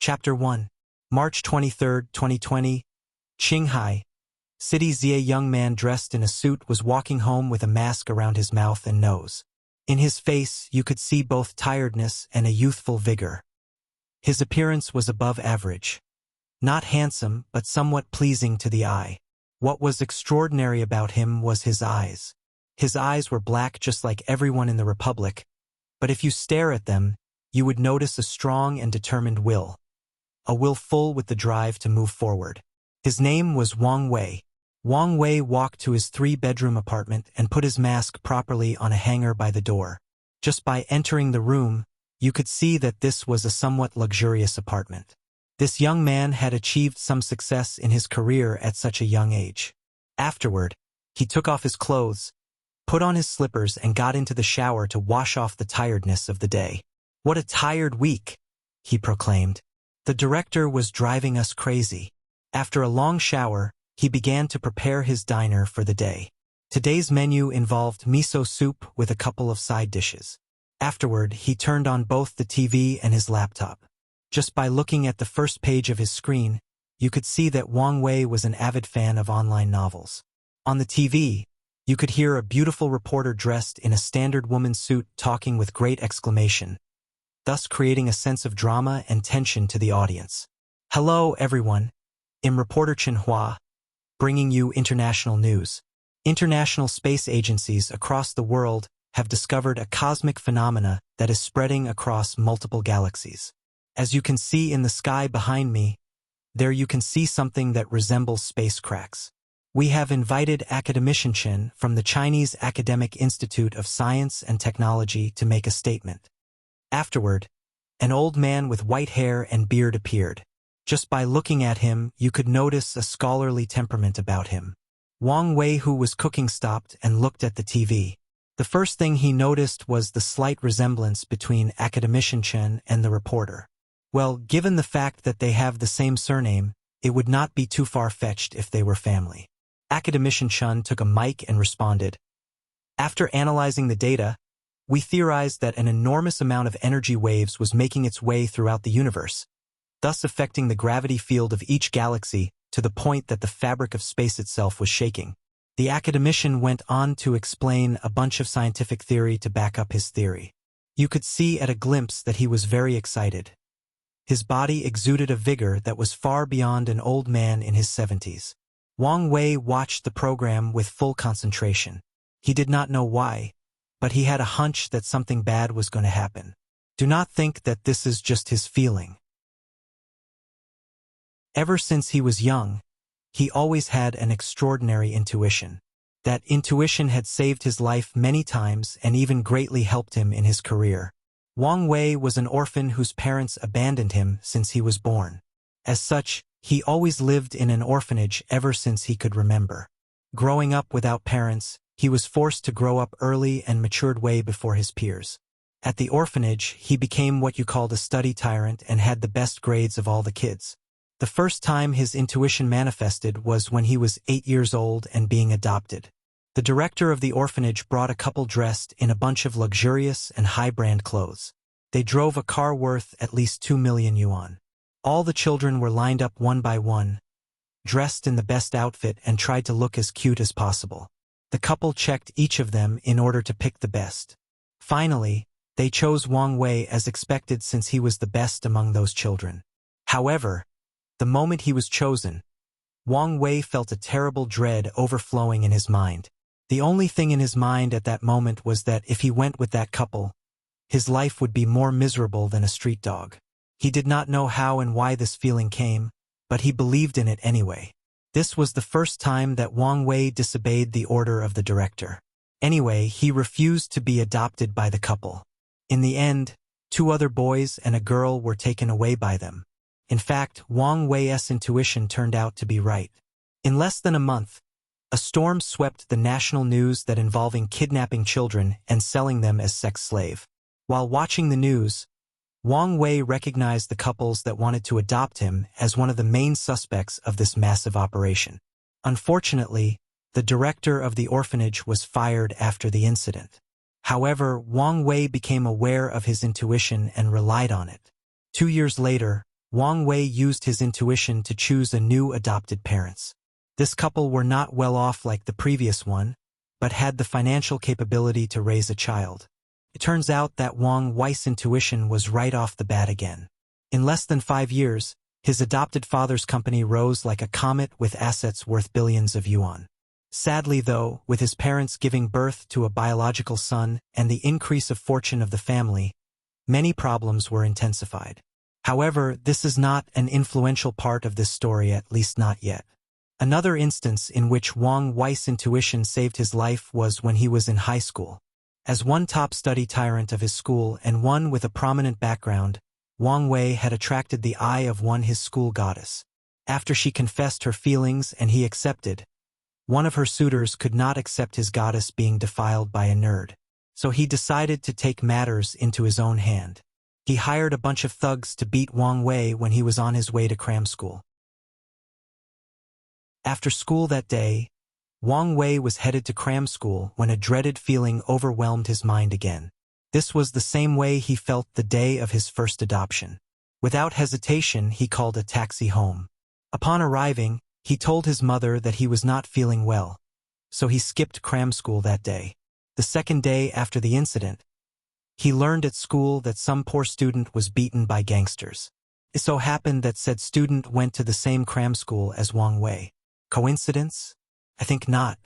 Chapter 1. March 23, 2020. Qinghai. City. A young man dressed in a suit was walking home with a mask around his mouth and nose. In his face, you could see both tiredness and a youthful vigor. His appearance was above average. Not handsome, but somewhat pleasing to the eye. What was extraordinary about him was his eyes. His eyes were black just like everyone in the Republic, but if you stare at them, you would notice a strong and determined will. A will full with the drive to move forward. His name was Wang Wei. Wang Wei walked to his 3-bedroom apartment and put his mask properly on a hanger by the door. Just by entering the room, you could see that this was a somewhat luxurious apartment. This young man had achieved some success in his career at such a young age. Afterward, he took off his clothes, put on his slippers and got into the shower to wash off the tiredness of the day. "What a tired week," he proclaimed. "The director was driving us crazy." After a long shower, he began to prepare his diner for the day. Today's menu involved miso soup with a couple of side dishes. Afterward, he turned on both the TV and his laptop. Just by looking at the first page of his screen, you could see that Wang Wei was an avid fan of online novels. On the TV, you could hear a beautiful reporter dressed in a standard woman's suit talking with great exclamation, thus creating a sense of drama and tension to the audience. "Hello, everyone. I'm reporter Chen Hua, bringing you international news. International space agencies across the world have discovered a cosmic phenomena that is spreading across multiple galaxies. As you can see in the sky behind me, there you can see something that resembles space cracks. We have invited academician Chen from the Chinese Academic Institute of Science and Technology to make a statement." Afterward, an old man with white hair and beard appeared. Just by looking at him, you could notice a scholarly temperament about him. Wang Wei, who was cooking, stopped and looked at the TV. The first thing he noticed was the slight resemblance between academician Chen and the reporter. Well, given the fact that they have the same surname, it would not be too far-fetched if they were family. Academician Chen took a mic and responded, "After analyzing the data, we theorized that an enormous amount of energy waves was making its way throughout the universe, thus affecting the gravity field of each galaxy to the point that the fabric of space itself was shaking." The academician went on to explain a bunch of scientific theory to back up his theory. You could see at a glimpse that he was very excited. His body exuded a vigor that was far beyond an old man in his 70s. Wang Wei watched the program with full concentration. He did not know why, but he had a hunch that something bad was going to happen. Do not think that this is just his feeling. Ever since he was young, he always had an extraordinary intuition. That intuition had saved his life many times and even greatly helped him in his career. Wang Wei was an orphan whose parents abandoned him since he was born. As such, he always lived in an orphanage ever since he could remember. Growing up without parents, he was forced to grow up early and matured way before his peers. At the orphanage, he became what you called a study tyrant and had the best grades of all the kids. The first time his intuition manifested was when he was 8 years old and being adopted. The director of the orphanage brought a couple dressed in a bunch of luxurious and high-brand clothes. They drove a car worth at least 2 million yuan. All the children were lined up one by one, dressed in the best outfit and tried to look as cute as possible. The couple checked each of them in order to pick the best. Finally, they chose Wang Wei as expected since he was the best among those children. However, the moment he was chosen, Wang Wei felt a terrible dread overflowing in his mind. The only thing in his mind at that moment was that if he went with that couple, his life would be more miserable than a street dog. He did not know how and why this feeling came, but he believed in it anyway. This was the first time that Wang Wei disobeyed the order of the director. Anyway, he refused to be adopted by the couple. In the end, 2 other boys and a girl were taken away by them. In fact, Wang Wei's intuition turned out to be right. In less than a month, a storm swept the national news that involving kidnapping children and selling them as sex slave. While watching the news, Wang Wei recognized the couples that wanted to adopt him as one of the main suspects of this massive operation. Unfortunately, the director of the orphanage was fired after the incident. However, Wang Wei became aware of his intuition and relied on it. 2 years later, Wang Wei used his intuition to choose a new adopted parents. This couple were not well off like the previous one, but had the financial capability to raise a child. It turns out that Wang Wei's intuition was right off the bat again. In less than 5 years, his adopted father's company rose like a comet with assets worth billions of yuan. Sadly though, with his parents giving birth to a biological son and the increase of fortune of the family, many problems were intensified. However, this is not an influential part of this story, at least not yet. Another instance in which Wang Wei's intuition saved his life was when he was in high school. As one top study tyrant of his school and one with a prominent background, Wang Wei had attracted the eye of his school goddess. After she confessed her feelings and he accepted, one of her suitors could not accept his goddess being defiled by a nerd. So he decided to take matters into his own hand. He hired a bunch of thugs to beat Wang Wei when he was on his way to cram school. After school that day, Wang Wei was headed to cram school when a dreaded feeling overwhelmed his mind again. This was the same way he felt the day of his first adoption. Without hesitation, he called a taxi home. Upon arriving, he told his mother that he was not feeling well, so he skipped cram school that day. The second day after the incident, he learned at school that some poor student was beaten by gangsters. It so happened that said student went to the same cram school as Wang Wei. Coincidence? I think not.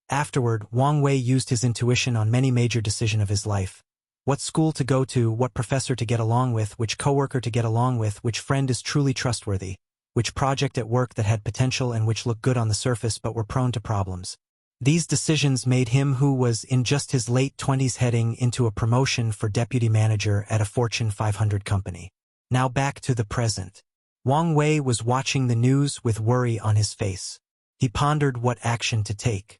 Afterward, Wang Wei used his intuition on many major decisions of his life. What school to go to, what professor to get along with, which coworker to get along with, which friend is truly trustworthy, which project at work that had potential and which looked good on the surface but were prone to problems. These decisions made him, who was in just his late 20s, heading into a promotion for deputy manager at a Fortune 500 company. Now back to the present. Wang Wei was watching the news with worry on his face. He pondered what action to take.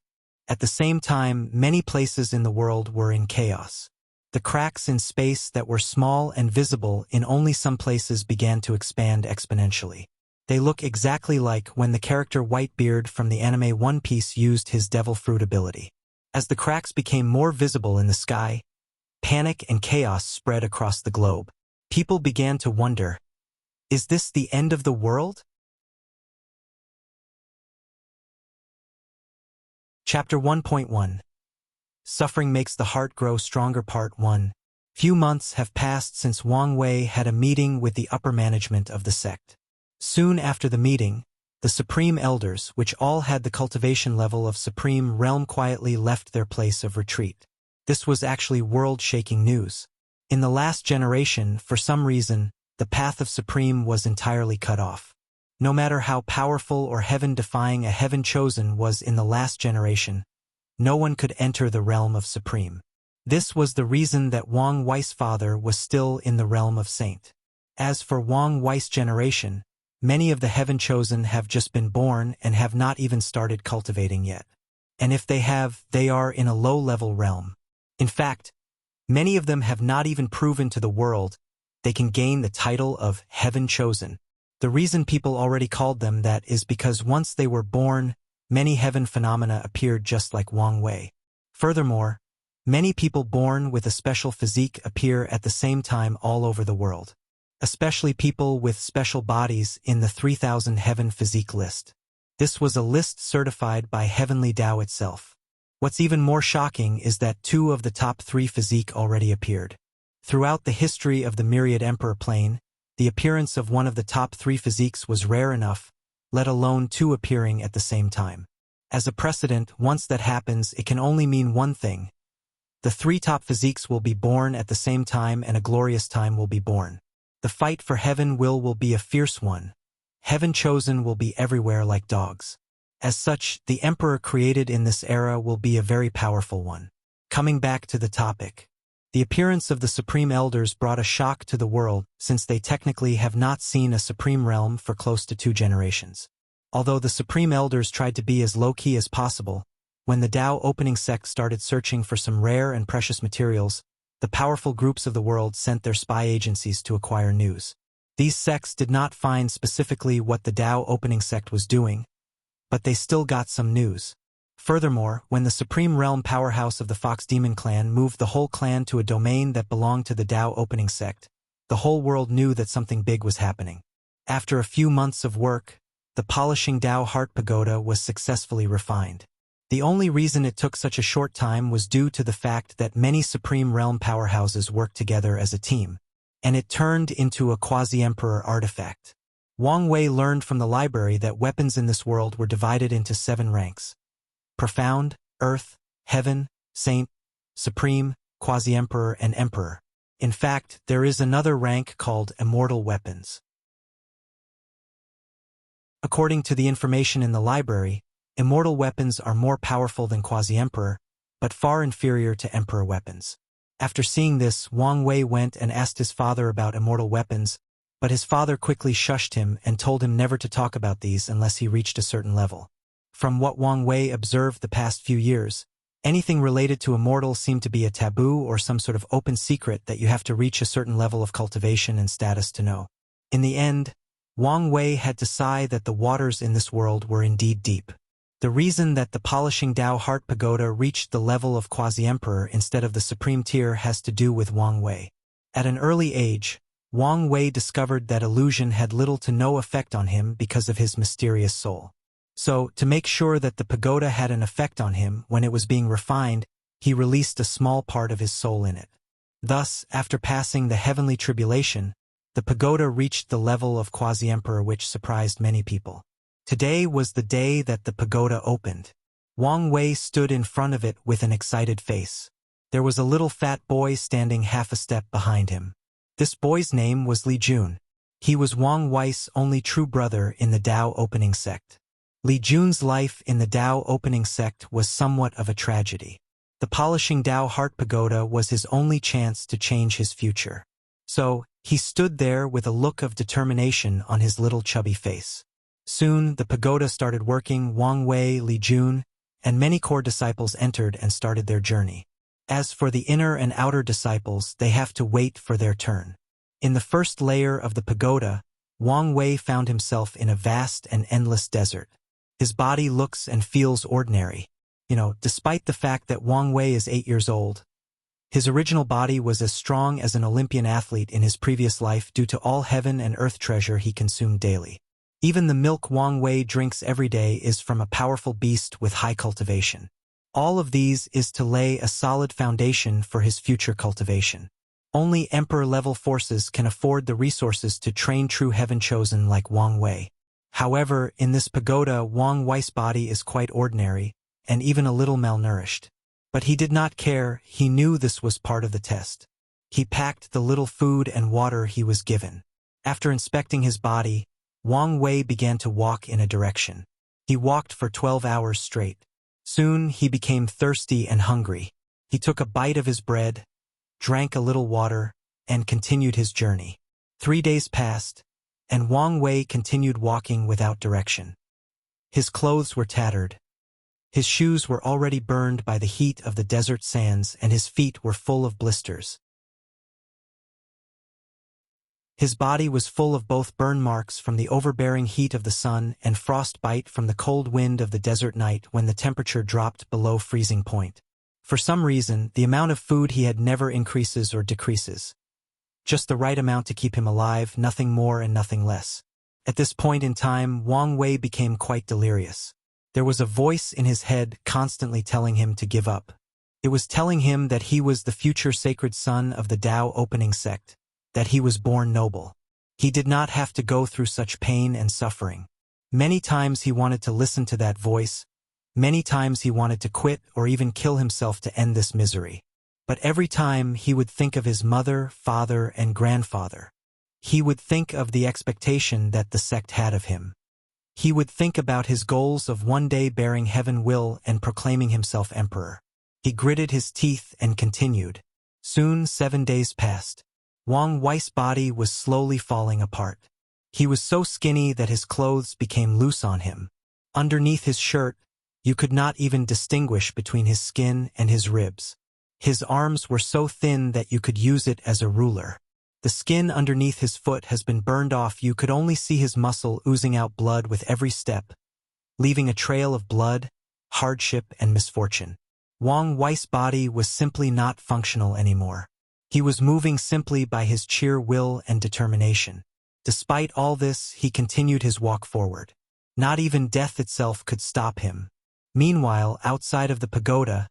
At the same time, many places in the world were in chaos. The cracks in space that were small and visible in only some places began to expand exponentially. They look exactly like when the character Whitebeard from the anime One Piece used his Devil Fruit ability. As the cracks became more visible in the sky, panic and chaos spread across the globe. People began to wonder, is this the end of the world? Chapter 1.1 Suffering Makes the Heart Grow Stronger Part 1. Few months have passed since Wang Wei had a meeting with the upper management of the sect. Soon after the meeting, the Supreme Elders, which all had the cultivation level of Supreme Realm, quietly left their place of retreat. This was actually world-shaking news. In the last generation, for some reason, the path of Supreme was entirely cut off. No matter how powerful or heaven-defying a heaven chosen was in the last generation, no one could enter the realm of Supreme. This was the reason that Wang Wei's father was still in the realm of Saint. As for Wang Wei's generation, many of the heaven chosen have just been born and have not even started cultivating yet. And if they have, they are in a low-level realm. In fact, many of them have not even proven to the world they can gain the title of heaven chosen. The reason people already called them that is because once they were born, many heaven phenomena appeared just like Wang Wei. Furthermore, many people born with a special physique appear at the same time all over the world. Especially people with special bodies in the 3000 heaven physique list. This was a list certified by Heavenly Tao itself. What's even more shocking is that 2 of the top 3 physique already appeared. Throughout the history of the Myriad Emperor plane, the appearance of one of the top 3 physiques was rare enough, let alone 2 appearing at the same time. As a precedent, once that happens, it can only mean one thing. The 3 top physiques will be born at the same time and a glorious time will be born. The fight for heaven will be a fierce one. Heaven chosen will be everywhere like dogs. As such, the emperor created in this era will be a very powerful one. Coming back to the topic. The appearance of the Supreme Elders brought a shock to the world, since they technically have not seen a Supreme Realm for close to 2 generations. Although the Supreme Elders tried to be as low-key as possible, when the Tao opening sect started searching for some rare and precious materials, the powerful groups of the world sent their spy agencies to acquire news. These sects did not find specifically what the Tao opening sect was doing, but they still got some news. Furthermore, when the Supreme Realm powerhouse of the Fox Demon clan moved the whole clan to a domain that belonged to the Tao opening sect, the whole world knew that something big was happening. After a few months of work, the polishing Dao Heart Pagoda was successfully refined. The only reason it took such a short time was due to the fact that many Supreme Realm powerhouses worked together as a team, and it turned into a quasi-emperor artifact. Wang Wei learned from the library that weapons in this world were divided into 7 ranks: Profound, Earth, Heaven, Saint, Supreme, Quasi-Emperor, and Emperor. In fact, there is another rank called Immortal Weapons. According to the information in the library, immortal weapons are more powerful than Quasi-Emperor, but far inferior to Emperor weapons. After seeing this, Wang Wei went and asked his father about immortal weapons, but his father quickly shushed him and told him never to talk about these unless he reached a certain level. From what Wang Wei observed the past few years, anything related to immortal seemed to be a taboo or some sort of open secret that you have to reach a certain level of cultivation and status to know. In the end, Wang Wei had to sigh that the waters in this world were indeed deep. The reason that the polishing Dao Heart Pagoda reached the level of Quasi-Emperor instead of the Supreme Tier has to do with Wang Wei. At an early age, Wang Wei discovered that illusion had little to no effect on him because of his mysterious soul. So, to make sure that the pagoda had an effect on him when it was being refined, he released a small part of his soul in it. Thus, after passing the heavenly tribulation, the pagoda reached the level of Quasi-Emperor, which surprised many people. Today was the day that the pagoda opened. Wang Wei stood in front of it with an excited face. There was a little fat boy standing half a step behind him. This boy's name was Li Jun. He was Wang Wei's only true brother in the Dao opening sect. Li Jun's life in the Dao opening sect was somewhat of a tragedy. The polishing Dao Heart Pagoda was his only chance to change his future. So, he stood there with a look of determination on his little chubby face. Soon, the pagoda started working. Wang Wei, Li Jun, and many core disciples entered and started their journey. As for the inner and outer disciples, they have to wait for their turn. In the first layer of the pagoda, Wang Wei found himself in a vast and endless desert. His body looks and feels ordinary. Despite the fact that Wang Wei is 8 years old, his original body was as strong as an Olympian athlete in his previous life due to all heaven and earth treasure he consumed daily. Even the milk Wang Wei drinks every day is from a powerful beast with high cultivation. All of these is to lay a solid foundation for his future cultivation. Only Emperor-level forces can afford the resources to train true heaven-chosen like Wang Wei. However, in this pagoda, Wang Wei's body is quite ordinary, and even a little malnourished. But he did not care. He knew this was part of the test. He packed the little food and water he was given. After inspecting his body, Wang Wei began to walk in a direction. He walked for 12 hours straight. Soon he became thirsty and hungry. He took a bite of his bread, drank a little water, and continued his journey. 3 days passed, and Wang Wei continued walking without direction. His clothes were tattered. His shoes were already burned by the heat of the desert sands, and his feet were full of blisters. His body was full of both burn marks from the overbearing heat of the sun and frostbite from the cold wind of the desert night when the temperature dropped below freezing point. For some reason, the amount of food he had never increases or decreases. Just the right amount to keep him alive, nothing more and nothing less. At this point in time, Wang Wei became quite delirious. There was a voice in his head constantly telling him to give up. It was telling him that he was the future sacred son of the Dao opening sect, that he was born noble. He did not have to go through such pain and suffering. Many times he wanted to listen to that voice. Many times he wanted to quit or even kill himself to end this misery. But every time he would think of his mother, father, and grandfather. He would think of the expectation that the sect had of him. He would think about his goals of one day bearing heaven will and proclaiming himself emperor. He gritted his teeth and continued. Soon 7 days passed. Wang Wei's body was slowly falling apart. He was so skinny that his clothes became loose on him. Underneath his shirt, you could not even distinguish between his skin and his ribs. His arms were so thin that you could use it as a ruler. The skin underneath his foot has been burned off. You could only see his muscle oozing out blood with every step, leaving a trail of blood, hardship, and misfortune. Wang Wei's body was simply not functional anymore. He was moving simply by his sheer will and determination. Despite all this, he continued his walk forward. Not even death itself could stop him. Meanwhile, outside of the pagoda,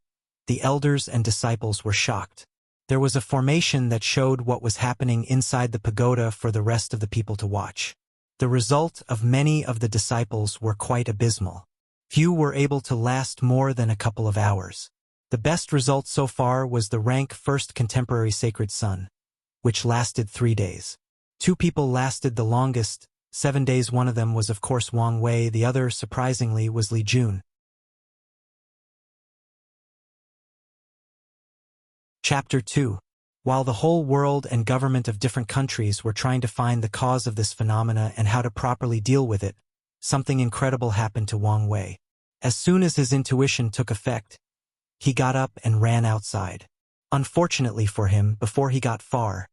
the elders and disciples were shocked. There was a formation that showed what was happening inside the pagoda for the rest of the people to watch. The result of many of the disciples were quite abysmal. Few were able to last more than a couple of hours. The best result so far was the rank first contemporary sacred son, which lasted 3 days. 2 people lasted the longest, 7 days. One of them was of course Wang Wei, the other, surprisingly, was Li Jun. Chapter 2. While the whole world and government of different countries were trying to find the cause of this phenomena and how to properly deal with it, something incredible happened to Wang Wei. As soon as his intuition took effect, he got up and ran outside. Unfortunately for him, before he got far,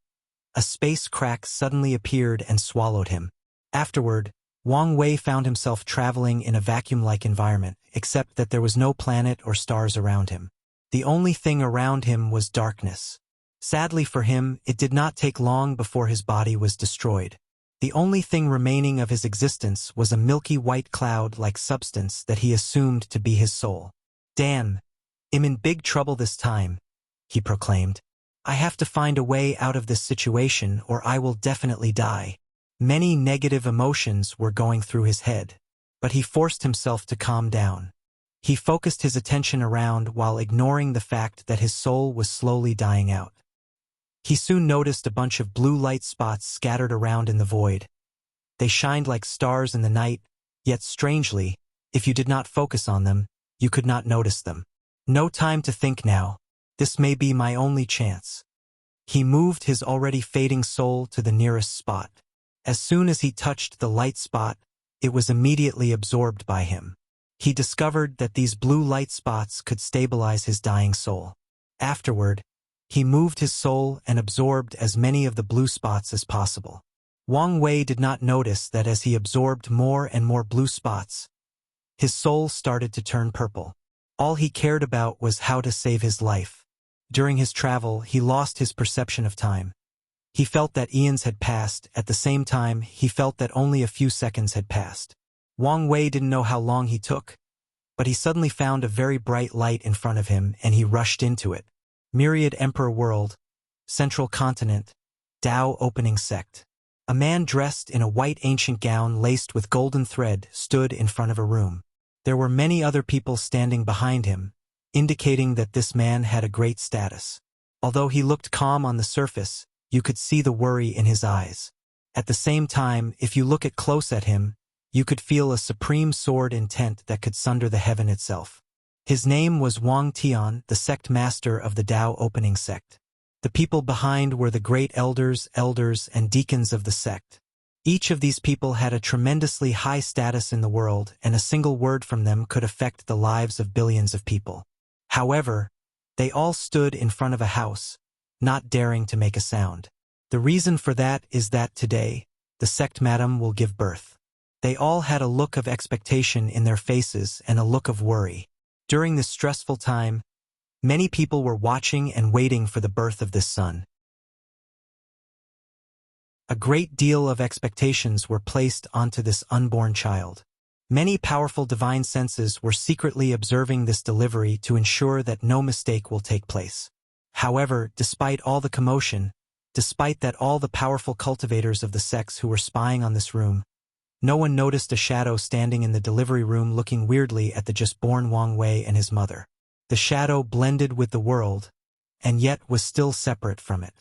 a space crack suddenly appeared and swallowed him. Afterward, Wang Wei found himself traveling in a vacuum-like environment, except that there was no planet or stars around him. The only thing around him was darkness. Sadly for him, it did not take long before his body was destroyed. The only thing remaining of his existence was a milky white cloud-like substance that he assumed to be his soul. "Damn, I'm in big trouble this time," he proclaimed. "I have to find a way out of this situation or I will definitely die." Many negative emotions were going through his head, but he forced himself to calm down. He focused his attention around while ignoring the fact that his soul was slowly dying out. He soon noticed a bunch of blue light spots scattered around in the void. They shined like stars in the night, yet strangely, if you did not focus on them, you could not notice them. No time to think now. This may be my only chance. He moved his already fading soul to the nearest spot. As soon as he touched the light spot, it was immediately absorbed by him. He discovered that these blue light spots could stabilize his dying soul. Afterward, he moved his soul and absorbed as many of the blue spots as possible. Wang Wei did not notice that as he absorbed more and more blue spots, his soul started to turn purple. All he cared about was how to save his life. During his travel, he lost his perception of time. He felt that eons had passed. At the same time, he felt that only a few seconds had passed. Wang Wei didn't know how long he took, but he suddenly found a very bright light in front of him and he rushed into it. Myriad Emperor World, Central Continent, Tao Opening Sect. A man dressed in a white ancient gown laced with golden thread stood in front of a room. There were many other people standing behind him, indicating that this man had a great status. Although he looked calm on the surface, you could see the worry in his eyes. At the same time, if you look close at him, you could feel a supreme sword intent that could sunder the heaven itself. His name was Wang Tian, the sect master of the Tao Opening Sect. The people behind were the great elders, and deacons of the sect. Each of these people had a tremendously high status in the world, and a single word from them could affect the lives of billions of people. However, they all stood in front of a house, not daring to make a sound. The reason for that is that today, the sect madam will give birth. They all had a look of expectation in their faces and a look of worry. During this stressful time, many people were watching and waiting for the birth of this son. A great deal of expectations were placed onto this unborn child. Many powerful divine senses were secretly observing this delivery to ensure that no mistake will take place. However, despite all the commotion, despite that all the powerful cultivators of the sects who were spying on this room, no one noticed a shadow standing in the delivery room looking weirdly at the just-born Wang Wei and his mother. The shadow blended with the world, and yet was still separate from it.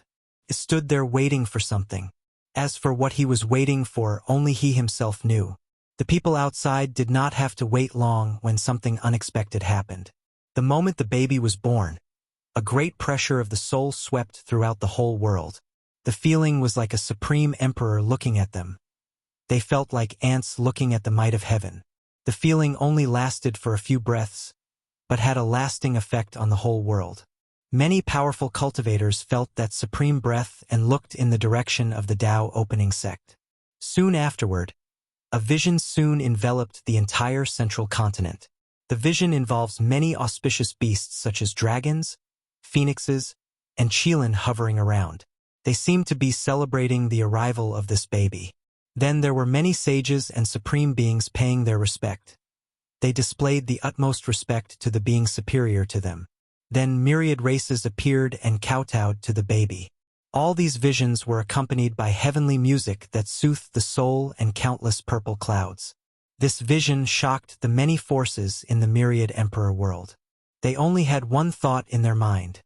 It stood there waiting for something. As for what he was waiting for, only he himself knew. The people outside did not have to wait long when something unexpected happened. The moment the baby was born, a great pressure of the soul swept throughout the whole world. The feeling was like a supreme emperor looking at them. They felt like ants looking at the might of heaven. The feeling only lasted for a few breaths, but had a lasting effect on the whole world. Many powerful cultivators felt that supreme breath and looked in the direction of the Tao Opening Sect. Soon afterward, a vision soon enveloped the entire central continent. The vision involves many auspicious beasts such as dragons, phoenixes, and qilin hovering around. They seem to be celebrating the arrival of this baby. Then there were many sages and supreme beings paying their respect. They displayed the utmost respect to the being superior to them. Then myriad races appeared and kowtowed to the baby. All these visions were accompanied by heavenly music that soothed the soul and countless purple clouds. This vision shocked the many forces in the myriad emperor world. They only had one thought in their mind.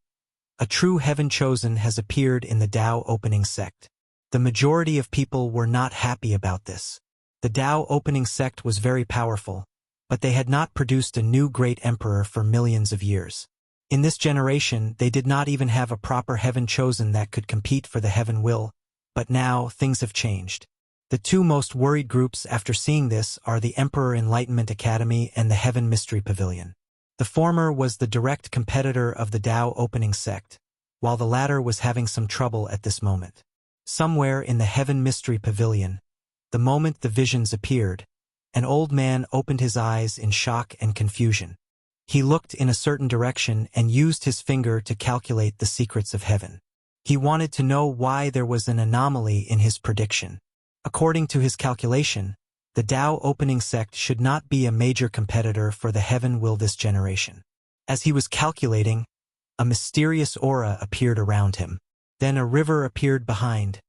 A true heaven chosen has appeared in the Tao opening sect. The majority of people were not happy about this. The Tao opening sect was very powerful, but they had not produced a new great emperor for millions of years. In this generation, they did not even have a proper heaven chosen that could compete for the heaven will, but now things have changed. The two most worried groups after seeing this are the Emperor Enlightenment Academy and the Heaven Mystery Pavilion. The former was the direct competitor of the Tao opening sect, while the latter was having some trouble at this moment. Somewhere in the Heaven Mystery Pavilion, the moment the visions appeared, an old man opened his eyes in shock and confusion. He looked in a certain direction and used his finger to calculate the secrets of heaven. He wanted to know why there was an anomaly in his prediction. According to his calculation, the Tao opening sect should not be a major competitor for the heaven will this generation. As he was calculating, a mysterious aura appeared around him. Then a river appeared behind.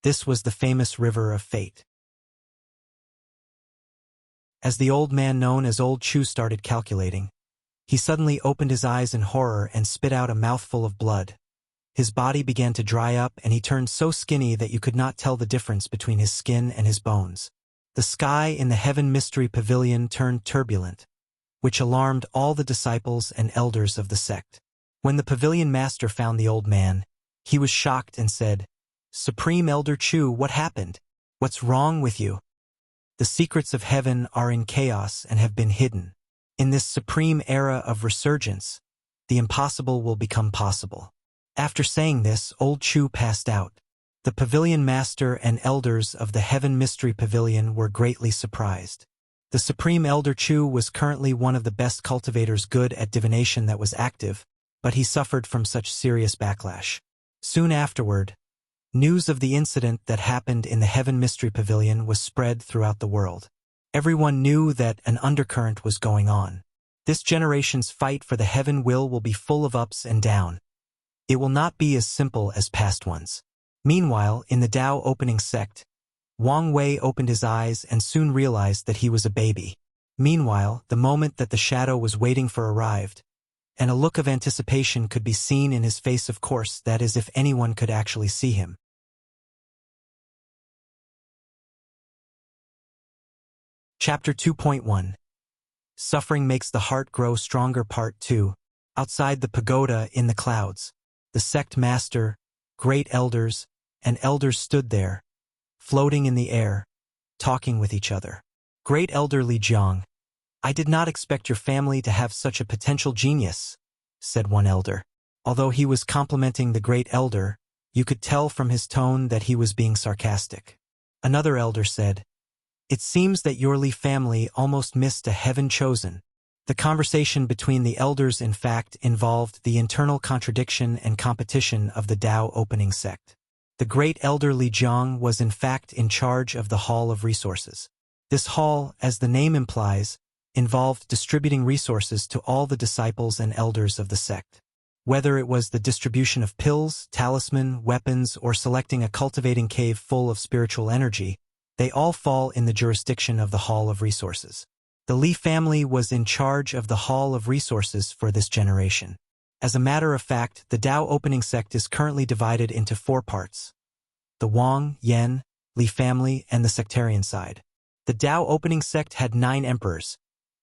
This was the famous river of fate. As the old man known as Old Chu started calculating, he suddenly opened his eyes in horror and spit out a mouthful of blood. His body began to dry up and he turned so skinny that you could not tell the difference between his skin and his bones. The sky in the Heaven Mystery Pavilion turned turbulent, which alarmed all the disciples and elders of the sect. When the pavilion master found the old man, he was shocked and said, "Supreme Elder Chu, what happened? What's wrong with you? The secrets of heaven are in chaos and have been hidden. In this supreme era of resurgence, the impossible will become possible." After saying this, Old Chu passed out. The pavilion master and elders of the Heaven Mystery Pavilion were greatly surprised. The Supreme Elder Chu was currently one of the best cultivators good at divination that was active, but he suffered from such serious backlash. Soon afterward, news of the incident that happened in the Heaven Mystery Pavilion was spread throughout the world. Everyone knew that an undercurrent was going on. This generation's fight for the heaven will be full of ups and downs. It will not be as simple as past ones. Meanwhile, in the Tao opening sect, Wang Wei opened his eyes and soon realized that he was a baby. Meanwhile, the moment that the shadow was waiting for arrived, and a look of anticipation could be seen in his face. Of course, that is if anyone could actually see him. Chapter 2.1 Suffering Makes the Heart Grow Stronger Part 2 Outside the pagoda in the clouds, the sect master, great elders, and elders stood there, floating in the air, talking with each other. Great Elder Li Jiang, "I did not expect your family to have such a potential genius," said one elder. Although he was complimenting the great elder, you could tell from his tone that he was being sarcastic. Another elder said, "It seems that your Li family almost missed a heaven chosen." The conversation between the elders in fact involved the internal contradiction and competition of the Tao opening sect. The great elder Li Jiang was in fact in charge of the Hall of Resources. This hall, as the name implies, involved distributing resources to all the disciples and elders of the sect. Whether it was the distribution of pills, talisman, weapons, or selecting a cultivating cave full of spiritual energy, they all fall in the jurisdiction of the Hall of Resources. The Li family was in charge of the Hall of Resources for this generation. As a matter of fact, the Tao opening sect is currently divided into 4 parts: the Wang, Yan, Li family, and the sectarian side. The Tao opening sect had 9 emperors,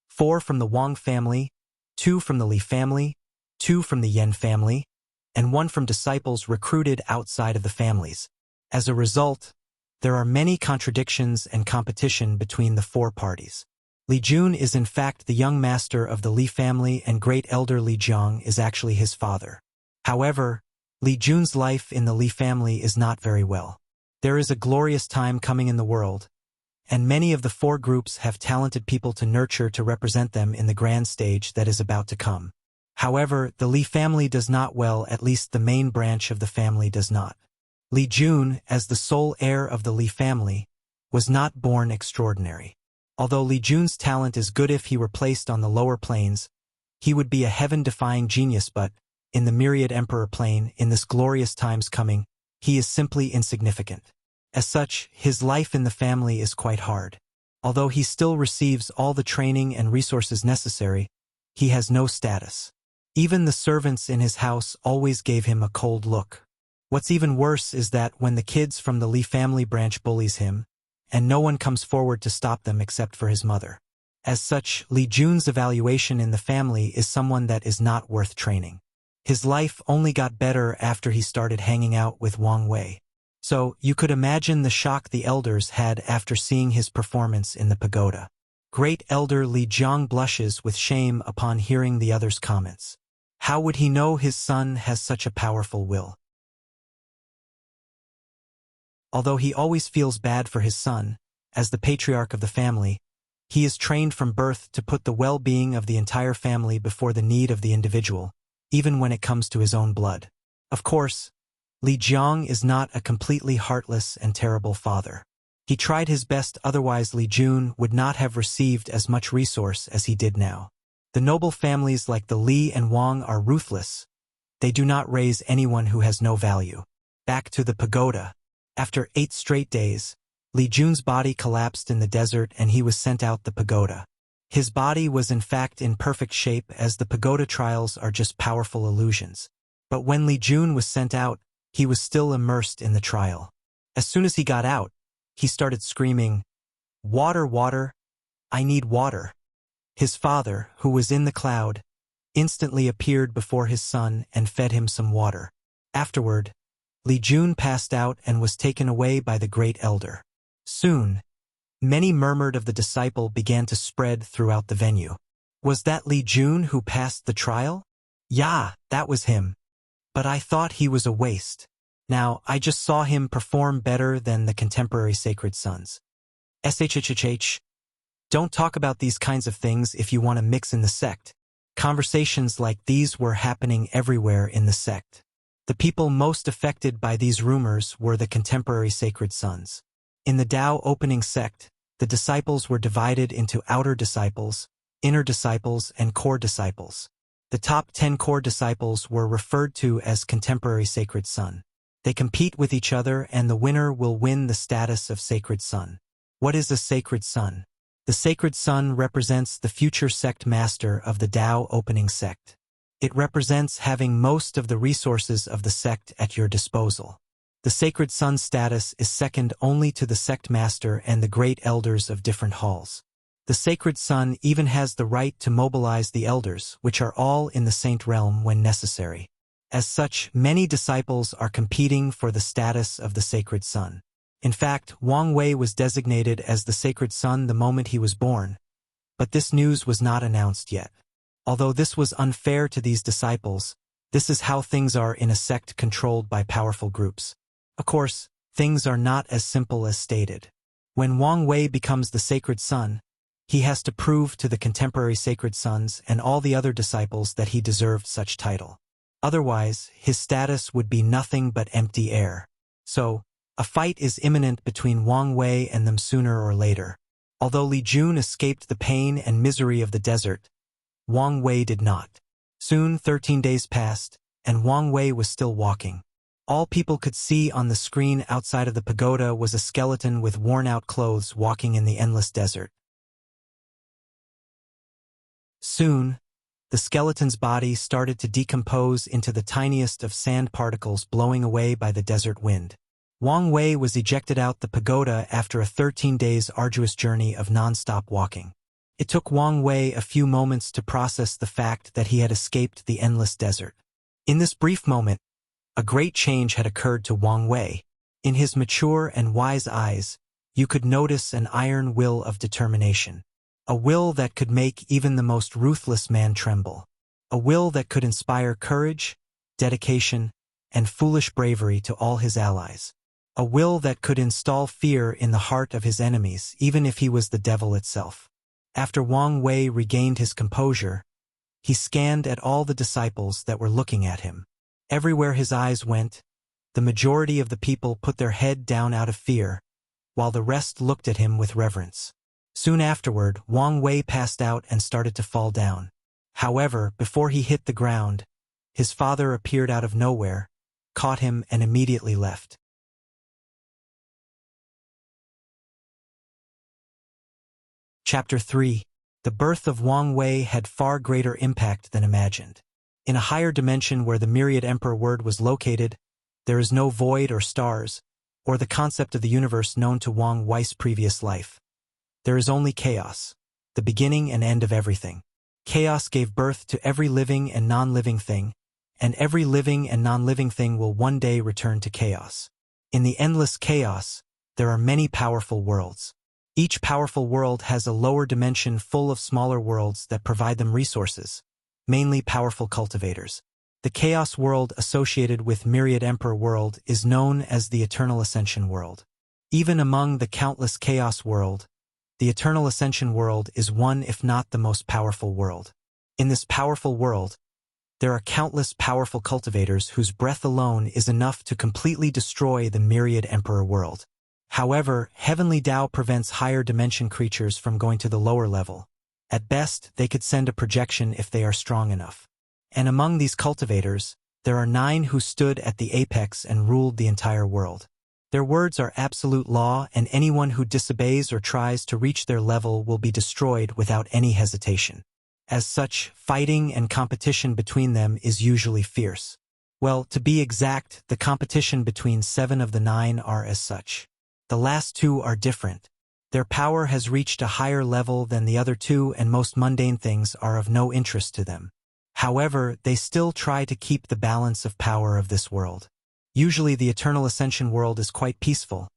4 from the Wang family, 2 from the Li family, 2 from the Yan family, and 1 from disciples recruited outside of the families. As a result, there are many contradictions and competition between the 4 parties. Li Jun is in fact the young master of the Li family, and great elder Li Jiang is actually his father. However, Li Jun's life in the Li family is not very well. There is a glorious time coming in the world, and many of the 4 groups have talented people to nurture to represent them in the grand stage that is about to come. However, the Li family does not well, at least the main branch of the family does not. Li Jun, as the sole heir of the Li family, was not born extraordinary. Although Li Jun's talent is good if he were placed on the lower planes, he would be a heaven-defying genius, but, in the myriad emperor plane, in this glorious times coming, he is simply insignificant. As such, his life in the family is quite hard. Although he still receives all the training and resources necessary, he has no status. Even the servants in his house always gave him a cold look. What's even worse is that when the kids from the Li family branch bullies him, and no one comes forward to stop them except for his mother. As such, Li Jun's evaluation in the family is someone that is not worth training. His life only got better after he started hanging out with Wang Wei. So, you could imagine the shock the elders had after seeing his performance in the pagoda. Great Elder Li Jiang blushes with shame upon hearing the others' comments. How would he know his son has such a powerful will? Although he always feels bad for his son, as the patriarch of the family, he is trained from birth to put the well-being of the entire family before the need of the individual, even when it comes to his own blood. Of course, Li Jiang is not a completely heartless and terrible father. He tried his best, otherwise Li Jun would not have received as much resource as he did now. The noble families like the Li and Wang are ruthless. They do not raise anyone who has no value. Back to the pagoda. After 8 straight days, Li Jun's body collapsed in the desert and he was sent out the pagoda. His body was in fact in perfect shape, as the pagoda trials are just powerful illusions. But when Li Jun was sent out, he was still immersed in the trial. As soon as he got out, he started screaming, "Water, water! I need water!" His father, who was in the cloud, instantly appeared before his son and fed him some water. Afterward, Li Jun passed out and was taken away by the great elder. Soon, many murmured of the disciple began to spread throughout the venue. Was that Li Jun who passed the trial? Yeah, that was him. But I thought he was a waste. Now, I just saw him perform better than the contemporary sacred sons. SHHH. Don't talk about these kinds of things if you want to mix in the sect. Conversations like these were happening everywhere in the sect. The people most affected by these rumors were the contemporary sacred sons. In the Tao opening sect, the disciples were divided into outer disciples, inner disciples, and core disciples. The top 10 core disciples were referred to as contemporary sacred son. They compete with each other and the winner will win the status of sacred son. What is a sacred son? The sacred son represents the future sect master of the Tao opening sect. It represents having most of the resources of the sect at your disposal. The sacred son status is second only to the sect master and the great elders of different halls. The sacred son even has the right to mobilize the elders, which are all in the saint realm when necessary. As such, many disciples are competing for the status of the sacred son. In fact, Wang Wei was designated as the sacred son the moment he was born, but this news was not announced yet. Although this was unfair to these disciples, this is how things are in a sect controlled by powerful groups. Of course, things are not as simple as stated. When Wang Wei becomes the sacred son, he has to prove to the contemporary sacred sons and all the other disciples that he deserved such title. Otherwise, his status would be nothing but empty air. So, a fight is imminent between Wang Wei and them sooner or later. Although Li Jun escaped the pain and misery of the desert, Wang Wei did not. Soon 13 days passed, and Wang Wei was still walking. All people could see on the screen outside of the pagoda was a skeleton with worn-out clothes walking in the endless desert. Soon, the skeleton's body started to decompose into the tiniest of sand particles blowing away by the desert wind. Wang Wei was ejected out the pagoda after a 13 days arduous journey of non-stop walking. It took Wang Wei a few moments to process the fact that he had escaped the endless desert. In this brief moment, a great change had occurred to Wang Wei. In his mature and wise eyes, you could notice an iron will of determination. A will that could make even the most ruthless man tremble. A will that could inspire courage, dedication, and foolish bravery to all his allies. A will that could install fear in the heart of his enemies, even if he was the devil itself. After Wang Wei regained his composure, he scanned at all the disciples that were looking at him. Everywhere his eyes went, the majority of the people put their head down out of fear, while the rest looked at him with reverence. Soon afterward, Wang Wei passed out and started to fall down. However, before he hit the ground, his father appeared out of nowhere, caught him and immediately left. Chapter 3. The birth of Wang Wei had far greater impact than imagined. In a higher dimension where the myriad emperor word was located, there is no void or stars, or the concept of the universe known to Wang Wei's previous life. There is only chaos, the beginning and end of everything. Chaos gave birth to every living and non-living thing, and every living and non-living thing will one day return to chaos. In the endless chaos, there are many powerful worlds. Each powerful world has a lower dimension full of smaller worlds that provide them resources, mainly powerful cultivators. The Chaos world associated with Myriad Emperor world is known as the Eternal Ascension world. Even among the countless Chaos world, the Eternal Ascension world is one if not the most powerful world. In this powerful world, there are countless powerful cultivators whose breath alone is enough to completely destroy the Myriad Emperor world. However, Heavenly Tao prevents higher dimension creatures from going to the lower level. At best, they could send a projection if they are strong enough. And among these cultivators, there are 9 who stood at the apex and ruled the entire world. Their words are absolute law, and anyone who disobeys or tries to reach their level will be destroyed without any hesitation. As such, fighting and competition between them is usually fierce. Well, to be exact, the competition between 7 of the 9 are as such. The last 2 are different. Their power has reached a higher level than the other 2, and most mundane things are of no interest to them. However, they still try to keep the balance of power of this world. Usually the Eternal Ascension world is quite peaceful,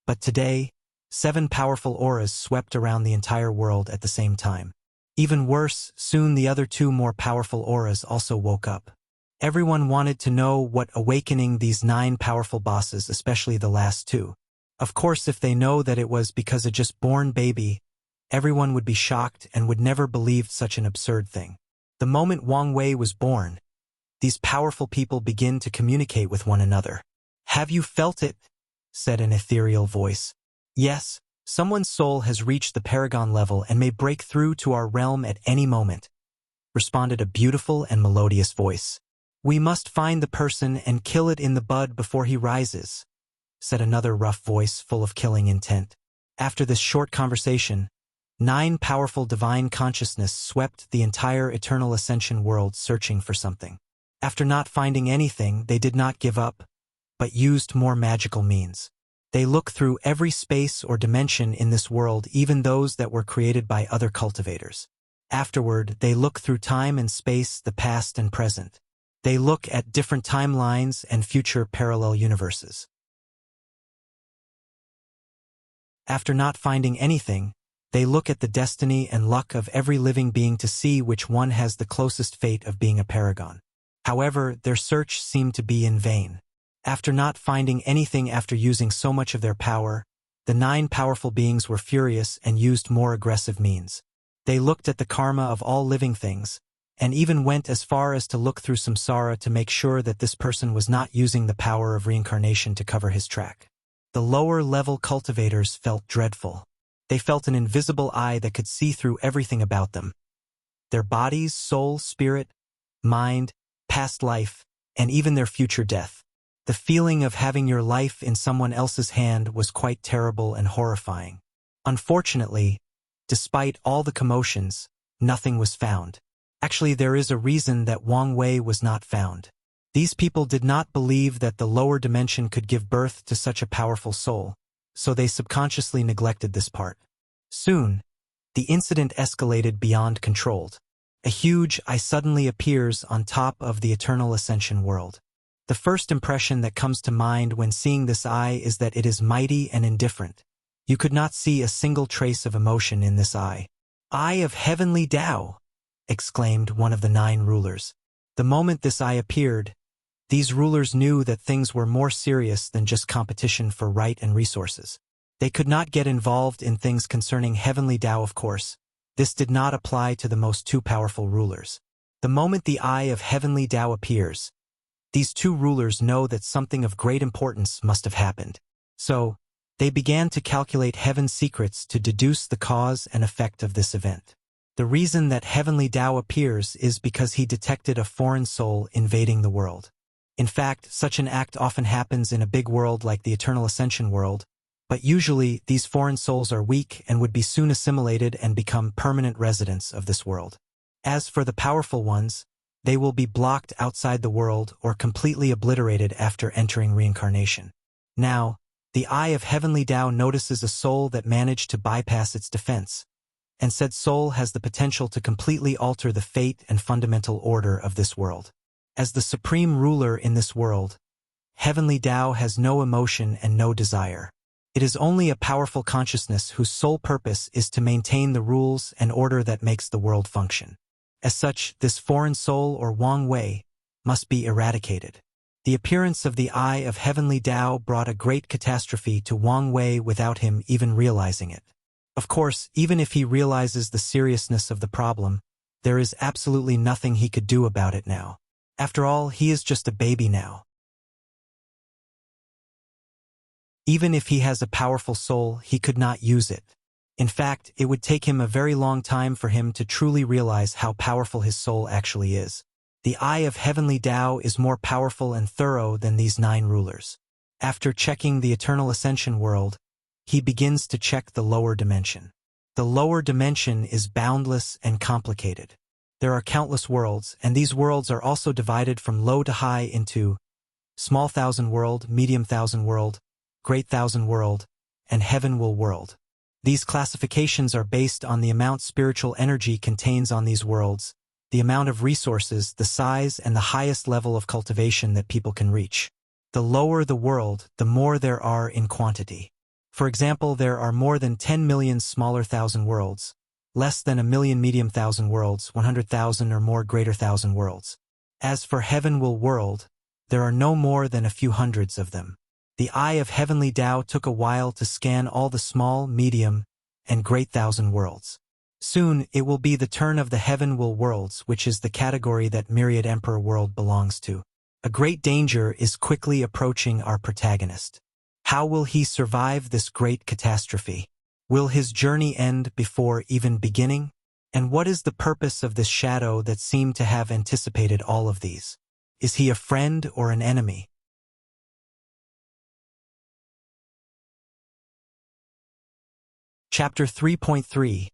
but today, 7 powerful auras swept around the entire world at the same time. Even worse, soon the other 2 more powerful auras also woke up. Everyone wanted to know what awakening these 9 powerful bosses, especially the last 2. Of course, if they know that it was because a just born baby, everyone would be shocked and would never believe such an absurd thing. The moment Wang Wei was born, these powerful people begin to communicate with one another. "Have you felt it?" said an ethereal voice. "Yes, someone's soul has reached the paragon level and may break through to our realm at any moment," responded a beautiful and melodious voice. "We must find the person and kill it in the bud before he rises," said another rough voice full of killing intent. After this short conversation, 9 powerful divine consciousness swept the entire Eternal Ascension world searching for something. After not finding anything, they did not give up, but used more magical means. They looked through every space or dimension in this world, even those that were created by other cultivators. Afterward, they look through time and space, the past and present. They look at different timelines and future parallel universes. After not finding anything, they look at the destiny and luck of every living being to see which one has the closest fate of being a paragon. However, their search seemed to be in vain. After not finding anything after using so much of their power, the 9 powerful beings were furious and used more aggressive means. They looked at the karma of all living things, and even went as far as to look through samsara to make sure that this person was not using the power of reincarnation to cover his track. The lower-level cultivators felt dreadful. They felt an invisible eye that could see through everything about them. Their bodies, soul, spirit, mind, past life, and even their future death. The feeling of having your life in someone else's hand was quite terrible and horrifying. Unfortunately, despite all the commotions, nothing was found. Actually, there is a reason that Wang Wei was not found. These people did not believe that the lower dimension could give birth to such a powerful soul, so they subconsciously neglected this part. Soon, the incident escalated beyond control. A huge eye suddenly appears on top of the Eternal Ascension world. The first impression that comes to mind when seeing this eye is that it is mighty and indifferent. You could not see a single trace of emotion in this eye. "Eye of Heavenly Tao!" exclaimed one of the 9 rulers. The moment this eye appeared, these rulers knew that things were more serious than just competition for right and resources. They could not get involved in things concerning Heavenly Tao, of course. This did not apply to the most 2 powerful rulers. The moment the eye of Heavenly Tao appears, these 2 rulers know that something of great importance must have happened. So, They began to calculate heaven's secrets to deduce the cause and effect of this event. The reason that heavenly Tao appears is because he detected a foreign soul invading the world. In fact, such an act often happens in a big world like the Eternal Ascension world, but usually these foreign souls are weak and would be soon assimilated and become permanent residents of this world. As for the powerful ones, they will be blocked outside the world or completely obliterated after entering reincarnation. Now, the Eye of Heavenly Tao notices a soul that managed to bypass its defense, and said soul has the potential to completely alter the fate and fundamental order of this world. As the supreme ruler in this world, Heavenly Tao has no emotion and no desire. It is only a powerful consciousness whose sole purpose is to maintain the rules and order that makes the world function. As such, this foreign soul or Wang Wei must be eradicated. The appearance of the Eye of Heavenly Tao brought a great catastrophe to Wang Wei without him even realizing it. Of course, even if he realizes the seriousness of the problem, there is absolutely nothing he could do about it now. After all, he is just a baby now. Even if he has a powerful soul, he could not use it. In fact, it would take him a very long time for him to truly realize how powerful his soul actually is. The Eye of Heavenly Tao is more powerful and thorough than these 9 rulers. After checking the Eternal Ascension world, he begins to check the lower dimension. The lower dimension is boundless and complicated. There are countless worlds, and these worlds are also divided from low to high into small thousand world, medium thousand world, great thousand world, and heaven will world. These classifications are based on the amount spiritual energy contains on these worlds, the amount of resources, the size, and the highest level of cultivation that people can reach. The lower the world, the more there are in quantity. For example, there are more than 10 million smaller thousand worlds, less than a million medium thousand worlds, 100,000 or more greater thousand worlds. As for heaven will world, there are no more than a few hundreds of them. The Eye of Heavenly Tao took a while to scan all the small, medium, and great thousand worlds. Soon, it will be the turn of the heaven will worlds, which is the category that Myriad Emperor world belongs to. A great danger is quickly approaching our protagonist. How will he survive this great catastrophe? Will his journey end before even beginning? And what is the purpose of this shadow that seemed to have anticipated all of these? Is he a friend or an enemy? Chapter 3.3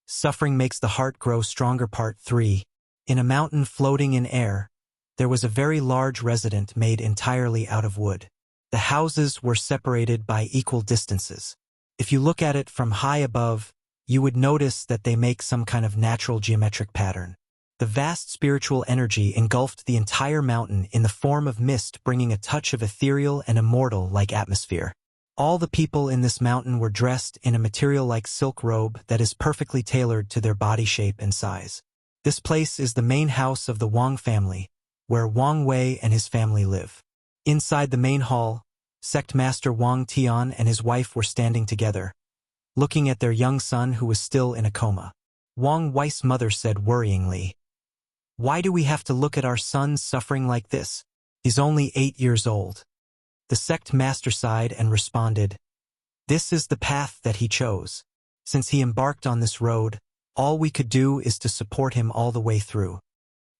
Suffering Makes the Heart Grow Stronger Part 3 In a mountain floating in air, there was a very large residence made entirely out of wood. The houses were separated by equal distances. If you look at it from high above, you would notice that they make some kind of natural geometric pattern. The vast spiritual energy engulfed the entire mountain in the form of mist, bringing a touch of ethereal and immortal-like atmosphere. All the people in this mountain were dressed in a material like silk robe that is perfectly tailored to their body shape and size. This place is the main house of the Wang family, where Wang Wei and his family live. Inside the main hall, Sect Master Wang Tian and his wife were standing together, looking at their young son who was still in a coma. Wang Wei's mother said worryingly, "Why do we have to look at our son suffering like this? He's only 8 years old." The sect master sighed and responded, "This is the path that he chose. Since he embarked on this road, all we could do is to support him all the way through."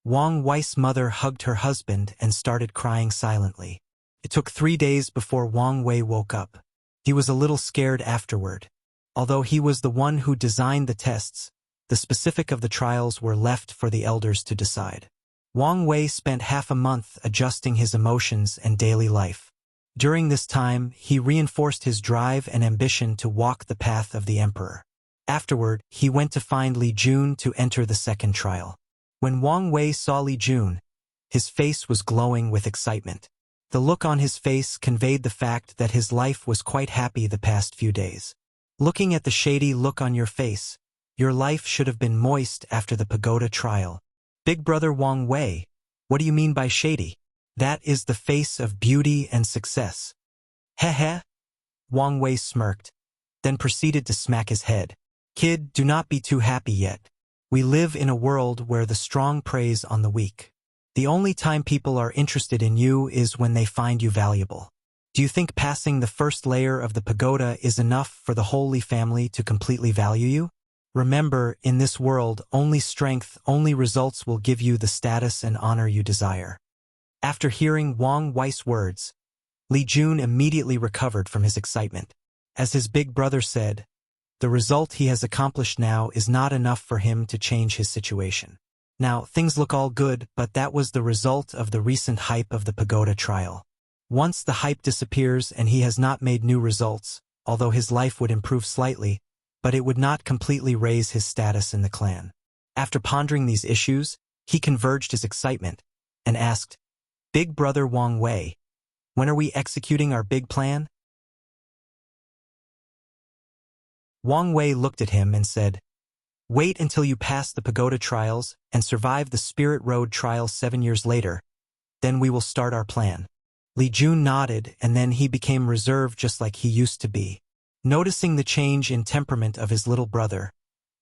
Wang Wei's mother hugged her husband and started crying silently. It took 3 days before Wang Wei woke up. He was a little scared afterward. Although he was the one who designed the tests, the specific of the trials were left for the elders to decide. Wang Wei spent half a month adjusting his emotions and daily life. During this time, he reinforced his drive and ambition to walk the path of the emperor. Afterward, he went to find Li Jun to enter the second trial. When Wang Wei saw Li Jun, his face was glowing with excitement. The look on his face conveyed the fact that his life was quite happy the past few days. Looking at the shady look on your face, your life should have been moist after the pagoda trial. Big brother Wang Wei, what do you mean by shady? That is the face of beauty and success. Heh. Wang Wei smirked, then proceeded to smack his head. Kid, do not be too happy yet. We live in a world where the strong preys on the weak. The only time people are interested in you is when they find you valuable. Do you think passing the first layer of the pagoda is enough for the Holy Family to completely value you? Remember, in this world, only strength, only results will give you the status and honor you desire. After hearing Wang Wei's words, Li Jun immediately recovered from his excitement. As his big brother said, the result he has accomplished now is not enough for him to change his situation. Now, things look all good, but that was the result of the recent hype of the pagoda trial. Once the hype disappears and he has not made new results, although his life would improve slightly, but it would not completely raise his status in the clan. After pondering these issues, he converged his excitement and asked, "Big brother Wang Wei, when are we executing our big plan?" Wang Wei looked at him and said, "Wait until you pass the pagoda trials and survive the Spirit Road trials 7 years later. Then we will start our plan." Li Jun nodded, and then he became reserved just like he used to be. Noticing the change in temperament of his little brother,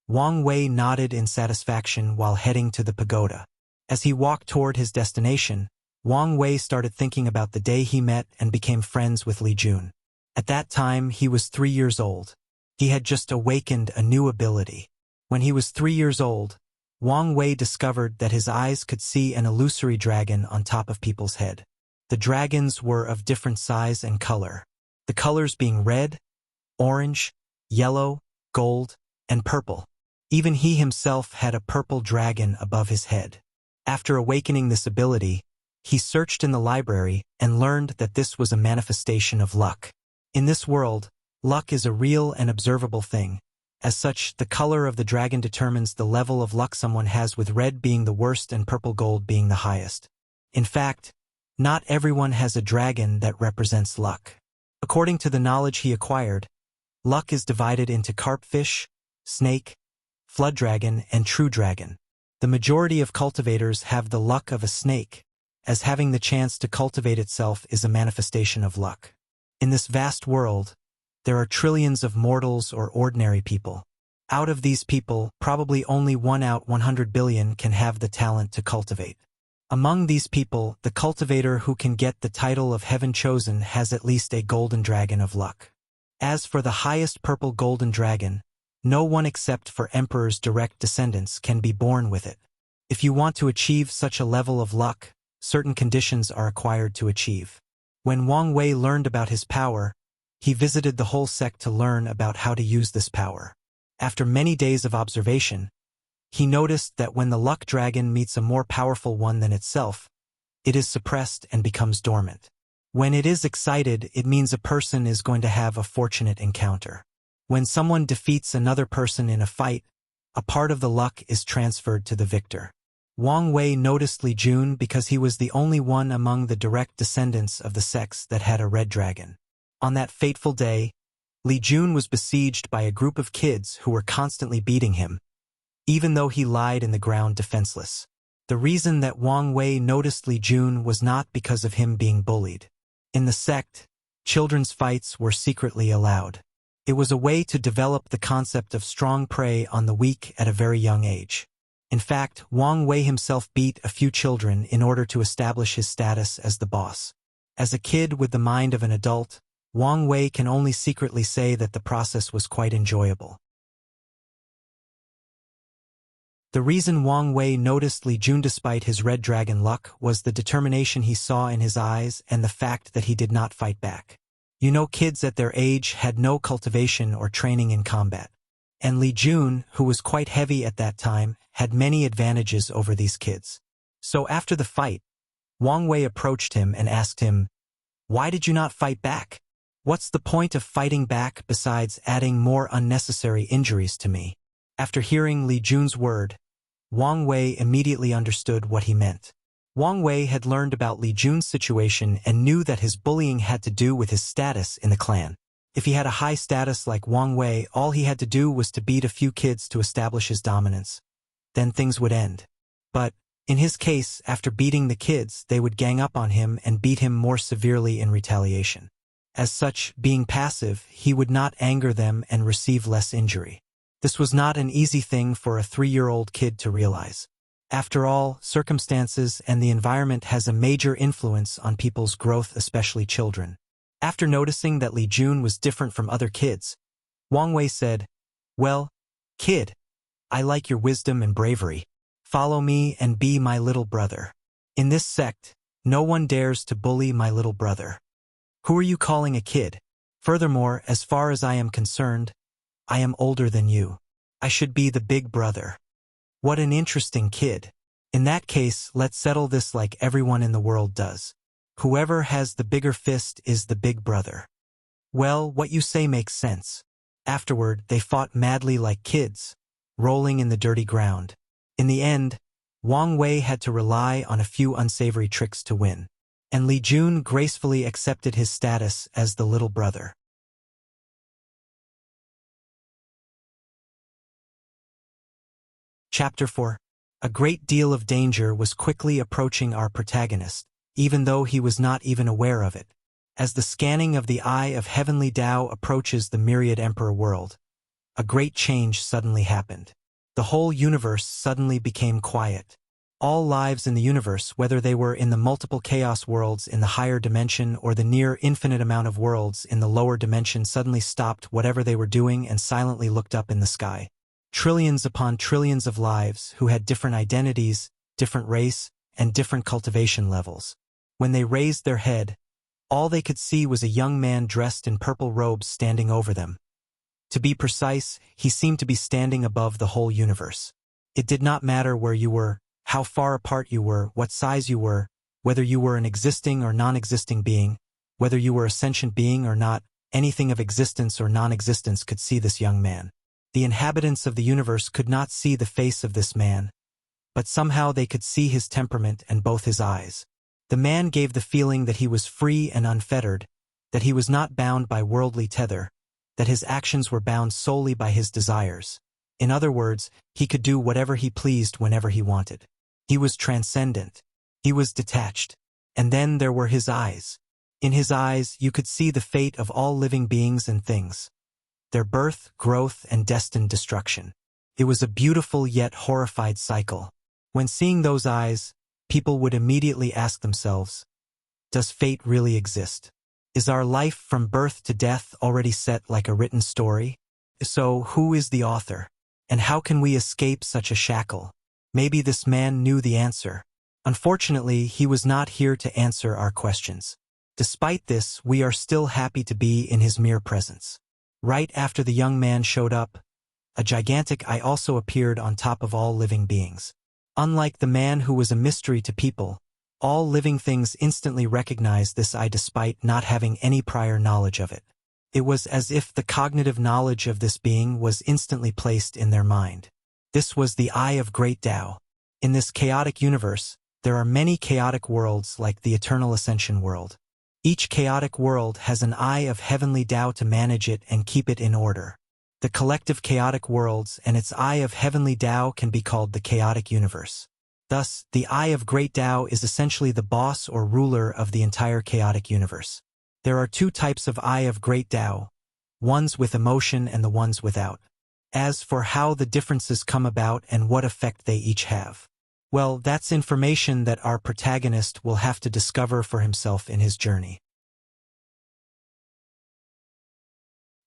Wang Wei nodded in satisfaction while heading to the pagoda. As he walked toward his destination, Wang Wei started thinking about the day he met and became friends with Li Jun. At that time, he was 3 years old. He had just awakened a new ability. When he was 3 years old, Wang Wei discovered that his eyes could see an illusory dragon on top of people's head. The dragons were of different size and color, the colors being red, orange, yellow, gold, and purple. Even he himself had a purple dragon above his head. After awakening this ability, he searched in the library and learned that this was a manifestation of luck. In this world, luck is a real and observable thing. As such, the color of the dragon determines the level of luck someone has, with red being the worst and purple gold being the highest. In fact, not everyone has a dragon that represents luck. According to the knowledge he acquired, luck is divided into carpfish, snake, flood dragon, and true dragon. The majority of cultivators have the luck of a snake, as having the chance to cultivate itself is a manifestation of luck. In this vast world, there are trillions of mortals or ordinary people. Out of these people, probably only 1 out 100 billion can have the talent to cultivate. Among these people, the cultivator who can get the title of Heaven Chosen has at least a golden dragon of luck. As for the highest purple golden dragon, no one except for emperors' direct descendants can be born with it. If you want to achieve such a level of luck, certain conditions are required to achieve. When Wang Wei learned about his power, he visited the whole sect to learn about how to use this power. After many days of observation, he noticed that when the luck dragon meets a more powerful one than itself, it is suppressed and becomes dormant. When it is excited, it means a person is going to have a fortunate encounter. When someone defeats another person in a fight, a part of the luck is transferred to the victor. Wang Wei noticed Li Jun because he was the only one among the direct descendants of the sects that had a red dragon. On that fateful day, Li Jun was besieged by a group of kids who were constantly beating him, even though he lied in the ground defenseless. The reason that Wang Wei noticed Li Jun was not because of him being bullied. In the sect, children's fights were secretly allowed. It was a way to develop the concept of strong prey on the weak at a very young age. In fact, Wang Wei himself beat a few children in order to establish his status as the boss. As a kid with the mind of an adult, Wang Wei can only secretly say that the process was quite enjoyable. The reason Wang Wei noticed Li Jun despite his red dragon luck was the determination he saw in his eyes and the fact that he did not fight back. You know, kids at their age had no cultivation or training in combat. And Li Jun, who was quite heavy at that time, had many advantages over these kids. So after the fight, Wang Wei approached him and asked him, "Why did you not fight back? What's the point of fighting back besides adding more unnecessary injuries to me?" After hearing Li Jun's word, Wang Wei immediately understood what he meant. Wang Wei had learned about Li Jun's situation and knew that his bullying had to do with his status in the clan. If he had a high status like Wang Wei, all he had to do was to beat a few kids to establish his dominance. Then things would end. But, in his case, after beating the kids, they would gang up on him and beat him more severely in retaliation. As such, being passive, he would not anger them and receive less injury. This was not an easy thing for a 3-year-old kid to realize. After all, circumstances and the environment has a major influence on people's growth, especially children. After noticing that Li Jun was different from other kids, Wang Wei said, "Well, kid, I like your wisdom and bravery. Follow me and be my little brother. In this sect, no one dares to bully my little brother. Who are you calling a kid? Furthermore, as far as I am concerned, I am older than you. I should be the big brother. What an interesting kid. In that case, let's settle this like everyone in the world does. Whoever has the bigger fist is the big brother." Well, what you say makes sense. Afterward, they fought madly like kids, rolling in the dirty ground. In the end, Wang Wei had to rely on a few unsavory tricks to win, and Li Jun gracefully accepted his status as the little brother. Chapter 4. A great deal of danger was quickly approaching our protagonist, even though he was not even aware of it. As the scanning of the eye of heavenly Tao approaches the myriad emperor world, a great change suddenly happened. The whole universe suddenly became quiet. All lives in the universe, whether they were in the multiple chaos worlds in the higher dimension or the near infinite amount of worlds in the lower dimension, suddenly stopped whatever they were doing and silently looked up in the sky. Trillions upon trillions of lives who had different identities, different race, and different cultivation levels. When they raised their head, all they could see was a young man dressed in purple robes standing over them. To be precise, he seemed to be standing above the whole universe. It did not matter where you were, how far apart you were, what size you were, whether you were an existing or non-existing being, whether you were a sentient being or not, anything of existence or non-existence could see this young man. The inhabitants of the universe could not see the face of this man, but somehow they could see his temperament and both his eyes. The man gave the feeling that he was free and unfettered, that he was not bound by worldly tether, that his actions were bound solely by his desires. In other words, he could do whatever he pleased whenever he wanted. He was transcendent. He was detached. And then there were his eyes. In his eyes, you could see the fate of all living beings and things, their birth, growth, and destined destruction. It was a beautiful yet horrified cycle. When seeing those eyes, people would immediately ask themselves, does fate really exist? Is our life from birth to death already set like a written story? So, who is the author? And how can we escape such a shackle? Maybe this man knew the answer. Unfortunately, he was not here to answer our questions. Despite this, we are still happy to be in his mere presence. Right after the young man showed up, a gigantic eye also appeared on top of all living beings. Unlike the man who was a mystery to people, all living things instantly recognized this eye despite not having any prior knowledge of it. It was as if the cognitive knowledge of this being was instantly placed in their mind. This was the Eye of Great Tao. In this chaotic universe, there are many chaotic worlds like the Eternal Ascension world. Each chaotic world has an Eye of Heavenly Tao to manage it and keep it in order. The collective chaotic worlds and its Eye of Heavenly Tao can be called the chaotic universe. Thus, the Eye of Great Tao is essentially the boss or ruler of the entire chaotic universe. There are two types of Eye of Great Tao, ones with emotion and the ones without. As for how the differences come about and what effect they each have, well, that's information that our protagonist will have to discover for himself in his journey.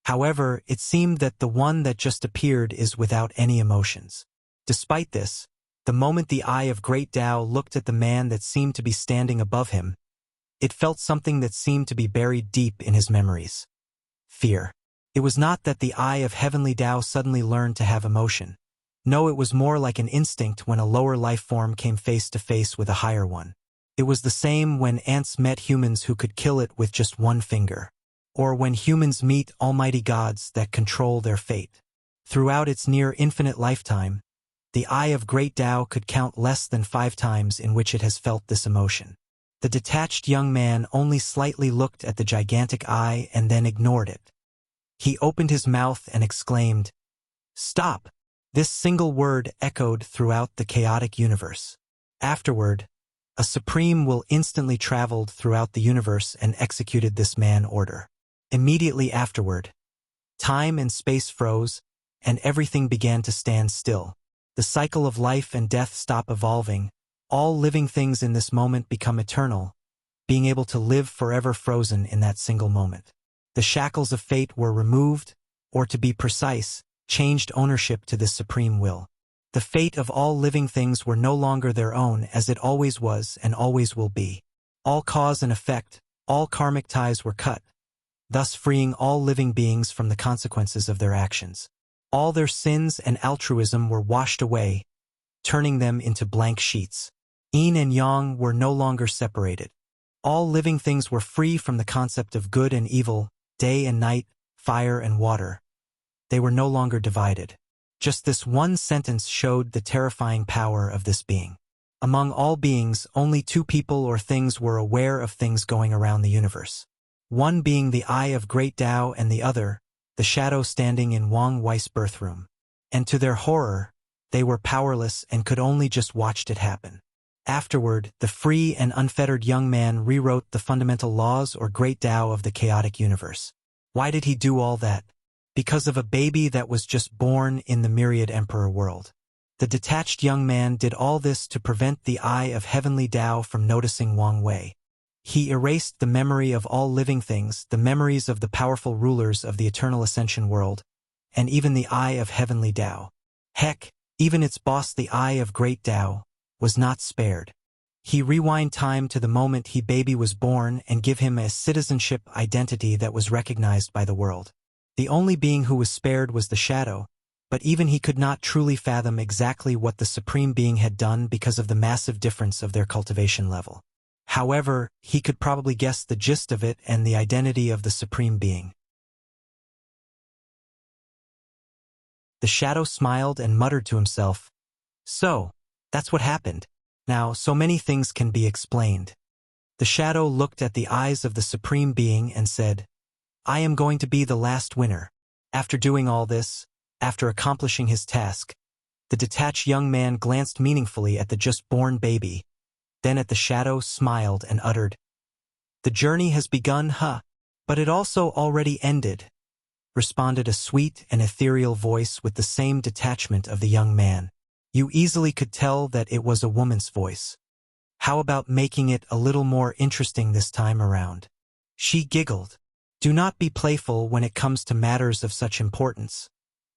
However, it seemed that the one that just appeared is without any emotions. Despite this, the moment the Eye of Great Tao looked at the man that seemed to be standing above him, it felt something that seemed to be buried deep in his memories. Fear. It was not that the Eye of Heavenly Tao suddenly learned to have emotion. No, it was more like an instinct when a lower life form came face to face with a higher one. It was the same when ants met humans who could kill it with just one finger. Or when humans meet almighty gods that control their fate. Throughout its near infinite lifetime, the Eye of Great Tao could count less than 5 times in which it has felt this emotion. The detached young man only slightly looked at the gigantic eye and then ignored it. He opened his mouth and exclaimed, "Stop!" This single word echoed throughout the chaotic universe. Afterward, a supreme will instantly traveled throughout the universe and executed this man order. Immediately afterward, time and space froze, and everything began to stand still. The cycle of life and death stopped evolving. All living things in this moment become eternal, being able to live forever frozen in that single moment. The shackles of fate were removed, or to be precise, changed ownership to this supreme will. The fate of all living things were no longer their own, as it always was and always will be. All cause and effect, all karmic ties were cut, thus freeing all living beings from the consequences of their actions. All their sins and altruism were washed away, turning them into blank sheets. Yin and yang were no longer separated. All living things were free from the concept of good and evil, day and night, fire and water. They were no longer divided. Just this one sentence showed the terrifying power of this being. Among all beings, only two people or things were aware of things going around the universe. One being the Eye of Great Tao and the other, the shadow standing in Wang Wei's birthroom. And to their horror, they were powerless and could only just watch it happen. Afterward, the free and unfettered young man rewrote the fundamental laws or Great Tao of the chaotic universe. Why did he do all that? Because of a baby that was just born in the myriad emperor world. The detached young man did all this to prevent the Eye of Heavenly Tao from noticing Wang Wei. He erased the memory of all living things, the memories of the powerful rulers of the eternal ascension world, and even the Eye of Heavenly Tao. Heck, even its boss, the Eye of Great Tao, was not spared. He rewind time to the moment he baby was born and give him a citizenship identity that was recognized by the world. The only being who was spared was the shadow, but even he could not truly fathom exactly what the Supreme Being had done because of the massive difference of their cultivation level. However, he could probably guess the gist of it and the identity of the Supreme Being. The shadow smiled and muttered to himself, "So, that's what happened. Now, so many things can be explained." The shadow looked at the eyes of the Supreme Being and said, "I am going to be the last winner." After doing all this, after accomplishing his task, the detached young man glanced meaningfully at the just-born baby, then at the shadow, smiled and uttered, "The journey has begun, huh? But it also already ended," responded a sweet and ethereal voice with the same detachment of the young man. You easily could tell that it was a woman's voice. "How about making it a little more interesting this time around?" She giggled. "Do not be playful when it comes to matters of such importance,"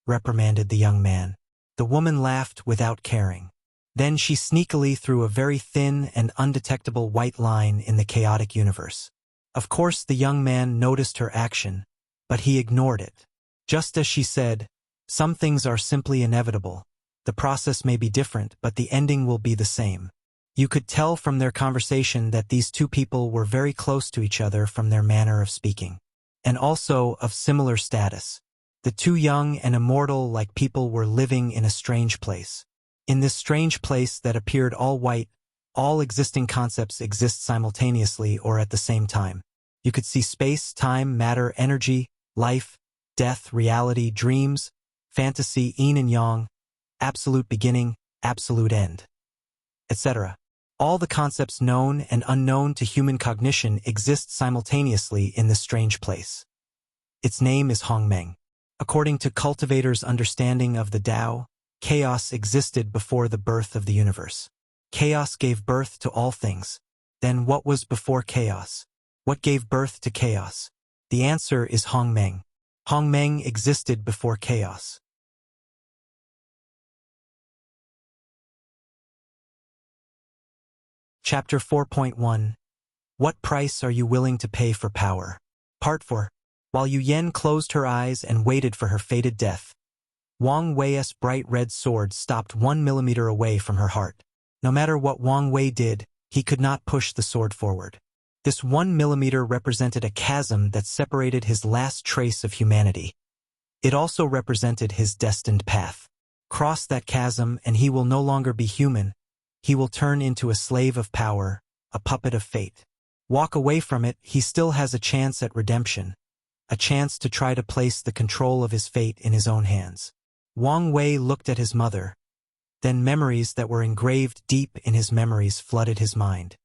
reprimanded the young man. The woman laughed without caring. Then she sneakily threw a very thin and undetectable white line in the chaotic universe. Of course, the young man noticed her action, but he ignored it. Just as she said, "Some things are simply inevitable. The process may be different, but the ending will be the same." You could tell from their conversation that these two people were very close to each other from their manner of speaking, and also of similar status. The two young and immortal-like people were living in a strange place. In this strange place that appeared all white, all existing concepts exist simultaneously or at the same time. You could see space, time, matter, energy, life, death, reality, dreams, fantasy, yin and yang, absolute beginning, absolute end, etc. All the concepts known and unknown to human cognition exist simultaneously in this strange place. Its name is Hongmeng. According to cultivators' understanding of the Tao, chaos existed before the birth of the universe. Chaos gave birth to all things. Then what was before chaos? What gave birth to chaos? The answer is Hongmeng. Hongmeng existed before chaos. Chapter 4.1 What Price Are You Willing to Pay for Power? Part 4 While Yu Yen closed her eyes and waited for her fated death, Wang Wei's bright red sword stopped 1 millimeter away from her heart. No matter what Wang Wei did, he could not push the sword forward. This 1 millimeter represented a chasm that separated his last trace of humanity. It also represented his destined path. Cross that chasm and he will no longer be human. He will turn into a slave of power, a puppet of fate. Walk away from it, he still has a chance at redemption, a chance to try to place the control of his fate in his own hands. Wang Wei looked at his mother. Then memories that were engraved deep in his memories flooded his mind.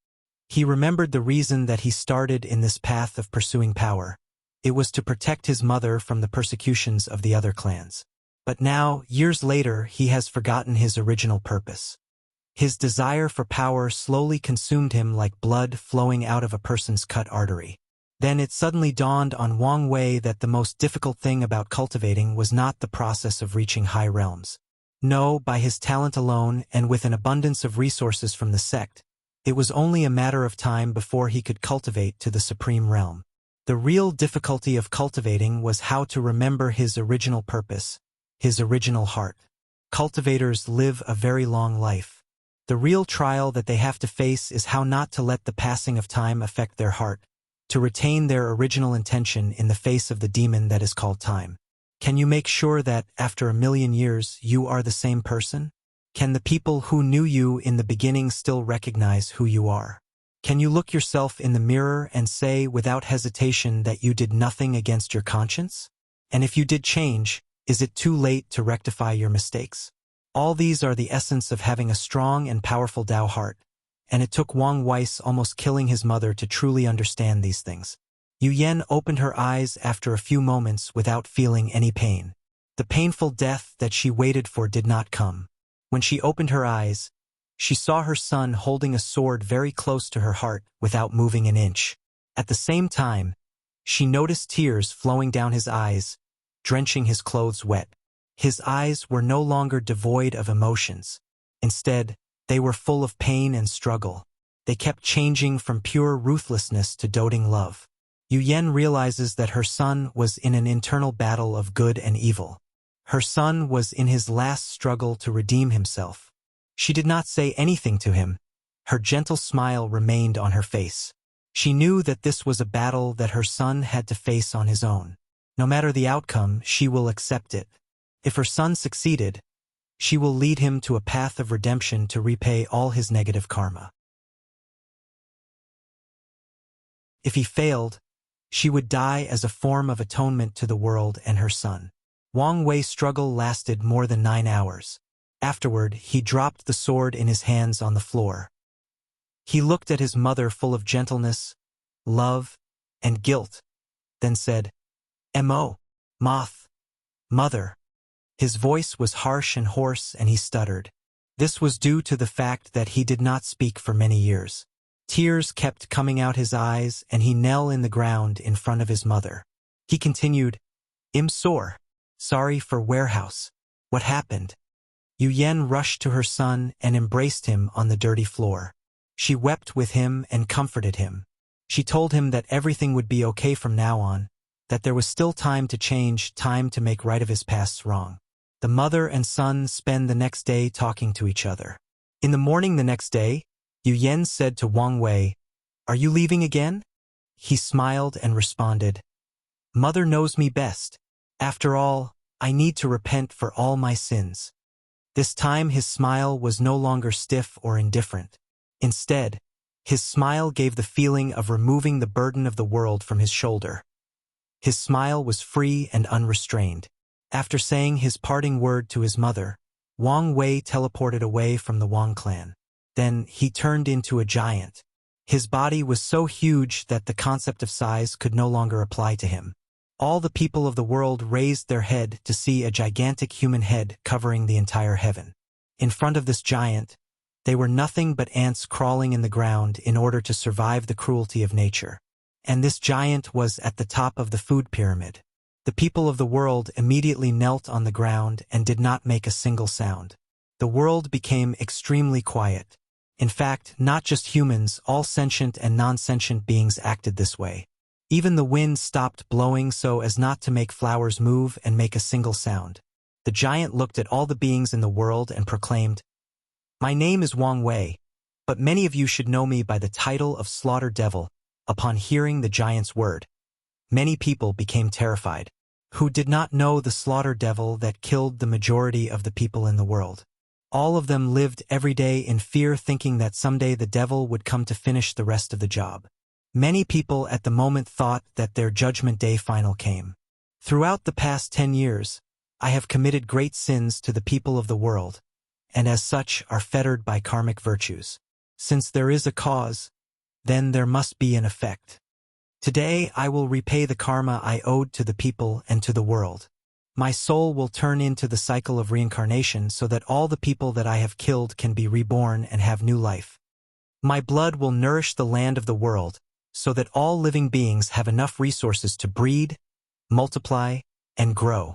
He remembered the reason that he started in this path of pursuing power. It was to protect his mother from the persecutions of the other clans. But now, years later, he has forgotten his original purpose. His desire for power slowly consumed him like blood flowing out of a person's cut artery. Then it suddenly dawned on Wang Wei that the most difficult thing about cultivating was not the process of reaching high realms. No, by his talent alone and with an abundance of resources from the sect, it was only a matter of time before he could cultivate to the supreme realm. The real difficulty of cultivating was how to remember his original purpose, his original heart. Cultivators live a very long life. The real trial that they have to face is how not to let the passing of time affect their heart, to retain their original intention in the face of the demon that is called time. Can you make sure that, after 1,000,000 years, you are the same person? Can the people who knew you in the beginning still recognize who you are? Can you look yourself in the mirror and say without hesitation that you did nothing against your conscience? And if you did change, is it too late to rectify your mistakes? All these are the essence of having a strong and powerful Tao heart, and it took Wang Weiss almost killing his mother to truly understand these things. Yu Yan opened her eyes after a few moments without feeling any pain. The painful death that she waited for did not come. When she opened her eyes, she saw her son holding a sword very close to her heart without moving an inch. At the same time, she noticed tears flowing down his eyes, drenching his clothes wet. His eyes were no longer devoid of emotions. Instead, they were full of pain and struggle. They kept changing from pure ruthlessness to doting love. Yu Yan realizes that her son was in an internal battle of good and evil. Her son was in his last struggle to redeem himself. She did not say anything to him. Her gentle smile remained on her face. She knew that this was a battle that her son had to face on his own. No matter the outcome, she will accept it. If her son succeeded, she will lead him to a path of redemption to repay all his negative karma. If he failed, she would die as a form of atonement to the world and her son. Wang Wei's struggle lasted more than 9 hours. Afterward, he dropped the sword in his hands on the floor. He looked at his mother full of gentleness, love, and guilt, then said, "M.O. Moth. Mother." His voice was harsh and hoarse, and he stuttered. This was due to the fact that he did not speak for many years. Tears kept coming out his eyes, and he knelt in the ground in front of his mother. He continued, "I'm sore. Sorry for warehouse. What happened?" Yu Yan rushed to her son and embraced him on the dirty floor. She wept with him and comforted him. She told him that everything would be okay from now on, that there was still time to change, time to make right of his past's wrong. The mother and son spend the next day talking to each other. In the morning the next day, Yu Yan said to Wang Wei, "Are you leaving again?" He smiled and responded, "Mother knows me best. After all, I need to repent for all my sins." This time his smile was no longer stiff or indifferent. Instead, his smile gave the feeling of removing the burden of the world from his shoulder. His smile was free and unrestrained. After saying his parting word to his mother, Wang Wei teleported away from the Wang clan. Then he turned into a giant. His body was so huge that the concept of size could no longer apply to him. All the people of the world raised their head to see a gigantic human head covering the entire heaven. In front of this giant, they were nothing but ants crawling in the ground in order to survive the cruelty of nature. And this giant was at the top of the food pyramid. The people of the world immediately knelt on the ground and did not make a single sound. The world became extremely quiet. In fact, not just humans, all sentient and non-sentient beings acted this way. Even the wind stopped blowing so as not to make flowers move and make a single sound. The giant looked at all the beings in the world and proclaimed, "My name is Wang Wei, but many of you should know me by the title of Slaughter Devil." Upon hearing the giant's word, many people became terrified, who did not know the slaughter devil that killed the majority of the people in the world. All of them lived every day in fear, thinking that someday the devil would come to finish the rest of the job. Many people at the moment thought that their judgment day final came. Throughout the past 10 years, I have committed great sins to the people of the world, and as such are fettered by karmic virtues. Since there is a cause, then there must be an effect. Today I will repay the karma I owed to the people and to the world. My soul will turn into the cycle of reincarnation so that all the people that I have killed can be reborn and have new life. My blood will nourish the land of the world so that all living beings have enough resources to breed, multiply, and grow.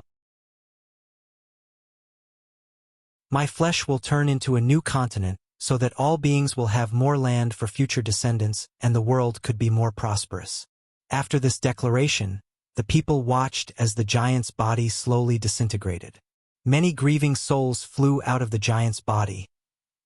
My flesh will turn into a new continent so that all beings will have more land for future descendants and the world could be more prosperous. After this declaration, the people watched as the giant's body slowly disintegrated. Many grieving souls flew out of the giant's body,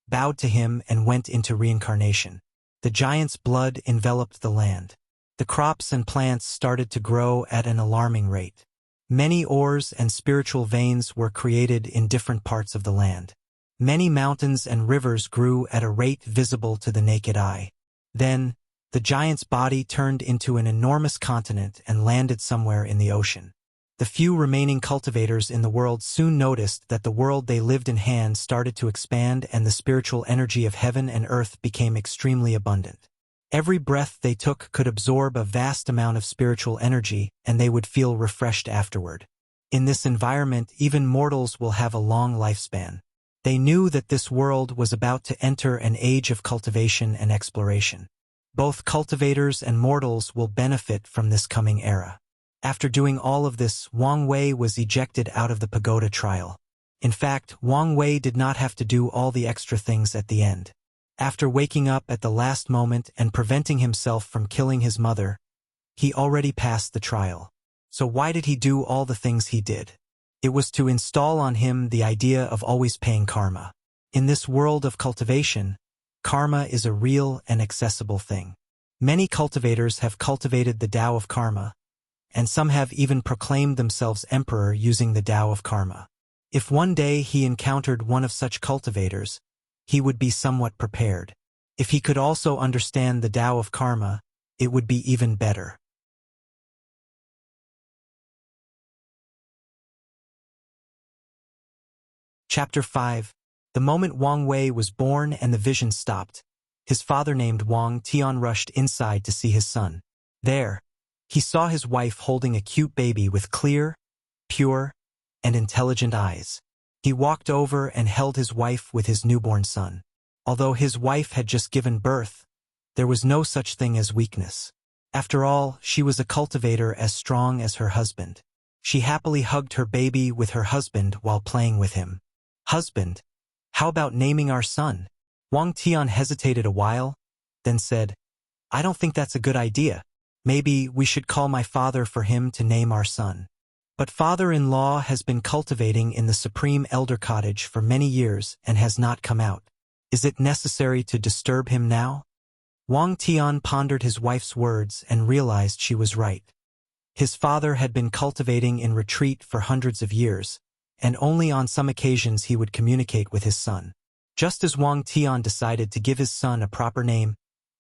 bowed to him and went into reincarnation. The giant's blood enveloped the land. The crops and plants started to grow at an alarming rate. Many ores and spiritual veins were created in different parts of the land. Many mountains and rivers grew at a rate visible to the naked eye. Then, the giant's body turned into an enormous continent and landed somewhere in the ocean. The few remaining cultivators in the world soon noticed that the world they lived in hand started to expand and the spiritual energy of heaven and earth became extremely abundant. Every breath they took could absorb a vast amount of spiritual energy and they would feel refreshed afterward. In this environment, even mortals will have a long lifespan. They knew that this world was about to enter an age of cultivation and exploration. Both cultivators and mortals will benefit from this coming era. After doing all of this, Wang Wei was ejected out of the pagoda trial. In fact, Wang Wei did not have to do all the extra things at the end. After waking up at the last moment and preventing himself from killing his mother, he already passed the trial. So why did he do all the things he did? It was to install on him the idea of always paying karma. In this world of cultivation, karma is a real and accessible thing. Many cultivators have cultivated the Tao of karma, and some have even proclaimed themselves emperor using the Tao of karma. If one day he encountered one of such cultivators, he would be somewhat prepared. If he could also understand the Tao of karma, it would be even better. Chapter 5. The moment Wang Wei was born and the vision stopped, his father named Wang Tian rushed inside to see his son. There, he saw his wife holding a cute baby with clear, pure, and intelligent eyes. He walked over and held his wife with his newborn son. Although his wife had just given birth, there was no such thing as weakness. After all, she was a cultivator as strong as her husband. She happily hugged her baby with her husband while playing with him. "Husband, how about naming our son?" Wang Tian hesitated a while, then said, "I don't think that's a good idea. Maybe we should call my father for him to name our son." But father-in-law has been cultivating in the Supreme Elder Cottage for many years and has not come out. Is it necessary to disturb him now? Wang Tian pondered his wife's words and realized she was right. His father had been cultivating in retreat for hundreds of years, and only on some occasions he would communicate with his son. Just as Wang Tian decided to give his son a proper name,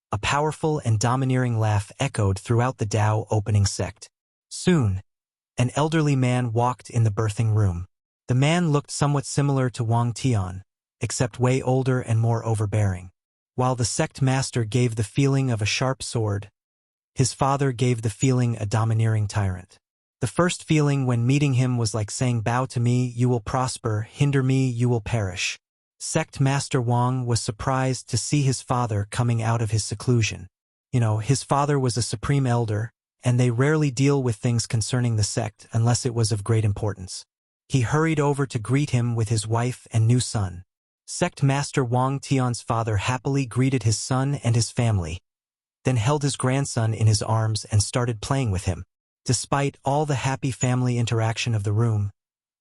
a powerful and domineering laugh echoed throughout the Tao opening sect. Soon, an elderly man walked in the birthing room. The man looked somewhat similar to Wang Tian, except way older and more overbearing. While the sect master gave the feeling of a sharp sword, his father gave the feeling a domineering tyrant. The first feeling when meeting him was like saying, "Bow to me, you will prosper, hinder me, you will perish." Sect Master Wang was surprised to see his father coming out of his seclusion. His father was a supreme elder, and they rarely deal with things concerning the sect unless it was of great importance. He hurried over to greet him with his wife and new son. Sect Master Wang Tian's father happily greeted his son and his family, then held his grandson in his arms and started playing with him. Despite all the happy family interaction of the room,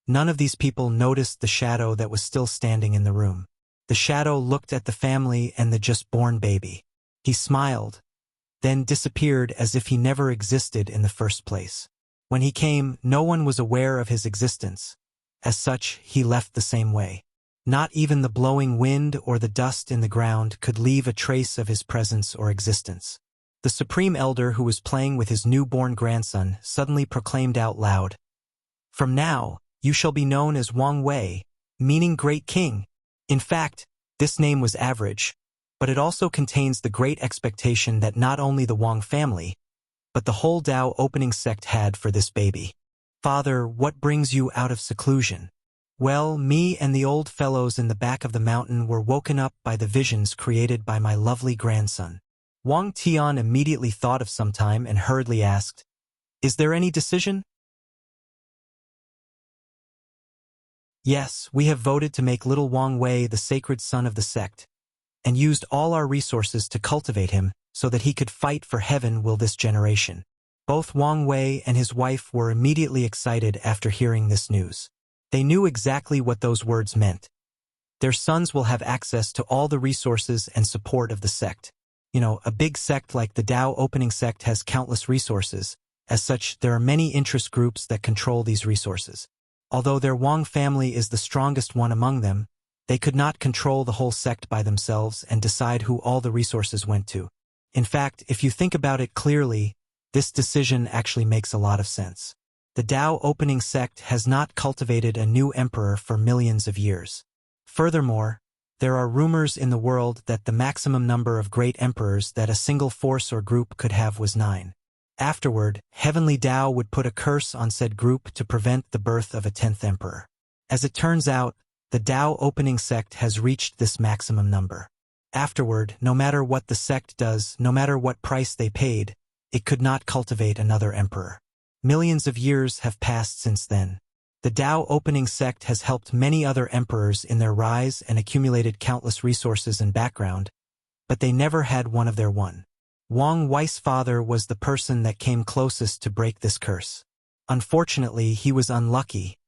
none of these people noticed the shadow that was still standing in the room. The shadow looked at the family and the just-born baby. He smiled, then disappeared as if he never existed in the first place. When he came, no one was aware of his existence. As such, he left the same way. Not even the blowing wind or the dust in the ground could leave a trace of his presence or existence. The Supreme Elder, who was playing with his newborn grandson, suddenly proclaimed out loud, "From now, you shall be known as Wang Wei, meaning Great King." In fact, this name was average, but it also contains the great expectation that not only the Wang family, but the whole Tao opening sect had for this baby. "Father, what brings you out of seclusion?" "Well, me and the old fellows in the back of the mountain were woken up by the visions created by my lovely grandson." Wang Tian immediately thought of some time and hurriedly asked, "Is there any decision?" "Yes, we have voted to make little Wang Wei the sacred son of the sect, and used all our resources to cultivate him so that he could fight for heaven will this generation." Both Wang Wei and his wife were immediately excited after hearing this news. They knew exactly what those words meant. Their sons will have access to all the resources and support of the sect. A big sect like the Tao opening sect has countless resources. As such, there are many interest groups that control these resources. Although their Wang family is the strongest one among them, they could not control the whole sect by themselves and decide who all the resources went to. In fact, if you think about it clearly, this decision actually makes a lot of sense. The Tao opening sect has not cultivated a new emperor for millions of years. Furthermore, there are rumors in the world that the maximum number of great emperors that a single force or group could have was 9. Afterward, Heavenly Tao would put a curse on said group to prevent the birth of a 10th emperor. As it turns out, the Tao opening sect has reached this maximum number. Afterward, no matter what the sect does, no matter what price they paid, it could not cultivate another emperor. Millions of years have passed since then. The Tao opening sect has helped many other emperors in their rise and accumulated countless resources and background, but they never had one of their own. Wang Wei's father was the person that came closest to break this curse. Unfortunately, he was unlucky.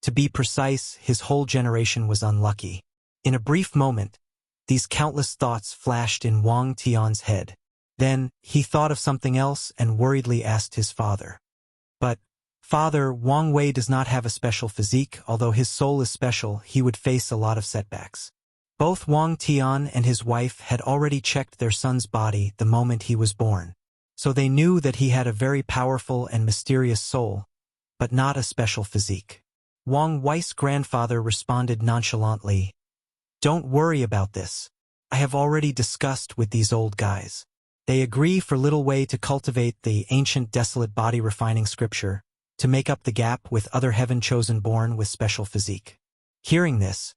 To be precise, his whole generation was unlucky. In a brief moment, these countless thoughts flashed in Wang Tian's head. Then, he thought of something else and worriedly asked his father. "But, Father, Wang Wei does not have a special physique. Although his soul is special, he would face a lot of setbacks." Both Wang Tian and his wife had already checked their son's body the moment he was born, so they knew that he had a very powerful and mysterious soul, but not a special physique. Wang Wei's grandfather responded nonchalantly, "Don't worry about this. I have already discussed with these old guys. They agree for little Wei to cultivate the ancient desolate body refining scripture to make up the gap with other heaven-chosen born with special physique." Hearing this,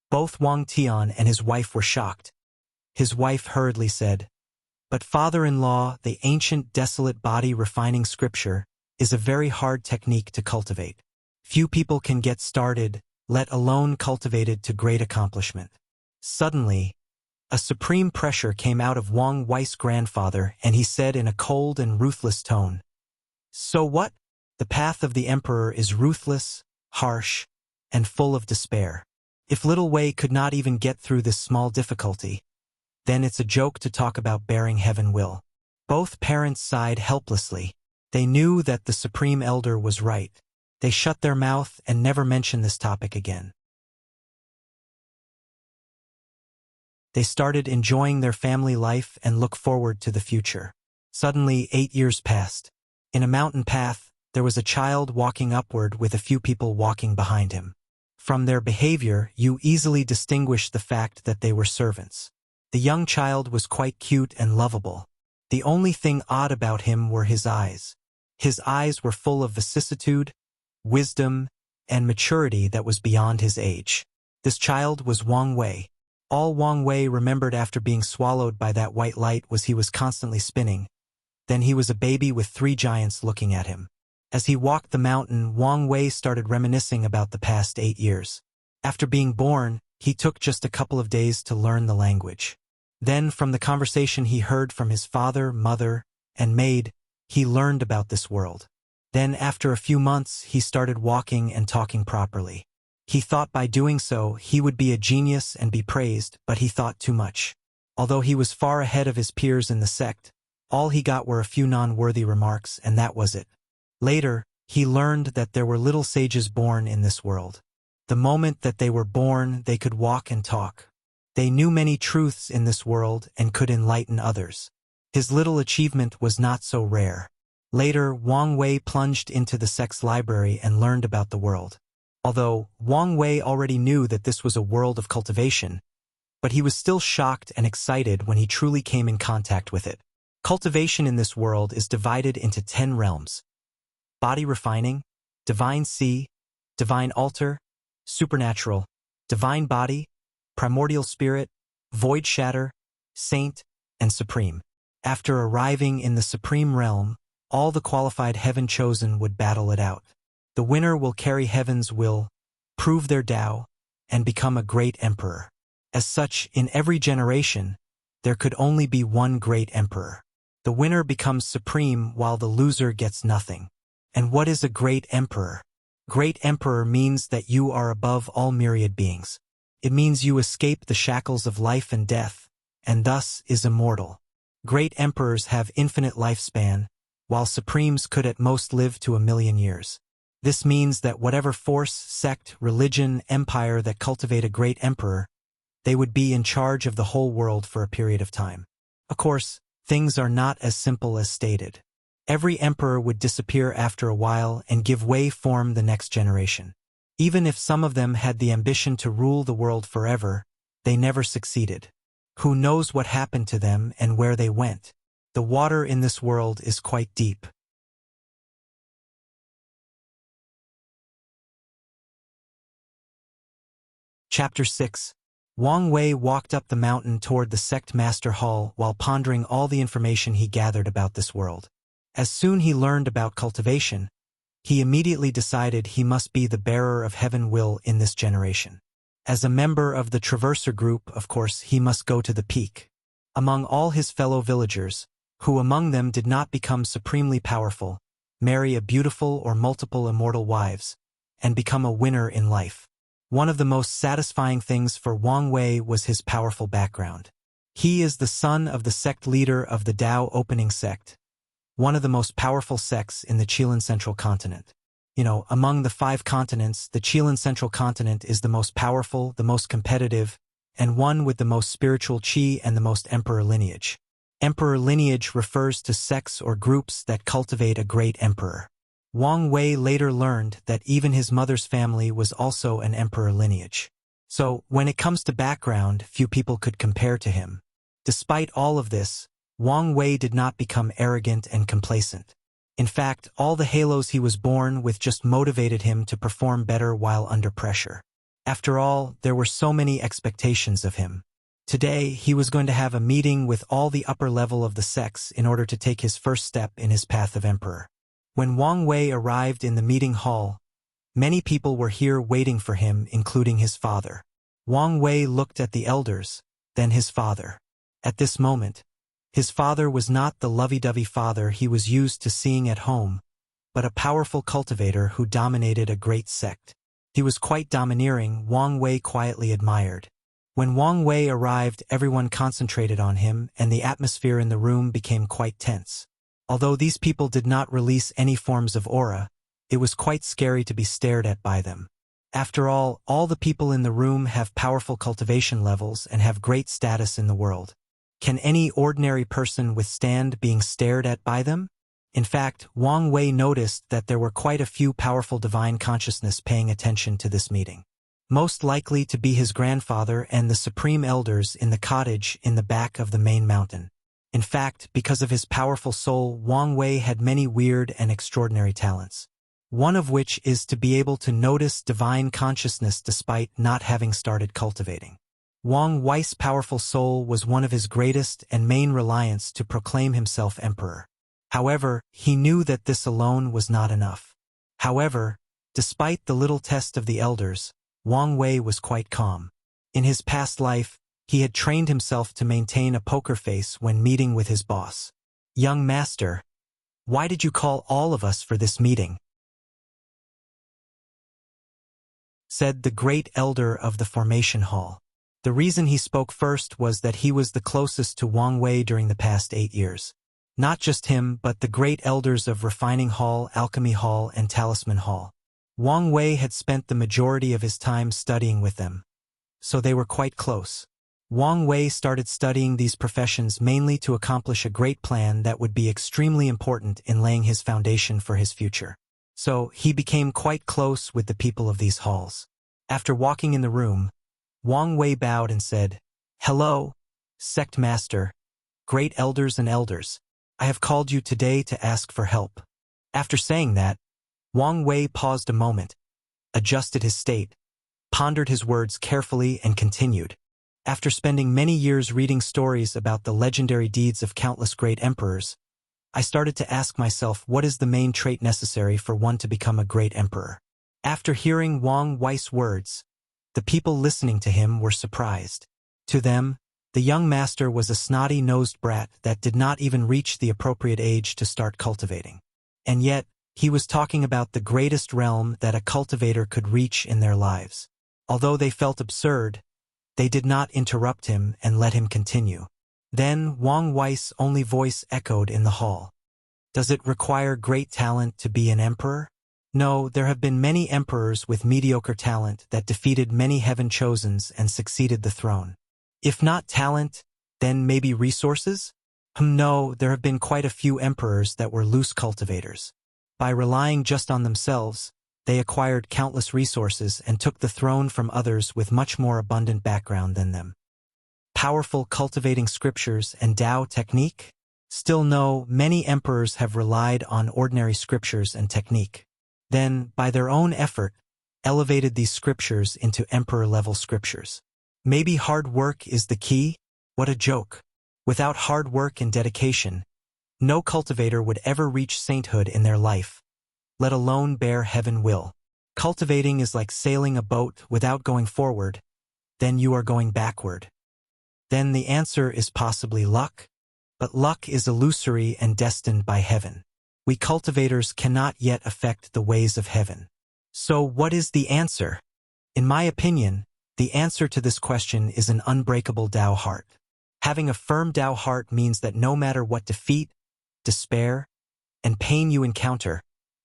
both Wang Tian and his wife were shocked. His wife hurriedly said, "But father-in-law, the ancient desolate body refining scripture is a very hard technique to cultivate. Few people can get started, let alone cultivated to great accomplishment." Suddenly, a supreme pressure came out of Wang Wei's grandfather, and he said in a cold and ruthless tone, "So what? The path of the emperor is ruthless, harsh, and full of despair. If little Wei could not even get through this small difficulty, then it's a joke to talk about bearing heaven will." Both parents sighed helplessly. They knew that the supreme elder was right. They shut their mouth and never mentioned this topic again. They started enjoying their family life and look forward to the future. Suddenly, 8 years passed. In a mountain path, there was a child walking upward with a few people walking behind him. From their behavior, you easily distinguish the fact that they were servants. The young child was quite cute and lovable. The only thing odd about him were his eyes. His eyes were full of vicissitude, wisdom, and maturity that was beyond his age. This child was Wang Wei. All Wang Wei remembered after being swallowed by that white light was he was constantly spinning. Then he was a baby with 3 giants looking at him. As he walked the mountain, Wang Wei started reminiscing about the past 8 years. After being born, he took just a couple of days to learn the language. Then, from the conversation he heard from his father, mother, and maid, he learned about this world. Then, after a few months, he started walking and talking properly. He thought by doing so, he would be a genius and be praised, but he thought too much. Although he was far ahead of his peers in the sect, all he got were a few non-worthy remarks, and that was it. Later, he learned that there were little sages born in this world. The moment that they were born, they could walk and talk. They knew many truths in this world and could enlighten others. His little achievement was not so rare. Later, Wang Wei plunged into the sect's library and learned about the world. Although Wang Wei already knew that this was a world of cultivation, but he was still shocked and excited when he truly came in contact with it. Cultivation in this world is divided into 10 realms: body refining, divine sea, divine altar, supernatural, divine body, primordial spirit, void shatter, saint, and supreme. After arriving in the supreme realm, all the qualified heaven chosen would battle it out. The winner will carry heaven's will, prove their Tao, and become a great emperor. As such, in every generation, there could only be one great emperor. The winner becomes supreme while the loser gets nothing. And what is a great emperor? Great emperor means that you are above all myriad beings. It means you escape the shackles of life and death, and thus is immortal. Great emperors have infinite lifespan, while supremes could at most live to 1,000,000 years. This means that whatever force, sect, religion, empire that cultivate a great emperor, they would be in charge of the whole world for a period of time. Of course, things are not as simple as stated. Every emperor would disappear after a while and give way form the next generation. Even if some of them had the ambition to rule the world forever, they never succeeded. Who knows what happened to them and where they went? The water in this world is quite deep. Chapter 6. Wang Wei walked up the mountain toward the sect master hall while pondering all the information he gathered about this world. As soon he learned about cultivation, he immediately decided he must be the bearer of heaven will in this generation. As a member of the Traverser group, of course, he must go to the peak. Among all his fellow villagers, who among them did not become supremely powerful, marry a beautiful or multiple immortal wives, and become a winner in life. One of the most satisfying things for Wang Wei was his powerful background. He is the son of the sect leader of the Tao Opening Sect, one of the most powerful sects in the Chilean Central Continent. Among the 5 continents, the Chilean Central Continent is the most powerful, the most competitive, and one with the most spiritual chi and the most emperor lineage. Emperor lineage refers to sects or groups that cultivate a great emperor. Wang Wei later learned that even his mother's family was also an emperor lineage. So, when it comes to background, few people could compare to him. Despite all of this, Wang Wei did not become arrogant and complacent. In fact, all the halos he was born with just motivated him to perform better while under pressure. After all, there were so many expectations of him. Today, he was going to have a meeting with all the upper level of the sects in order to take his first step in his path of emperor. When Wang Wei arrived in the meeting hall, many people were here waiting for him, including his father. Wang Wei looked at the elders, then his father. At this moment, his father was not the lovey-dovey father he was used to seeing at home, but a powerful cultivator who dominated a great sect. He was quite domineering, Wang Wei quietly admired. When Wang Wei arrived, everyone concentrated on him, and the atmosphere in the room became quite tense. Although these people did not release any forms of aura, it was quite scary to be stared at by them. After all the people in the room have powerful cultivation levels and have great status in the world. Can any ordinary person withstand being stared at by them? In fact, Wang Wei noticed that there were quite a few powerful divine consciousness paying attention to this meeting. Most likely to be his grandfather and the supreme elders in the cottage in the back of the main mountain. In fact, because of his powerful soul, Wang Wei had many weird and extraordinary talents. One of which is to be able to notice divine consciousness despite not having started cultivating. Wang Wei's powerful soul was one of his greatest and main reliance to proclaim himself emperor. However, he knew that this alone was not enough. However, despite the little test of the elders, Wang Wei was quite calm. In his past life, he had trained himself to maintain a poker face when meeting with his boss. "Young master, why did you call all of us for this meeting?" said the great elder of the formation hall. The reason he spoke first was that he was the closest to Wang Wei during the past 8 years. Not just him, but the great elders of Refining Hall, Alchemy Hall, and Talisman Hall. Wang Wei had spent the majority of his time studying with them, so they were quite close. Wang Wei started studying these professions mainly to accomplish a great plan that would be extremely important in laying his foundation for his future. So, he became quite close with the people of these halls. After walking in the room, Wang Wei bowed and said, "Hello, sect master, great elders and elders. I have called you today to ask for help." After saying that, Wang Wei paused a moment, adjusted his state, pondered his words carefully, and continued. After spending many years reading stories about the legendary deeds of countless great emperors, I started to ask myself, what is the main trait necessary for one to become a great emperor? After hearing Wang Wei's words, the people listening to him were surprised. To them, the young master was a snotty-nosed brat that did not even reach the appropriate age to start cultivating. And yet, he was talking about the greatest realm that a cultivator could reach in their lives. Although they felt absurd, they did not interrupt him and let him continue. Then Wang Wei's only voice echoed in the hall. Does it require great talent to be an emperor? No, there have been many emperors with mediocre talent that defeated many heaven-chosens and succeeded the throne. If not talent, then maybe resources? No, there have been quite a few emperors that were loose cultivators. By relying just on themselves, they acquired countless resources and took the throne from others with much more abundant background than them. Powerful cultivating scriptures and Tao technique? Still no, many emperors have relied on ordinary scriptures and technique. Then, by their own effort, elevated these scriptures into emperor-level scriptures. Maybe hard work is the key? What a joke. Without hard work and dedication, no cultivator would ever reach sainthood in their life, let alone bear heaven will. Cultivating is like sailing a boat without going forward, then you are going backward. Then the answer is possibly luck, but luck is illusory and destined by heaven. We cultivators cannot yet affect the ways of heaven. So what is the answer? In my opinion, the answer to this question is an unbreakable Tao heart. Having a firm Tao heart means that no matter what defeat, despair, and pain you encounter,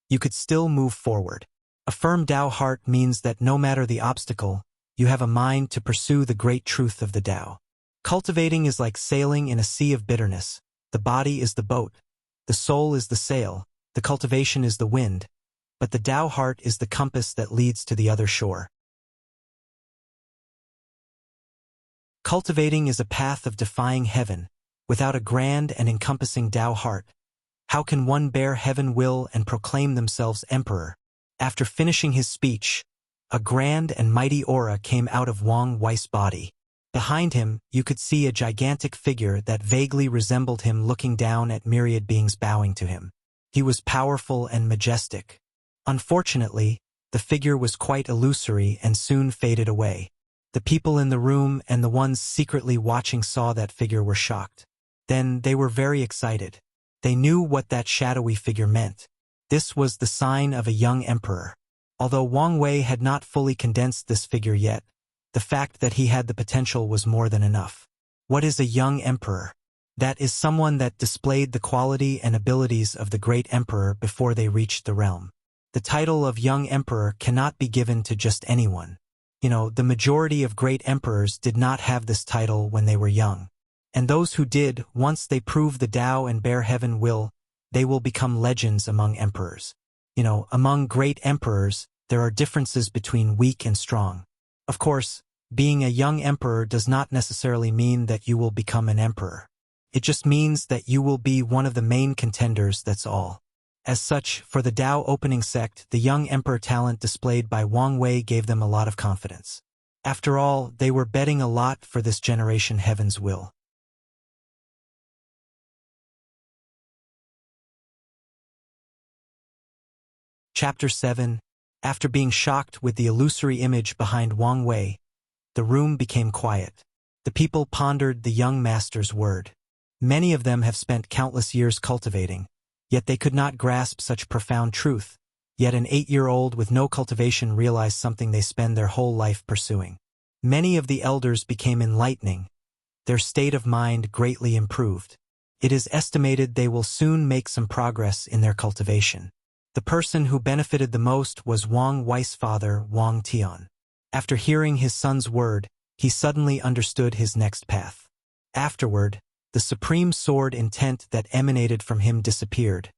you could still move forward. A firm Tao heart means that no matter the obstacle, you have a mind to pursue the great truth of the Tao. Cultivating is like sailing in a sea of bitterness. The body is the boat, the soul is the sail, the cultivation is the wind, but the Tao heart is the compass that leads to the other shore. Cultivating is a path of defying heaven. Without a grand and encompassing Tao heart, how can one bear heaven will and proclaim themselves emperor? After finishing his speech, a grand and mighty aura came out of Wang Wei's body. Behind him, you could see a gigantic figure that vaguely resembled him looking down at myriad beings bowing to him. He was powerful and majestic. Unfortunately, the figure was quite illusory and soon faded away. The people in the room and the ones secretly watching saw that figure were shocked. Then they were very excited. They knew what that shadowy figure meant. This was the sign of a young emperor. Although Wang Wei had not fully condensed this figure yet, the fact that he had the potential was more than enough. What is a young emperor? That is someone that displayed the quality and abilities of the great emperor before they reached the realm. The title of young emperor cannot be given to just anyone. The majority of great emperors did not have this title when they were young. And those who did, once they prove the Tao and bear heaven will, they will become legends among emperors. Among great emperors, there are differences between weak and strong. Of course, being a young emperor does not necessarily mean that you will become an emperor. It just means that you will be one of the main contenders, that's all. As such, for the Tao opening sect, the young emperor talent displayed by Wang Wei gave them a lot of confidence. After all, they were betting a lot for this generation heaven's will. Chapter 7. After being shocked with the illusory image behind Wang Wei, the room became quiet. The people pondered the young master's word. Many of them have spent countless years cultivating, yet they could not grasp such profound truth. Yet an 8-year-old with no cultivation realized something they spend their whole life pursuing. Many of the elders became enlightening. Their state of mind greatly improved. It is estimated they will soon make some progress in their cultivation. The person who benefited the most was Wang Wei's father, Wang Tian. After hearing his son's word, he suddenly understood his next path. Afterward, the supreme sword intent that emanated from him disappeared.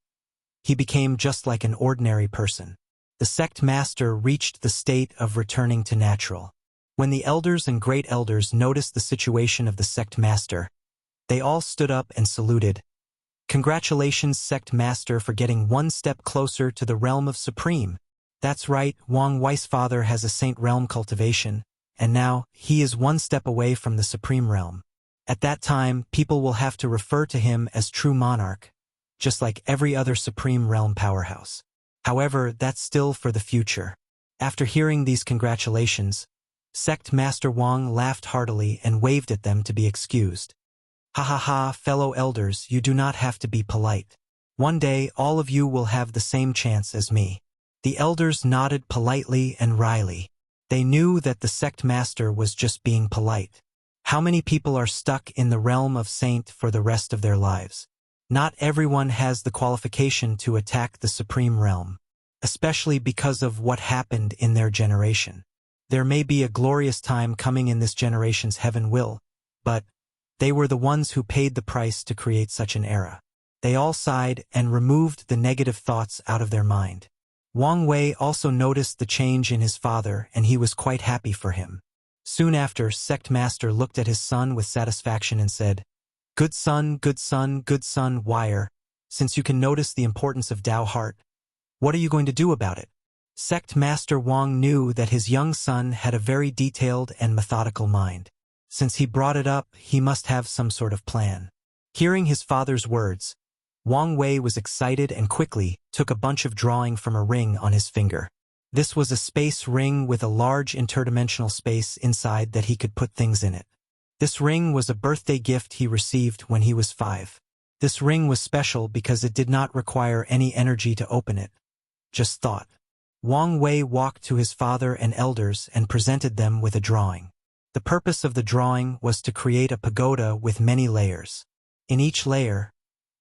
He became just like an ordinary person. The sect master reached the state of returning to natural. When the elders and great elders noticed the situation of the sect master, they all stood up and saluted. Congratulations, Sect Master, for getting one step closer to the realm of Supreme. That's right, Wang Wei's father has a Saint Realm cultivation, and now he is one step away from the Supreme Realm. At that time, people will have to refer to him as true monarch, just like every other Supreme Realm powerhouse. However, that's still for the future. After hearing these congratulations, Sect Master Wang laughed heartily and waved at them to be excused. Ha ha ha, fellow elders, you do not have to be polite. One day, all of you will have the same chance as me. The elders nodded politely and wryly. They knew that the sect master was just being polite. How many people are stuck in the realm of Saint for the rest of their lives? Not everyone has the qualification to attack the Supreme Realm, especially because of what happened in their generation. There may be a glorious time coming in this generation's heaven will, but they were the ones who paid the price to create such an era. They all sighed and removed the negative thoughts out of their mind. Wang Wei also noticed the change in his father, and he was quite happy for him. Soon after, Sect Master looked at his son with satisfaction and said, Good son, good son, good son, Wire, since you can notice the importance of Tao Heart, what are you going to do about it? Sect Master Wang knew that his young son had a very detailed and methodical mind. Since he brought it up, he must have some sort of plan. Hearing his father's words, Wang Wei was excited and quickly took a bunch of drawing from a ring on his finger. This was a space ring with a large interdimensional space inside that he could put things in it. This ring was a birthday gift he received when he was 5. This ring was special because it did not require any energy to open it. Just thought. Wang Wei walked to his father and elders and presented them with a drawing. The purpose of the drawing was to create a pagoda with many layers. In each layer,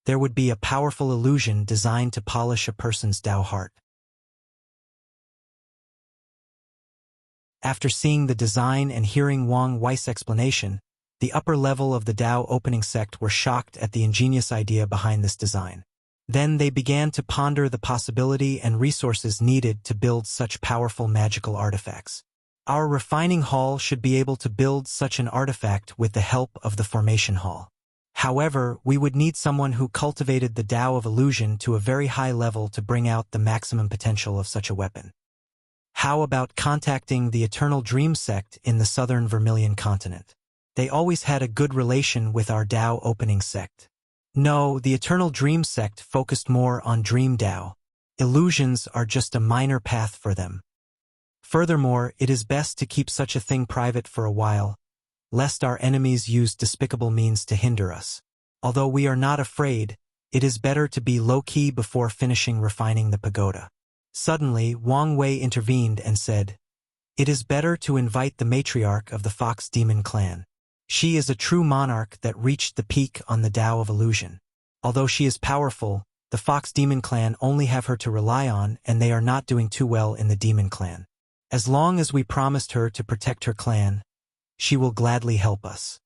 there would be a powerful illusion designed to polish a person's Tao heart. After seeing the design and hearing Wang Wei's explanation, the upper level of the Tao opening sect were shocked at the ingenious idea behind this design. Then they began to ponder the possibility and resources needed to build such powerful magical artifacts. Our refining hall should be able to build such an artifact with the help of the formation hall. However, we would need someone who cultivated the Tao of illusion to a very high level to bring out the maximum potential of such a weapon. How about contacting the Eternal Dream sect in the southern Vermilion continent? They always had a good relation with our Tao opening sect. No, the Eternal Dream sect focused more on Dream Tao. Illusions are just a minor path for them. Furthermore, it is best to keep such a thing private for a while, lest our enemies use despicable means to hinder us. Although we are not afraid, it is better to be low-key before finishing refining the pagoda. Suddenly, Wang Wei intervened and said, It is better to invite the matriarch of the Fox Demon clan. She is a true monarch that reached the peak on the Tao of illusion. Although she is powerful, the Fox Demon clan only have her to rely on, and they are not doing too well in the Demon clan. As long as we promised her to protect her clan, she will gladly help us.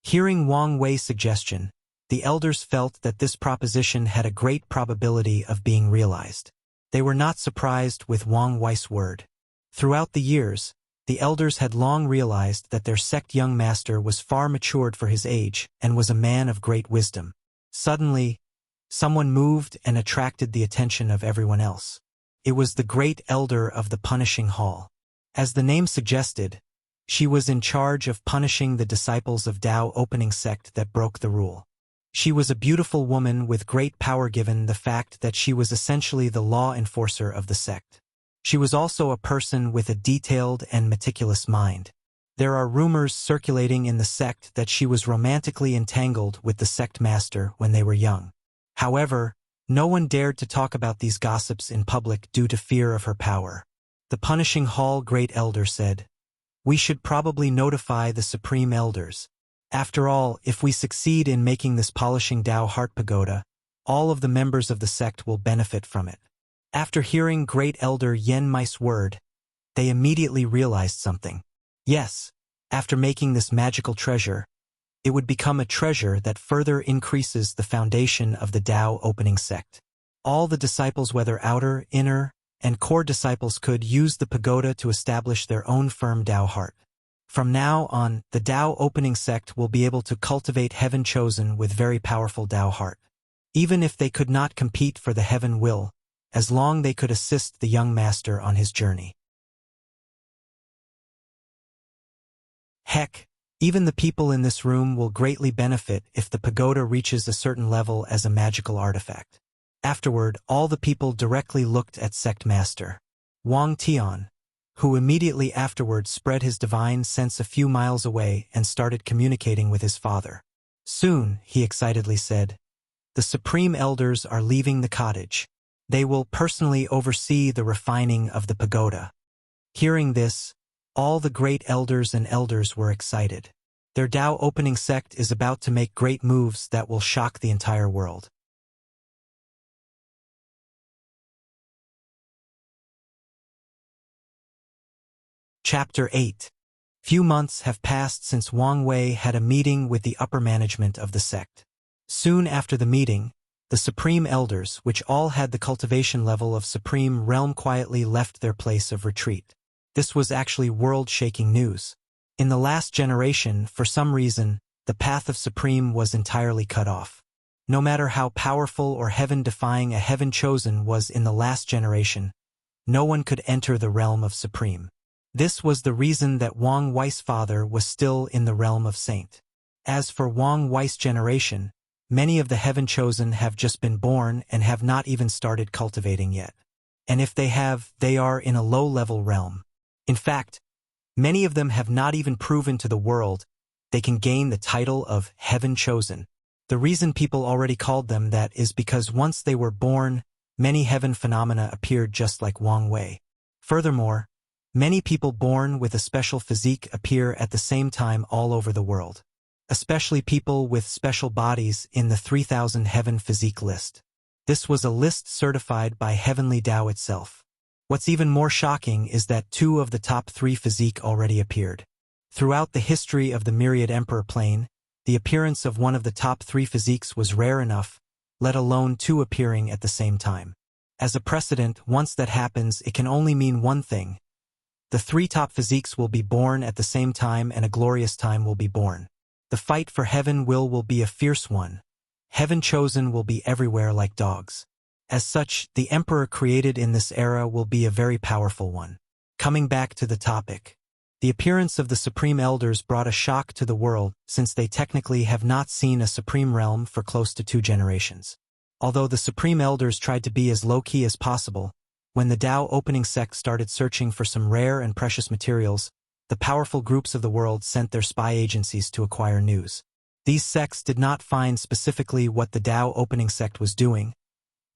Hearing Wang Wei's suggestion, the elders felt that this proposition had a great probability of being realized. They were not surprised with Wang Wei's word. Throughout the years, the elders had long realized that their sect young master was far matured for his age and was a man of great wisdom. Suddenly, someone moved and attracted the attention of everyone else. It was the great elder of the Punishing Hall. As the name suggested, she was in charge of punishing the disciples of Tao opening sect that broke the rule. She was a beautiful woman with great power given the fact that she was essentially the law enforcer of the sect. She was also a person with a detailed and meticulous mind. There are rumors circulating in the sect that she was romantically entangled with the sect master when they were young. However, no one dared to talk about these gossips in public due to fear of her power. The Punishing Hall Great Elder said, We should probably notify the Supreme Elders. After all, if we succeed in making this polishing Tao Heart Pagoda, all of the members of the sect will benefit from it. After hearing Great Elder Yen Mai's word, they immediately realized something. Yes, after making this magical treasure, it would become a treasure that further increases the foundation of the Tao opening sect. All the disciples, whether outer, inner, and core disciples, could use the pagoda to establish their own firm Tao heart. From now on, the Tao opening sect will be able to cultivate heaven chosen with very powerful Tao heart. even if they could not compete for the heaven will, as long they could assist the young master on his journey. Heck, even the people in this room will greatly benefit if the pagoda reaches a certain level as a magical artifact. Afterward, all the people directly looked at sect master Wang Tian, who immediately afterward spread his divine sense a few miles away and started communicating with his father. Soon, he excitedly said, "The supreme elders are leaving the cottage. They will personally oversee the refining of the pagoda." Hearing this, all the great elders and elders were excited. Their Tao opening sect is about to make great moves that will shock the entire world. Chapter 8. Few months have passed since Wang Wei had a meeting with the upper management of the sect. Soon after the meeting, the Supreme Elders, which all had the cultivation level of Supreme Realm, quietly left their place of retreat. This was actually world-shaking news. In the last generation, for some reason, the path of Supreme was entirely cut off. No matter how powerful or heaven-defying a heaven chosen was in the last generation, no one could enter the realm of Supreme. This was the reason that Wang Wei's father was still in the realm of Saint. As for Wang Wei's generation, many of the heaven chosen have just been born and have not even started cultivating yet. And if they have, they are in a low-level realm. In fact, many of them have not even proven to the world they can gain the title of heaven chosen. The reason people already called them that is because once they were born, many heaven phenomena appeared just like Wang Wei. Furthermore, many people born with a special physique appear at the same time all over the world, especially people with special bodies in the 3000 heaven physique list. This was a list certified by Heavenly Tao itself. What's even more shocking is that 2 of the top 3 physique already appeared. Throughout the history of the Myriad Emperor plane, the appearance of one of the top 3 physiques was rare enough, let alone 2 appearing at the same time. As a precedent, once that happens, it can only mean one thing. The 3 top physiques will be born at the same time and a glorious time will be born. The fight for heaven will be a fierce one. Heaven chosen will be everywhere like dogs. As such, the emperor created in this era will be a very powerful one. Coming back to the topic. The appearance of the Supreme Elders brought a shock to the world since they technically have not seen a Supreme Realm for close to 2 generations. Although the Supreme Elders tried to be as low-key as possible, when the Tao opening sect started searching for some rare and precious materials, the powerful groups of the world sent their spy agencies to acquire news. These sects did not find specifically what the Tao opening sect was doing,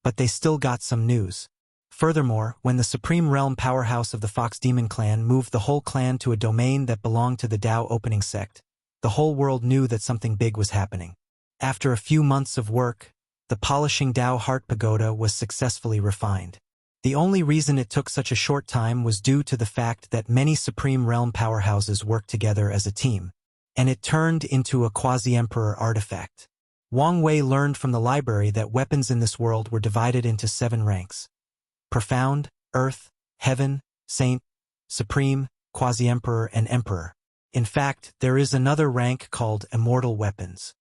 but they still got some news. Furthermore, when the Supreme Realm powerhouse of the Fox Demon clan moved the whole clan to a domain that belonged to the Tao opening sect, the whole world knew that something big was happening. After a few months of work, the polishing Tao Heart Pagoda was successfully refined. The only reason it took such a short time was due to the fact that many Supreme Realm powerhouses worked together as a team, and it turned into a quasi-emperor artifact. Wang Wei learned from the library that weapons in this world were divided into 7 ranks: Profound, Earth, Heaven, Saint, Supreme, Quasi-Emperor, and Emperor. In fact, there is another rank called Immortal Weapons.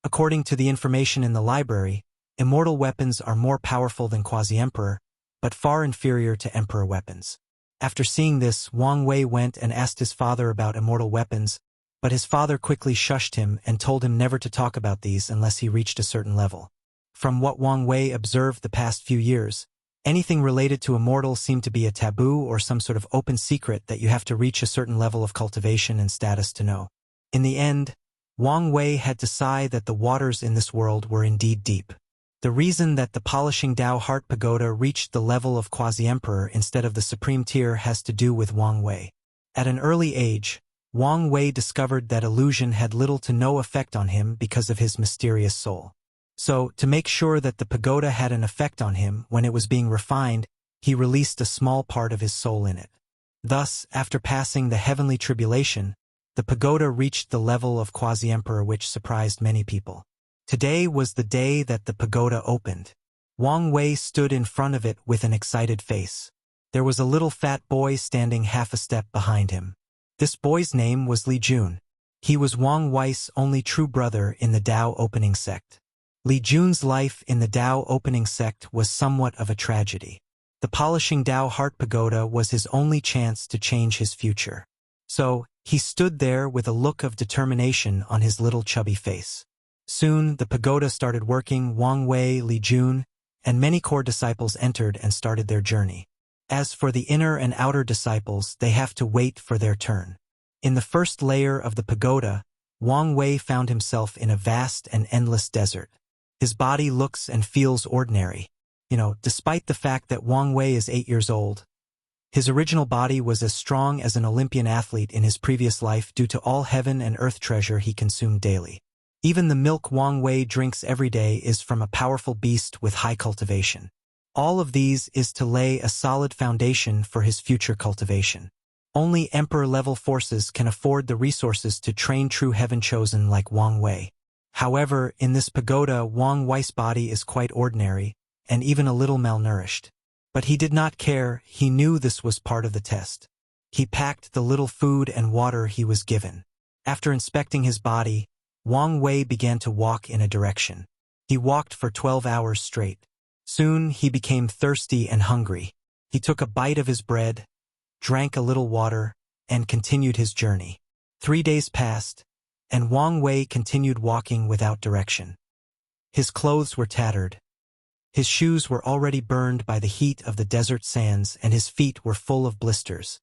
According to the information in the library, immortal weapons are more powerful than Quasi-Emperor, but far inferior to Emperor weapons. After seeing this, Wang Wei went and asked his father about immortal weapons, but his father quickly shushed him and told him never to talk about these unless he reached a certain level. From what Wang Wei observed the past few years, anything related to immortal seemed to be a taboo or some sort of open secret that you have to reach a certain level of cultivation and status to know. In the end, Wang Wei had to sigh that the waters in this world were indeed deep. The reason that the polishing Tao Heart Pagoda reached the level of Quasi-Emperor instead of the Supreme Tier has to do with Wang Wei. At an early age, Wang Wei discovered that illusion had little to no effect on him because of his mysterious soul. So, to make sure that the pagoda had an effect on him when it was being refined, he released a small part of his soul in it. Thus, after passing the heavenly tribulation, the pagoda reached the level of Quasi-Emperor, which surprised many people. Today was the day that the pagoda opened. Wang Wei stood in front of it with an excited face. There was a little fat boy standing half a step behind him. This boy's name was Li Jun. He was Wang Wei's only true brother in the Tao opening sect. Li Jun's life in the Tao opening sect was somewhat of a tragedy. The polishing Tao Heart Pagoda was his only chance to change his future. So, he stood there with a look of determination on his little chubby face. Soon, the pagoda started working. Wang Wei, Li Jun, and many core disciples entered and started their journey. As for the inner and outer disciples, they have to wait for their turn. In the first layer of the pagoda, Wang Wei found himself in a vast and endless desert. His body looks and feels ordinary. Despite the fact that Wang Wei is 8 years old, his original body was as strong as an Olympian athlete in his previous life due to all heaven and earth treasure he consumed daily. Even the milk Wang Wei drinks every day is from a powerful beast with high cultivation. All of these is to lay a solid foundation for his future cultivation. Only emperor-level forces can afford the resources to train true heaven-chosen like Wang Wei. However, in this pagoda, Wang Wei's body is quite ordinary, and even a little malnourished. But he did not care. He knew this was part of the test. He packed the little food and water he was given. After inspecting his body, Wang Wei began to walk in a direction. He walked for 12 hours straight. Soon he became thirsty and hungry. He took a bite of his bread, drank a little water, and continued his journey. 3 days passed, and Wang Wei continued walking without direction. His clothes were tattered. His shoes were already burned by the heat of the desert sands, and his feet were full of blisters.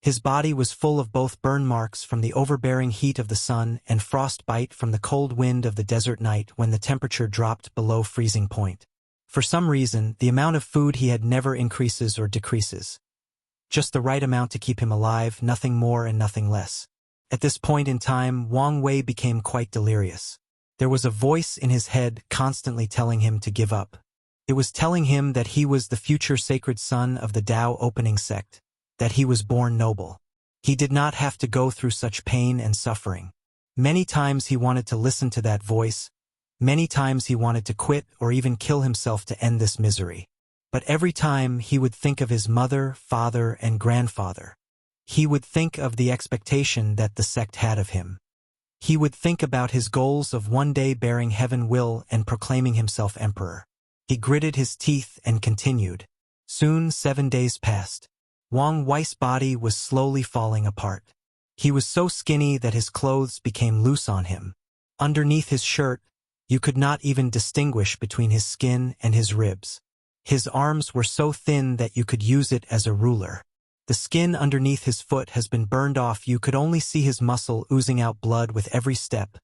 His body was full of both burn marks from the overbearing heat of the sun and frostbite from the cold wind of the desert night when the temperature dropped below freezing point. For some reason, the amount of food he had never increases or decreases. Just the right amount to keep him alive, nothing more and nothing less. At this point in time, Wang Wei became quite delirious. There was a voice in his head constantly telling him to give up. It was telling him that he was the future sacred son of the Tao opening sect, that he was born noble. He did not have to go through such pain and suffering. Many times he wanted to listen to that voice. Many times he wanted to quit or even kill himself to end this misery. But every time he would think of his mother, father, and grandfather. He would think of the expectation that the sect had of him. He would think about his goals of one day bearing heaven will and proclaiming himself emperor. He gritted his teeth and continued. Soon 7 days passed. Wang Wei's body was slowly falling apart. He was so skinny that his clothes became loose on him. Underneath his shirt, you could not even distinguish between his skin and his ribs. His arms were so thin that you could use it as a ruler. The skin underneath his foot has been burned off. You could only see his muscle oozing out blood with every step,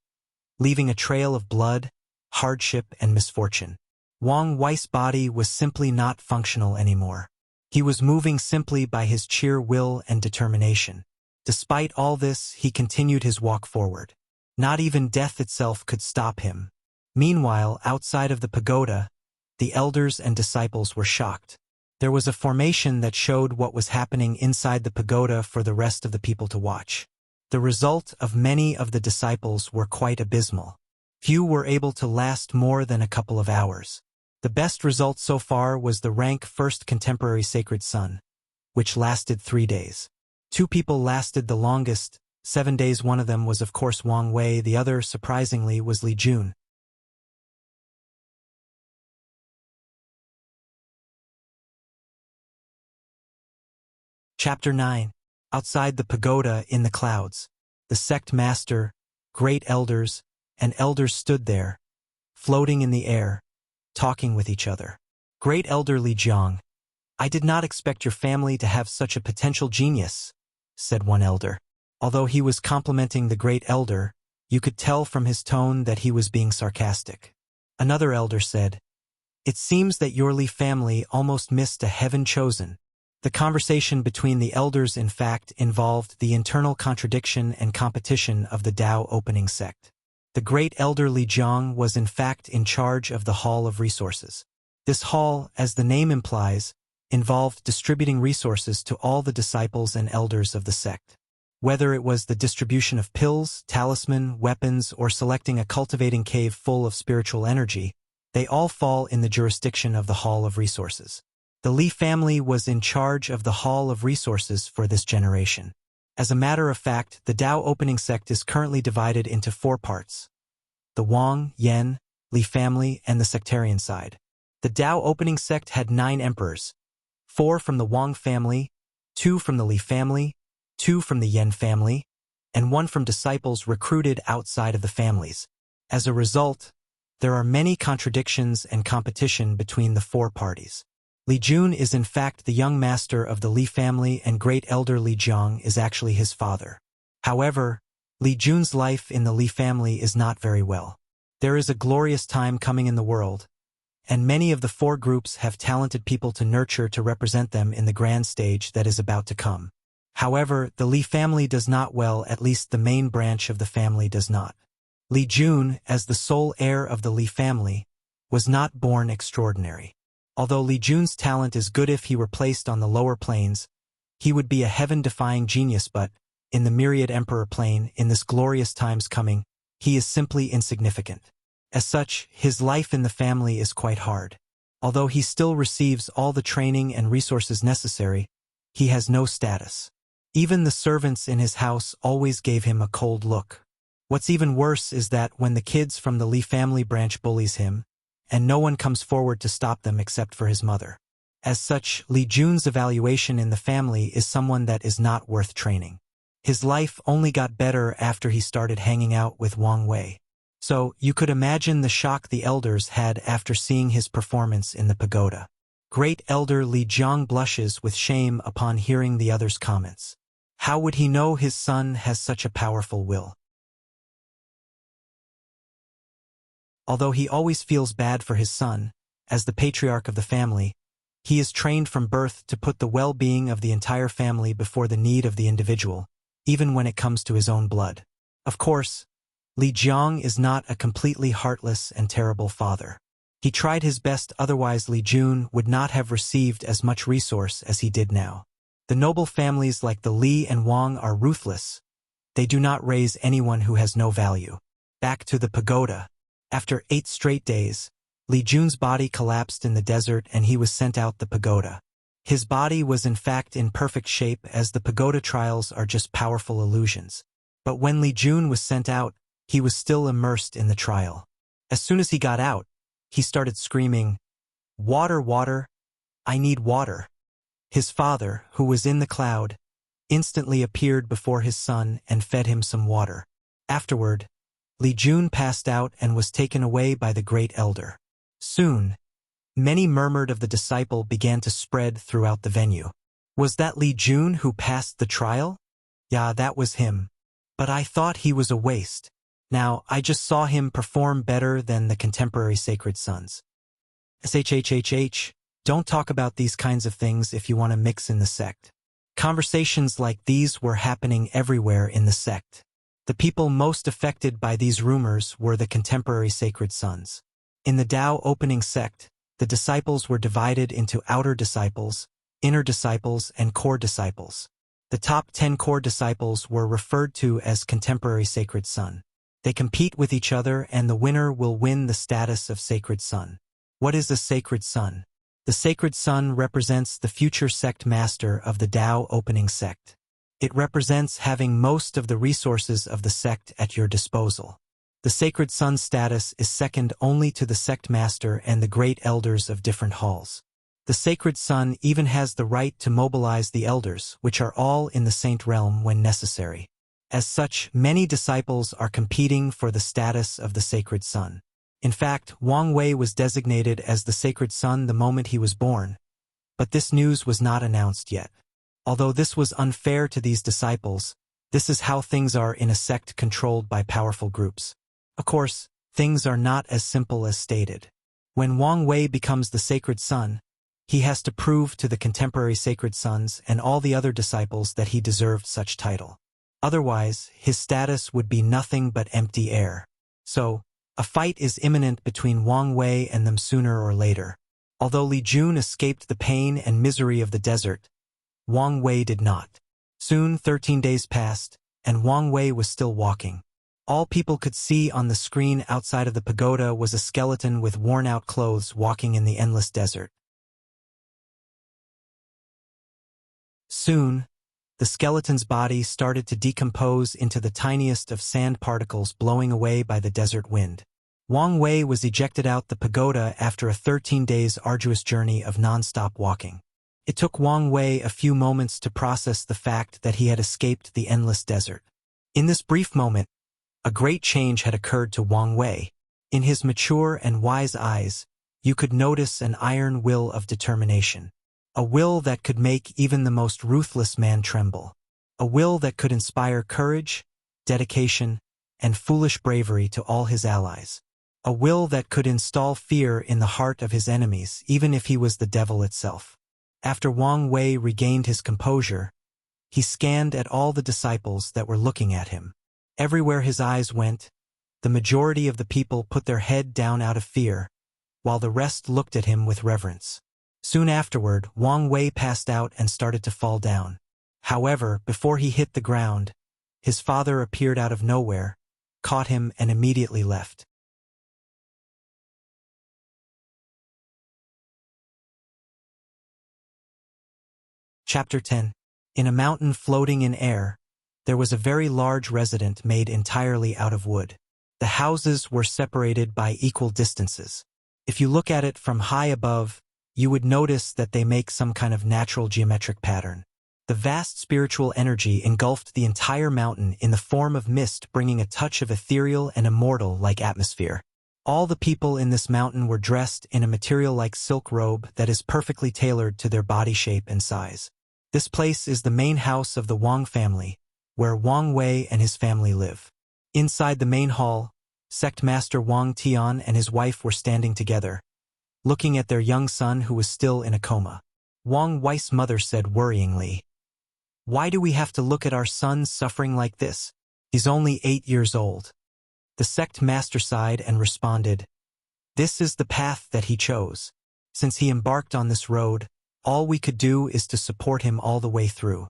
leaving a trail of blood, hardship, and misfortune. Wang Wei's body was simply not functional anymore. He was moving simply by his sheer will and determination. Despite all this, he continued his walk forward. Not even death itself could stop him. Meanwhile, outside of the pagoda, the elders and disciples were shocked. There was a formation that showed what was happening inside the pagoda for the rest of the people to watch. The result of many of the disciples were quite abysmal. Few were able to last more than a couple of hours. The best result so far was the rank first contemporary sacred son, which lasted 3 days. 2 people lasted the longest, 7 days. One of them was of course Wang Wei, the other, surprisingly, was Li Jun. Chapter 9. Outside the pagoda in the clouds, the sect master, great elders, and elders stood there, floating in the air, talking with each other. Great Elder Li Jiang, I did not expect your family to have such a potential genius, said one elder. Although he was complimenting the great elder, you could tell from his tone that he was being sarcastic. Another elder said, It seems that your Li family almost missed a heaven chosen. The conversation between the elders in fact involved the internal contradiction and competition of the Tao opening sect. The great elder Li Jiang was in fact in charge of the Hall of Resources. This hall, as the name implies, involved distributing resources to all the disciples and elders of the sect. Whether it was the distribution of pills, talisman, weapons, or selecting a cultivating cave full of spiritual energy, they all fall in the jurisdiction of the Hall of Resources. The Li family was in charge of the Hall of Resources for this generation. As a matter of fact, the Dao opening sect is currently divided into 4 parts: the Wang, Yan, Li family, and the sectarian side. The Dao opening sect had 9 emperors, 4 from the Wang family, 2 from the Li family, 2 from the Yan family, and 1 from disciples recruited outside of the families. As a result, there are many contradictions and competition between the 4 parties. Li Jun is in fact the young master of the Li family, and great elder Li Jiang is actually his father. However, Li Jun's life in the Li family is not very well. There is a glorious time coming in the world, and many of the 4 groups have talented people to nurture to represent them in the grand stage that is about to come. However, the Li family does not well, at least the main branch of the family does not. Li Jun, as the sole heir of the Li family, was not born extraordinary. Although Li Jun's talent is good if he were placed on the lower planes, he would be a heaven-defying genius, but, in the myriad emperor plane, in this glorious times coming, he is simply insignificant. As such, his life in the family is quite hard. Although he still receives all the training and resources necessary, he has no status. Even the servants in his house always gave him a cold look. What's even worse is that when the kids from the Li family branch bullies him, and no one comes forward to stop them except for his mother. As such, Li Jun's evaluation in the family is someone that is not worth training. His life only got better after he started hanging out with Wang Wei. So, you could imagine the shock the elders had after seeing his performance in the pagoda. Great elder Li Jiang blushes with shame upon hearing the others' comments. How would he know his son has such a powerful will? Although he always feels bad for his son, as the patriarch of the family, he is trained from birth to put the well-being of the entire family before the need of the individual, even when it comes to his own blood. Of course, Li Jiang is not a completely heartless and terrible father. He tried his best, otherwise Li Jun would not have received as much resource as he did now. The noble families like the Li and Wang are ruthless. They do not raise anyone who has no value. Back to the pagoda. After 8 straight days, Li Jun's body collapsed in the desert and he was sent out the pagoda. His body was in fact in perfect shape, as the pagoda trials are just powerful illusions. But when Li Jun was sent out, he was still immersed in the trial. As soon as he got out, he started screaming, "Water, water! I need water!" His father, who was in the cloud, instantly appeared before his son and fed him some water. Afterward, Li Jun passed out and was taken away by the great elder. Soon, many murmured of the disciple began to spread throughout the venue. Was that Li Jun who passed the trial? Yeah, that was him. But I thought he was a waste. Now, I just saw him perform better than the contemporary sacred sons. Don't talk about these kinds of things if you want to mix in the sect. Conversations like these were happening everywhere in the sect. The people most affected by these rumors were the contemporary sacred sons. In the Dao opening sect, the disciples were divided into outer disciples, inner disciples, and core disciples. The top 10 core disciples were referred to as contemporary sacred son. They compete with each other and the winner will win the status of sacred son. What is a sacred son? The sacred son represents the future sect master of the Dao opening sect. It represents having most of the resources of the sect at your disposal. The sacred son status is second only to the sect master and the great elders of different halls. The sacred son even has the right to mobilize the elders, which are all in the saint realm when necessary. As such, many disciples are competing for the status of the sacred son. In fact, Wang Wei was designated as the sacred son the moment he was born, but this news was not announced yet. Although this was unfair to these disciples, this is how things are in a sect controlled by powerful groups. Of course, things are not as simple as stated. When Wang Wei becomes the sacred son, he has to prove to the contemporary sacred sons and all the other disciples that he deserved such title. Otherwise, his status would be nothing but empty air. So, a fight is imminent between Wang Wei and them sooner or later. Although Li Jun escaped the pain and misery of the desert, Wang Wei did not. Soon 13 days passed, and Wang Wei was still walking. All people could see on the screen outside of the pagoda was a skeleton with worn-out clothes walking in the endless desert. Soon, the skeleton's body started to decompose into the tiniest of sand particles blowing away by the desert wind. Wang Wei was ejected out the pagoda after a 13 days arduous journey of non-stop walking. It took Wang Wei a few moments to process the fact that he had escaped the endless desert. In this brief moment, a great change had occurred to Wang Wei. In his mature and wise eyes, you could notice an iron will of determination. A will that could make even the most ruthless man tremble. A will that could inspire courage, dedication, and foolish bravery to all his allies. A will that could install fear in the heart of his enemies, even if he was the devil itself. After Wang Wei regained his composure, he scanned at all the disciples that were looking at him. Everywhere his eyes went, the majority of the people put their head down out of fear, while the rest looked at him with reverence. Soon afterward, Wang Wei passed out and started to fall down. However, before he hit the ground, his father appeared out of nowhere, caught him, and immediately left. Chapter 10. In a mountain floating in air, there was a very large residence made entirely out of wood. The houses were separated by equal distances. If you look at it from high above, you would notice that they make some kind of natural geometric pattern. The vast spiritual energy engulfed the entire mountain in the form of mist, bringing a touch of ethereal and immortal-like atmosphere. All the people in this mountain were dressed in a material like silk robe that is perfectly tailored to their body shape and size. This place is the main house of the Wang family, where Wang Wei and his family live. Inside the main hall, Sect Master Wang Tian and his wife were standing together, looking at their young son who was still in a coma. Wang Wei's mother said worryingly, "Why do we have to look at our son suffering like this? He's only 8 years old." The sect master sighed and responded, "This is the path that he chose. Since he embarked on this road, all we could do is to support him all the way through."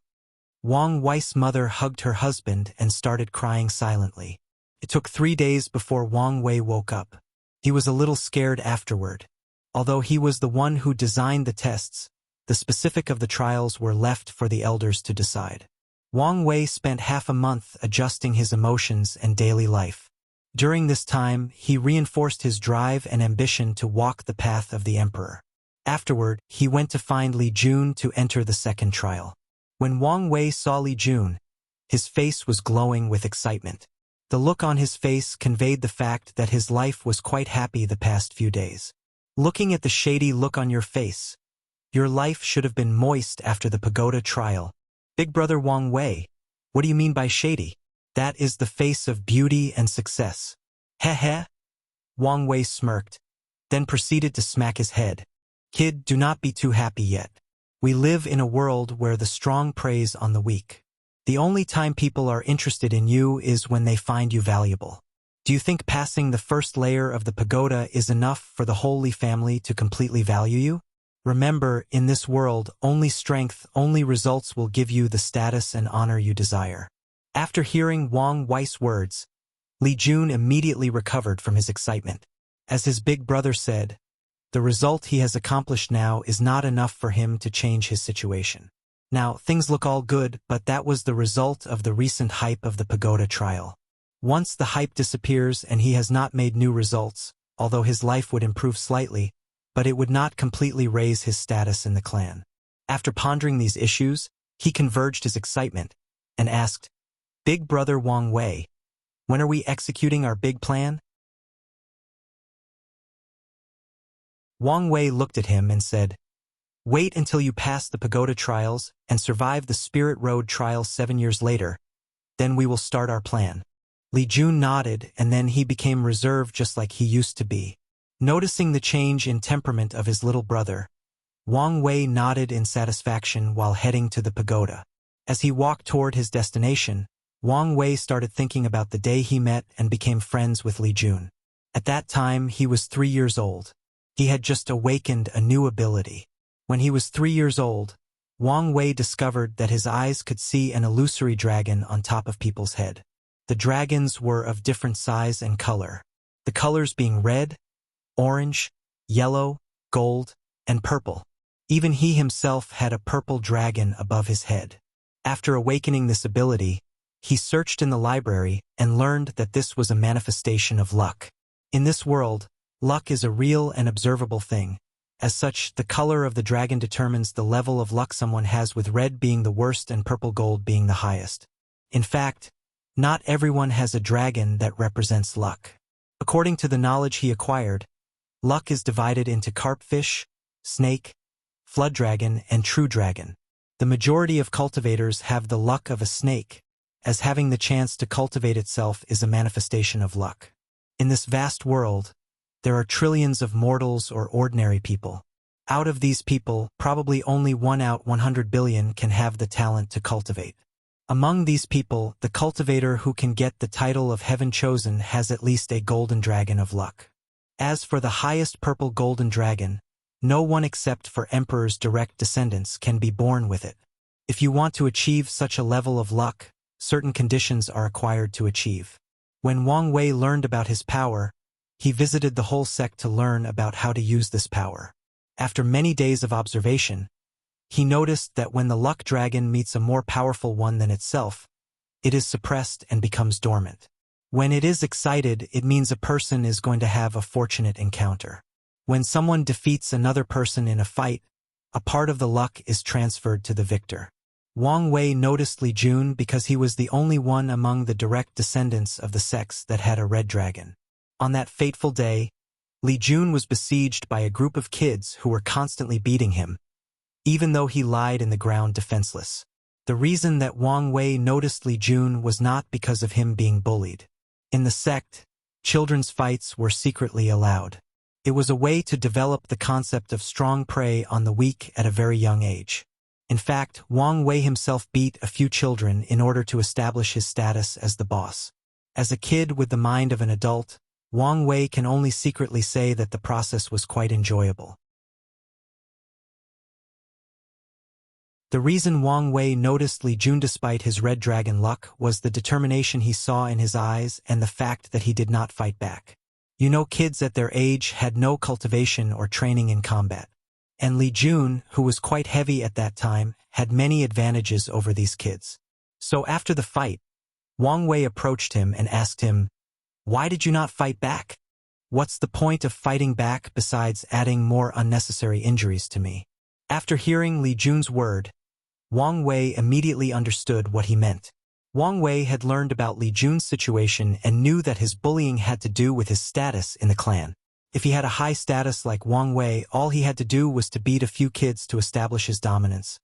Wang Wei's mother hugged her husband and started crying silently. It took 3 days before Wang Wei woke up. He was a little scared afterward. Although he was the one who designed the tests, the specifics of the trials were left for the elders to decide. Wang Wei spent half a month adjusting his emotions and daily life. During this time, he reinforced his drive and ambition to walk the path of the emperor. Afterward, he went to find Li Jun to enter the second trial. When Wang Wei saw Li Jun, his face was glowing with excitement. The look on his face conveyed the fact that his life was quite happy the past few days. Looking at the shady look on your face, your life should have been moist after the pagoda trial. Big brother Wang Wei, what do you mean by shady? That is the face of beauty and success. Heh heh. Wang Wei smirked, then proceeded to smack his head. Kid, do not be too happy yet. We live in a world where the strong preys on the weak. The only time people are interested in you is when they find you valuable. Do you think passing the first layer of the pagoda is enough for the Holy Family to completely value you? Remember, in this world, only strength, only results will give you the status and honor you desire. After hearing Wang Wei's words, Li Jun immediately recovered from his excitement. As his big brother said, the result he has accomplished now is not enough for him to change his situation. Now, things look all good, but that was the result of the recent hype of the pagoda trial. Once the hype disappears and he has not made new results, although his life would improve slightly, but it would not completely raise his status in the clan. After pondering these issues, he converged his excitement and asked, "Big brother Wang Wei, when are we executing our big plan?" Wang Wei looked at him and said, "Wait until you pass the pagoda trials and survive the Spirit Road trial 7 years later. Then we will start our plan." Li Jun nodded, and then he became reserved just like he used to be. Noticing the change in temperament of his little brother, Wang Wei nodded in satisfaction while heading to the pagoda. As he walked toward his destination, Wang Wei started thinking about the day he met and became friends with Li Jun. At that time, he was 3 years old. He had just awakened a new ability. When he was 3 years old, Wang Wei discovered that his eyes could see an illusory dragon on top of people's head. The dragons were of different size and color, the colors being red, orange, yellow, gold, and purple. Even he himself had a purple dragon above his head. After awakening this ability, he searched in the library and learned that this was a manifestation of luck. In this world, luck is a real and observable thing. As such, the color of the dragon determines the level of luck someone has, with red being the worst and purple gold being the highest. In fact, not everyone has a dragon that represents luck. According to the knowledge he acquired, luck is divided into carpfish, snake, flood dragon, and true dragon. The majority of cultivators have the luck of a snake, as having the chance to cultivate itself is a manifestation of luck. In this vast world, there are trillions of mortals or ordinary people. Out of these people, probably only 1 out 100 billion can have the talent to cultivate. Among these people, the cultivator who can get the title of Heaven Chosen has at least a golden dragon of luck. As for the highest purple golden dragon, no one except for emperors' direct descendants can be born with it. If you want to achieve such a level of luck, certain conditions are required to achieve. When Wang Wei learned about his power, he visited the whole sect to learn about how to use this power. After many days of observation, he noticed that when the luck dragon meets a more powerful one than itself, it is suppressed and becomes dormant. When it is excited, it means a person is going to have a fortunate encounter. When someone defeats another person in a fight, a part of the luck is transferred to the victor. Wang Wei noticed Li Jun because he was the only one among the direct descendants of the sects that had a red dragon. On that fateful day, Li Jun was besieged by a group of kids who were constantly beating him, even though he lied in the ground defenseless. The reason that Wang Wei noticed Li Jun was not because of him being bullied. In the sect, children's fights were secretly allowed. It was a way to develop the concept of strong prey on the weak at a very young age. In fact, Wang Wei himself beat a few children in order to establish his status as the boss. As a kid with the mind of an adult, Wang Wei can only secretly say that the process was quite enjoyable. The reason Wang Wei noticed Li Jun despite his red dragon luck was the determination he saw in his eyes and the fact that he did not fight back. You know, kids at their age had no cultivation or training in combat. And Li Jun, who was quite heavy at that time, had many advantages over these kids. So after the fight, Wang Wei approached him and asked him, "Why did you not fight back? What's the point of fighting back besides adding more unnecessary injuries to me?" After hearing Li Jun's word, Wang Wei immediately understood what he meant. Wang Wei had learned about Li Jun's situation and knew that his bullying had to do with his status in the clan. If he had a high status like Wang Wei, all he had to do was to beat a few kids to establish his dominance.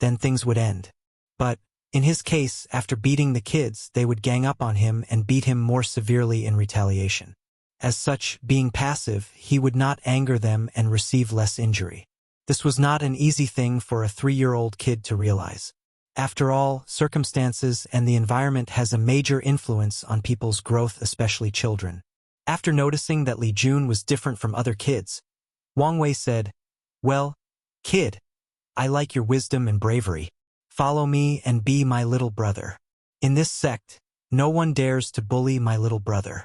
Then things would end. But, in his case, after beating the kids, they would gang up on him and beat him more severely in retaliation. As such, being passive, he would not anger them and receive less injury. This was not an easy thing for a 3-year-old kid to realize. After all, circumstances and the environment has a major influence on people's growth, especially children. After noticing that Li Jun was different from other kids, Wang Wei said, "Well, kid, I like your wisdom and bravery. Follow me and be my little brother. In this sect, no one dares to bully my little brother.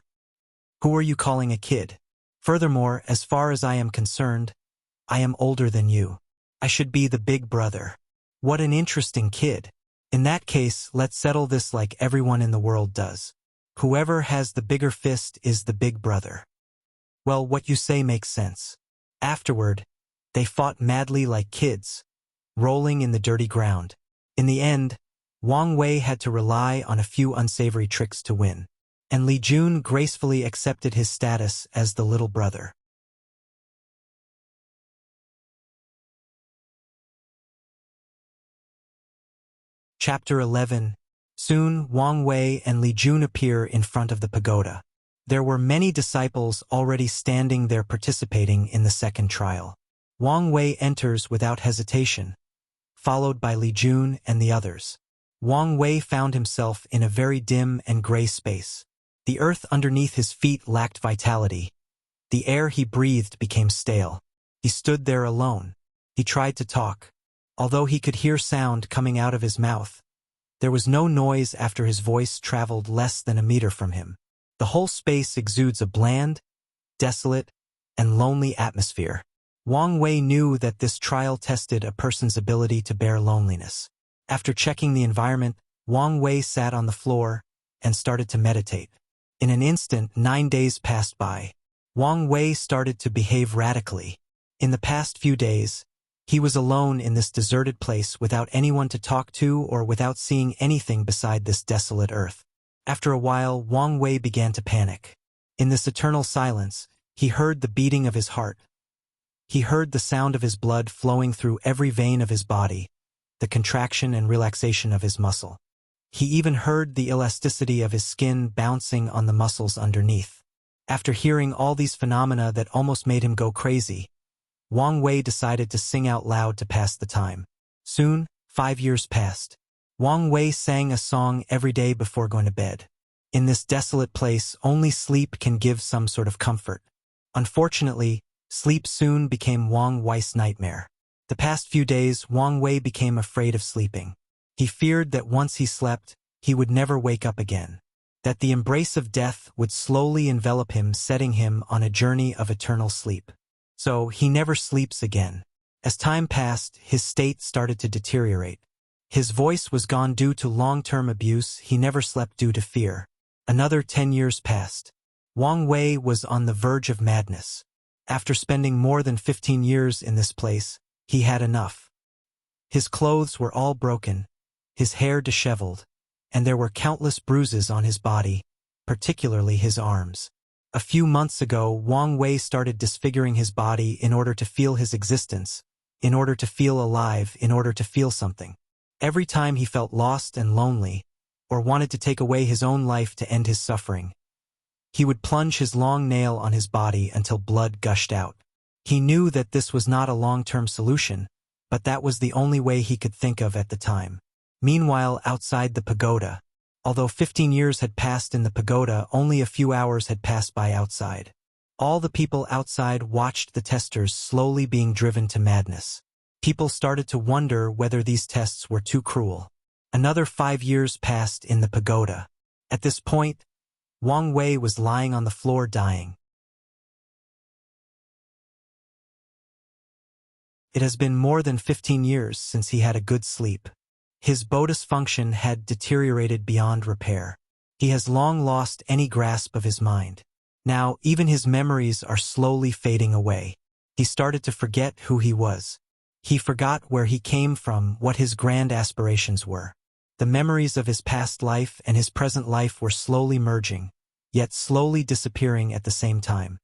Who are you calling a kid? Furthermore, as far as I am concerned, I am older than you. I should be the big brother. What an interesting kid. In that case, let's settle this like everyone in the world does. Whoever has the bigger fist is the big brother." Well, what you say makes sense. Afterward, they fought madly like kids, rolling in the dirty ground. In the end, Wang Wei had to rely on a few unsavory tricks to win, and Li Jun gracefully accepted his status as the little brother. Chapter 11. Soon, Wang Wei and Li Jun appear in front of the pagoda. There were many disciples already standing there participating in the second trial. Wang Wei enters without hesitation, followed by Li Jun and the others. Wang Wei found himself in a very dim and gray space. The earth underneath his feet lacked vitality. The air he breathed became stale. He stood there alone. He tried to talk. Although he could hear sound coming out of his mouth, there was no noise after his voice traveled less than a meter from him. The whole space exudes a bland, desolate, and lonely atmosphere. Wang Wei knew that this trial tested a person's ability to bear loneliness. After checking the environment, Wang Wei sat on the floor and started to meditate. In an instant, 9 days passed by. Wang Wei started to behave radically. In the past few days, he was alone in this deserted place without anyone to talk to or without seeing anything beside this desolate earth. After a while, Wang Wei began to panic. In this eternal silence, he heard the beating of his heart. He heard the sound of his blood flowing through every vein of his body, the contraction and relaxation of his muscle. He even heard the elasticity of his skin bouncing on the muscles underneath. After hearing all these phenomena that almost made him go crazy, Wang Wei decided to sing out loud to pass the time. Soon, 5 years passed. Wang Wei sang a song every day before going to bed. In this desolate place, only sleep can give some sort of comfort. Unfortunately, sleep soon became Wang Wei's nightmare. The past few days, Wang Wei became afraid of sleeping. He feared that once he slept, he would never wake up again. That the embrace of death would slowly envelop him, setting him on a journey of eternal sleep. So, he never sleeps again. As time passed, his state started to deteriorate. His voice was gone due to long-term abuse. He never slept due to fear. Another 10 years passed. Wang Wei was on the verge of madness. After spending more than 15 years in this place, he had enough. His clothes were all broken, his hair disheveled, and there were countless bruises on his body, particularly his arms. A few months ago, Wang Wei started disfiguring his body in order to feel his existence, in order to feel alive, in order to feel something. Every time he felt lost and lonely, or wanted to take away his own life to end his suffering, he would plunge his long nail on his body until blood gushed out. He knew that this was not a long-term solution, but that was the only way he could think of at the time. Meanwhile, outside the pagoda, although 15 years had passed in the pagoda, only a few hours had passed by outside. All the people outside watched the testers slowly being driven to madness. People started to wonder whether these tests were too cruel. Another 5 years passed in the pagoda. At this point, Wang Wei was lying on the floor dying. It has been more than 15 years since he had a good sleep. His bodhi's function had deteriorated beyond repair. He has long lost any grasp of his mind. Now, even his memories are slowly fading away. He started to forget who he was. He forgot where he came from, what his grand aspirations were. The memories of his past life and his present life were slowly merging, yet slowly disappearing at the same time.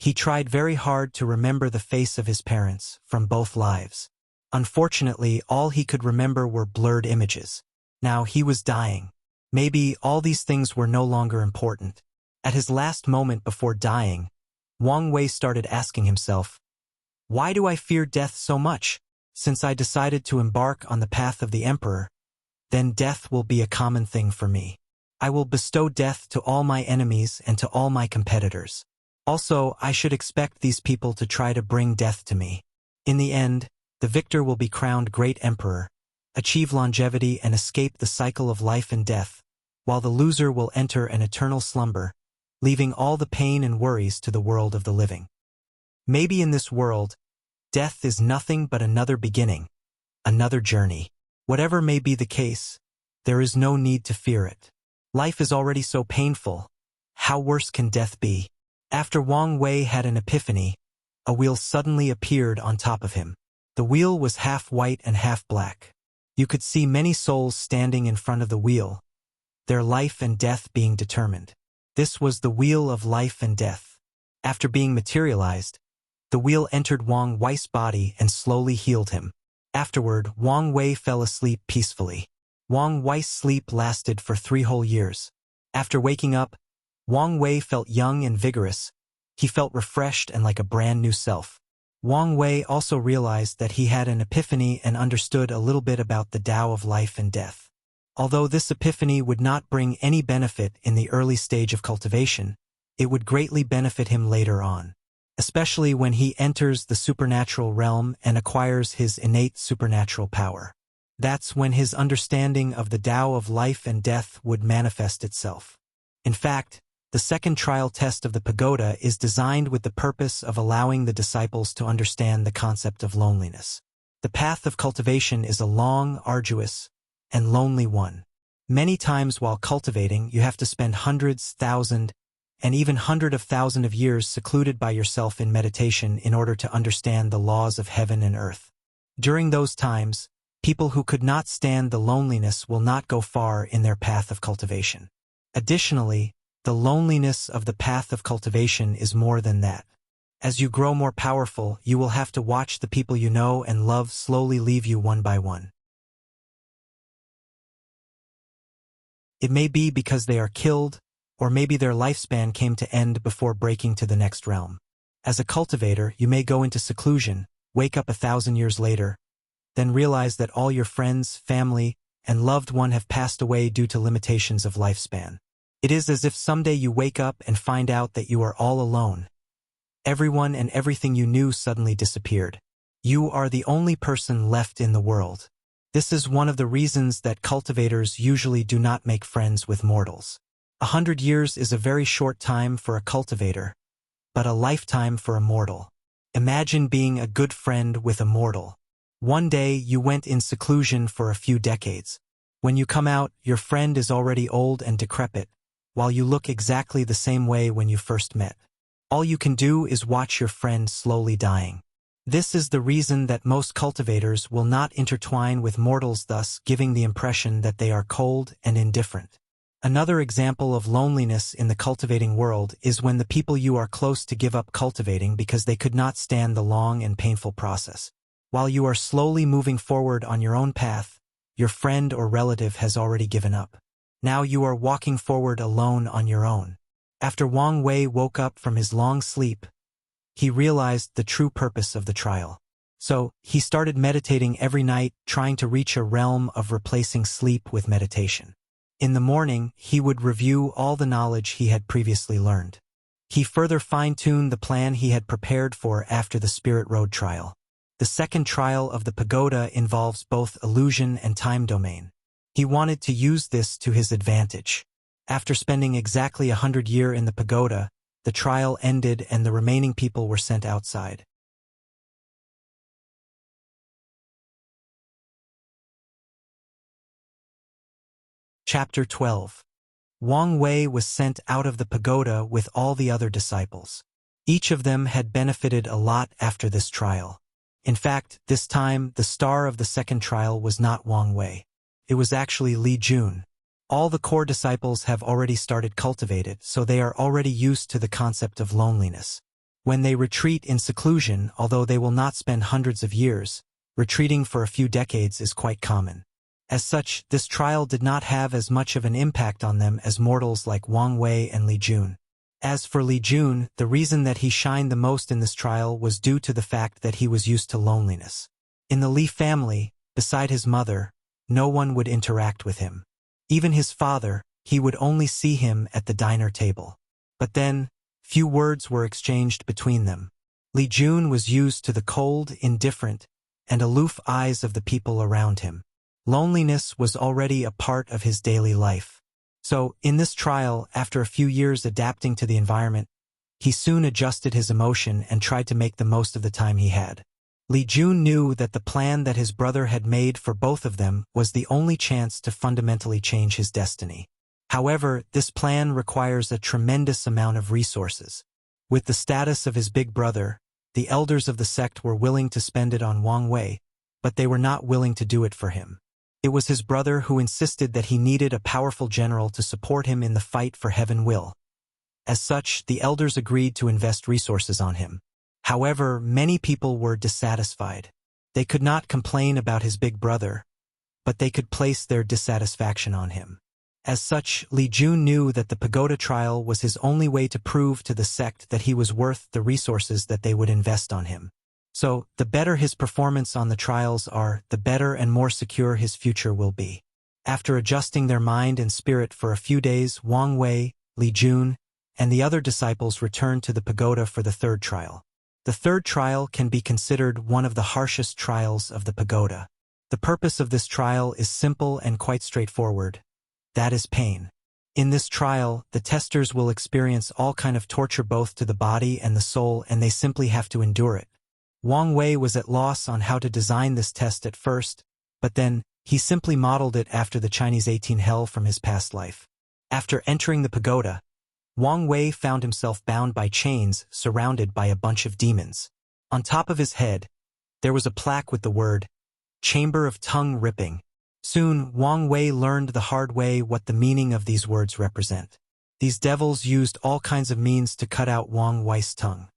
He tried very hard to remember the face of his parents from both lives. Unfortunately, all he could remember were blurred images. Now he was dying. Maybe all these things were no longer important. At his last moment before dying, Wang Wei started asking himself, "Why do I fear death so much? Since I decided to embark on the path of the emperor, then death will be a common thing for me. I will bestow death to all my enemies and to all my competitors. Also, I should expect these people to try to bring death to me. In the end, the victor will be crowned great emperor, achieve longevity and escape the cycle of life and death, while the loser will enter an eternal slumber, leaving all the pain and worries to the world of the living. Maybe in this world, death is nothing but another beginning, another journey. Whatever may be the case, there is no need to fear it. Life is already so painful. How worse can death be?" After Wang Wei had an epiphany, a wheel suddenly appeared on top of him. The wheel was half white and half black. You could see many souls standing in front of the wheel, their life and death being determined. This was the wheel of life and death. After being materialized, the wheel entered Wang Wei's body and slowly healed him. Afterward, Wang Wei fell asleep peacefully. Wang Wei's sleep lasted for 3 whole years. After waking up, Wang Wei felt young and vigorous. He felt refreshed and like a brand new self. Wang Wei also realized that he had an epiphany and understood a little bit about the Tao of life and death. Although this epiphany would not bring any benefit in the early stage of cultivation, it would greatly benefit him later on, especially when he enters the supernatural realm and acquires his innate supernatural power. That's when his understanding of the Tao of life and death would manifest itself. In fact, The second trial test of the pagoda is designed with the purpose of allowing the disciples to understand the concept of loneliness. The path of cultivation is a long, arduous, and lonely one. Many times while cultivating, you have to spend hundreds, thousands, and even hundreds of thousands of years secluded by yourself in meditation in order to understand the laws of heaven and earth. During those times, people who could not stand the loneliness will not go far in their path of cultivation. Additionally, the loneliness of the path of cultivation is more than that. As you grow more powerful, you will have to watch the people you know and love slowly leave you one by one. It may be because they are killed, or maybe their lifespan came to end before breaking to the next realm. As a cultivator, you may go into seclusion, wake up 1,000 years later, then realize that all your friends, family, and loved one have passed away due to limitations of lifespan. It is as if someday you wake up and find out that you are all alone. Everyone and everything you knew suddenly disappeared. You are the only person left in the world. This is one of the reasons that cultivators usually do not make friends with mortals. 100 years is a very short time for a cultivator, but a lifetime for a mortal. Imagine being a good friend with a mortal. One day you went in seclusion for a few decades. When you come out, your friend is already old and decrepit, while you look exactly the same way when you first met. All you can do is watch your friend slowly dying. This is the reason that most cultivators will not intertwine with mortals, thus giving the impression that they are cold and indifferent. Another example of loneliness in the cultivating world is when the people you are close to give up cultivating because they could not stand the long and painful process. While you are slowly moving forward on your own path, your friend or relative has already given up. Now you are walking forward alone on your own. After Wang Wei woke up from his long sleep, he realized the true purpose of the trial. So, he started meditating every night, trying to reach a realm of replacing sleep with meditation. In the morning, he would review all the knowledge he had previously learned. He further fine-tuned the plan he had prepared for after the Spirit Road trial. The second trial of the pagoda involves both illusion and time domain. He wanted to use this to his advantage. After spending exactly 100 years in the pagoda, the trial ended and the remaining people were sent outside. Chapter 12. Wang Wei was sent out of the pagoda with all the other disciples. Each of them had benefited a lot after this trial. In fact, this time, the star of the second trial was not Wang Wei. It was actually Li Jun. All the core disciples have already started cultivated, so they are already used to the concept of loneliness. When they retreat in seclusion, although they will not spend hundreds of years, retreating for a few decades is quite common. As such, this trial did not have as much of an impact on them as mortals like Wang Wei and Li Jun. As for Li Jun, the reason that he shined the most in this trial was due to the fact that he was used to loneliness. In the Li family, beside his mother, no one would interact with him. Even his father, he would only see him at the dinner table. But then, few words were exchanged between them. Li Jun was used to the cold, indifferent, and aloof eyes of the people around him. Loneliness was already a part of his daily life. So, in this trial, after a few years adapting to the environment, he soon adjusted his emotion and tried to make the most of the time he had. Li Jun knew that the plan that his brother had made for both of them was the only chance to fundamentally change his destiny. However, this plan requires a tremendous amount of resources. With the status of his big brother, the elders of the sect were willing to spend it on Wang Wei, but they were not willing to do it for him. It was his brother who insisted that he needed a powerful general to support him in the fight for heaven will. As such, the elders agreed to invest resources on him. However, many people were dissatisfied. They could not complain about his big brother, but they could place their dissatisfaction on him. As such, Li Jun knew that the pagoda trial was his only way to prove to the sect that he was worth the resources that they would invest on him. So, the better his performance on the trials are, the better and more secure his future will be. After adjusting their mind and spirit for a few days, Wang Wei, Li Jun, and the other disciples returned to the pagoda for the third trial. The third trial can be considered one of the harshest trials of the pagoda. The purpose of this trial is simple and quite straightforward. That is pain. In this trial, the testers will experience all kind of torture both to the body and the soul, and they simply have to endure it. Wang Wei was at loss on how to design this test at first, but then, he simply modeled it after the Chinese 18 hell from his past life. After entering the pagoda, Wang Wei found himself bound by chains, surrounded by a bunch of demons. On top of his head, there was a plaque with the word, Chamber of Tongue Ripping. Soon, Wang Wei learned the hard way what the meaning of these words represent. These devils used all kinds of means to cut out Wang Wei's tongue.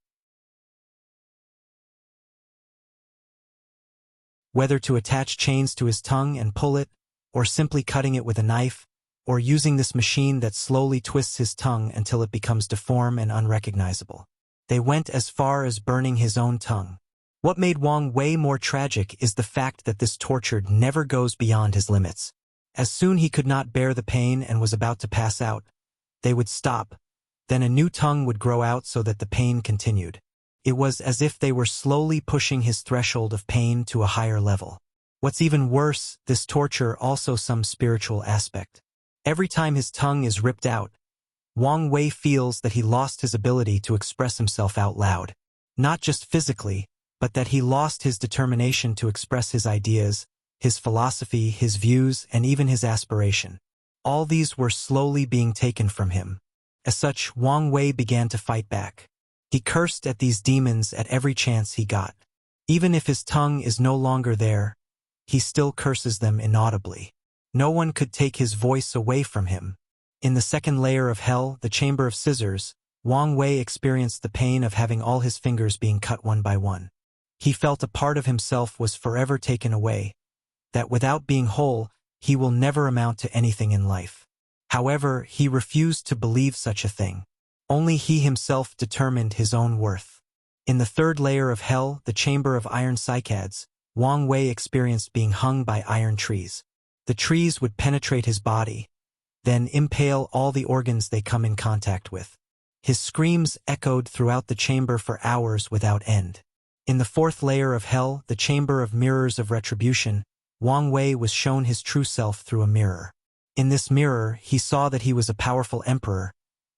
Whether to attach chains to his tongue and pull it, or simply cutting it with a knife, or using this machine that slowly twists his tongue until it becomes deformed and unrecognizable. They went as far as burning his own tongue. What made Wang Wei more tragic is the fact that this torture never goes beyond his limits. As soon he could not bear the pain and was about to pass out, they would stop, then a new tongue would grow out so that the pain continued. It was as if they were slowly pushing his threshold of pain to a higher level. What's even worse, this torture also some spiritual aspect. Every time his tongue is ripped out, Wang Wei feels that he lost his ability to express himself out loud. Not just physically, but that he lost his determination to express his ideas, his philosophy, his views, and even his aspiration. All these were slowly being taken from him. As such, Wang Wei began to fight back. He cursed at these demons at every chance he got. Even if his tongue is no longer there, he still curses them inaudibly. No one could take his voice away from him. In the second layer of hell, the Chamber of Scissors, Wang Wei experienced the pain of having all his fingers being cut one by one. He felt a part of himself was forever taken away, that without being whole, he will never amount to anything in life. However, he refused to believe such a thing. Only he himself determined his own worth. In the third layer of hell, the Chamber of Iron Cycads, Wang Wei experienced being hung by iron trees. The trees would penetrate his body, then impale all the organs they come in contact with. His screams echoed throughout the chamber for hours without end. In the fourth layer of hell, the Chamber of Mirrors of Retribution, Wang Wei was shown his true self through a mirror. In this mirror, he saw that he was a powerful emperor,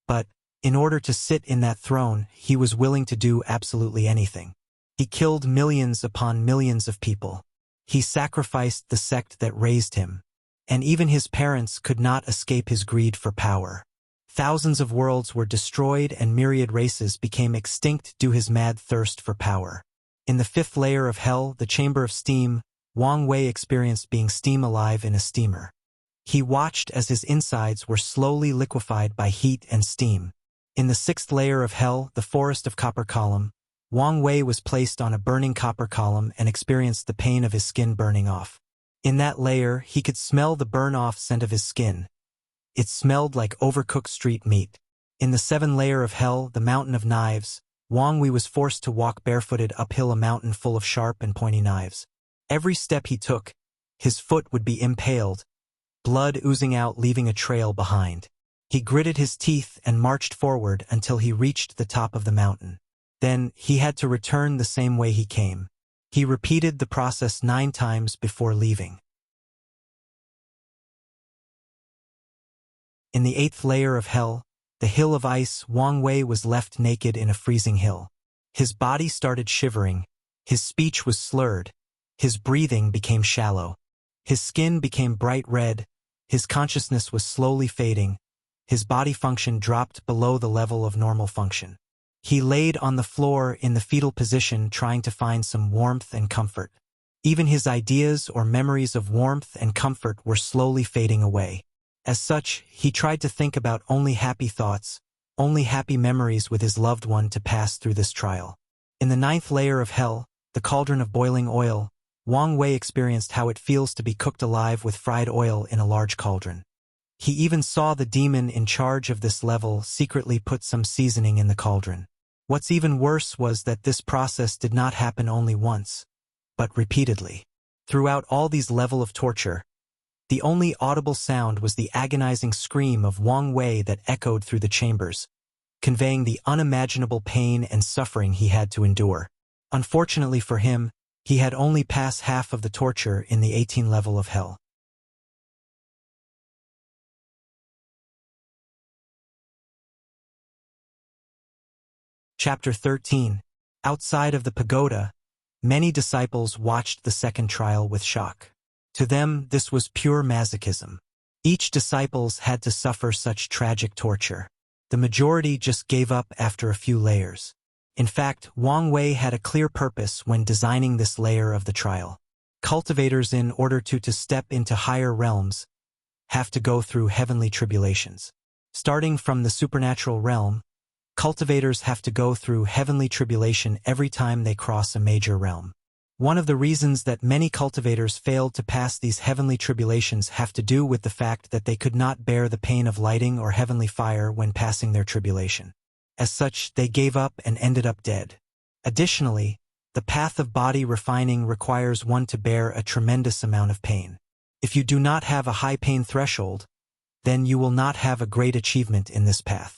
but, in order to sit in that throne, he was willing to do absolutely anything. He killed millions upon millions of people. He sacrificed the sect that raised him. And even his parents could not escape his greed for power. Thousands of worlds were destroyed and myriad races became extinct due to his mad thirst for power. In the fifth layer of hell, the Chamber of Steam, Wang Wei experienced being steam alive in a steamer. He watched as his insides were slowly liquefied by heat and steam. In the sixth layer of hell, the Forest of Copper Column, Wang Wei was placed on a burning copper column and experienced the pain of his skin burning off. In that layer, he could smell the burn-off scent of his skin. It smelled like overcooked street meat. In the seventh layer of hell, the Mountain of Knives, Wang Wei was forced to walk barefooted uphill a mountain full of sharp and pointy knives. Every step he took, his foot would be impaled, blood oozing out leaving a trail behind. He gritted his teeth and marched forward until he reached the top of the mountain. Then, he had to return the same way he came. He repeated the process 9 times before leaving. In the 8th layer of hell, the Hill of Ice, Wang Wei was left naked in a freezing hill. His body started shivering. His speech was slurred. His breathing became shallow. His skin became bright red. His consciousness was slowly fading. His body function dropped below the level of normal function. He laid on the floor in the fetal position trying to find some warmth and comfort. Even his ideas or memories of warmth and comfort were slowly fading away. As such, he tried to think about only happy thoughts, only happy memories with his loved one to pass through this trial. In the 9th layer of hell, the cauldron of boiling oil, Wang Wei experienced how it feels to be cooked alive with fried oil in a large cauldron. He even saw the demon in charge of this level secretly put some seasoning in the cauldron. What's even worse was that this process did not happen only once, but repeatedly. Throughout all these levels of torture, the only audible sound was the agonizing scream of Wang Wei that echoed through the chambers, conveying the unimaginable pain and suffering he had to endure. Unfortunately for him, he had only passed half of the torture in the 18th level of hell. Chapter 13. Outside of the pagoda, many disciples watched the second trial with shock. To them, this was pure masochism. Each disciple had to suffer such tragic torture. The majority just gave up after a few layers. In fact, Wang Wei had a clear purpose when designing this layer of the trial. Cultivators, in order to step into higher realms, have to go through heavenly tribulations. Starting from the supernatural realm, cultivators have to go through heavenly tribulation every time they cross a major realm. One of the reasons that many cultivators failed to pass these heavenly tribulations have to do with the fact that they could not bear the pain of lighting or heavenly fire when passing their tribulation. As such, they gave up and ended up dead. Additionally, the path of body refining requires one to bear a tremendous amount of pain. If you do not have a high pain threshold, then you will not have a great achievement in this path.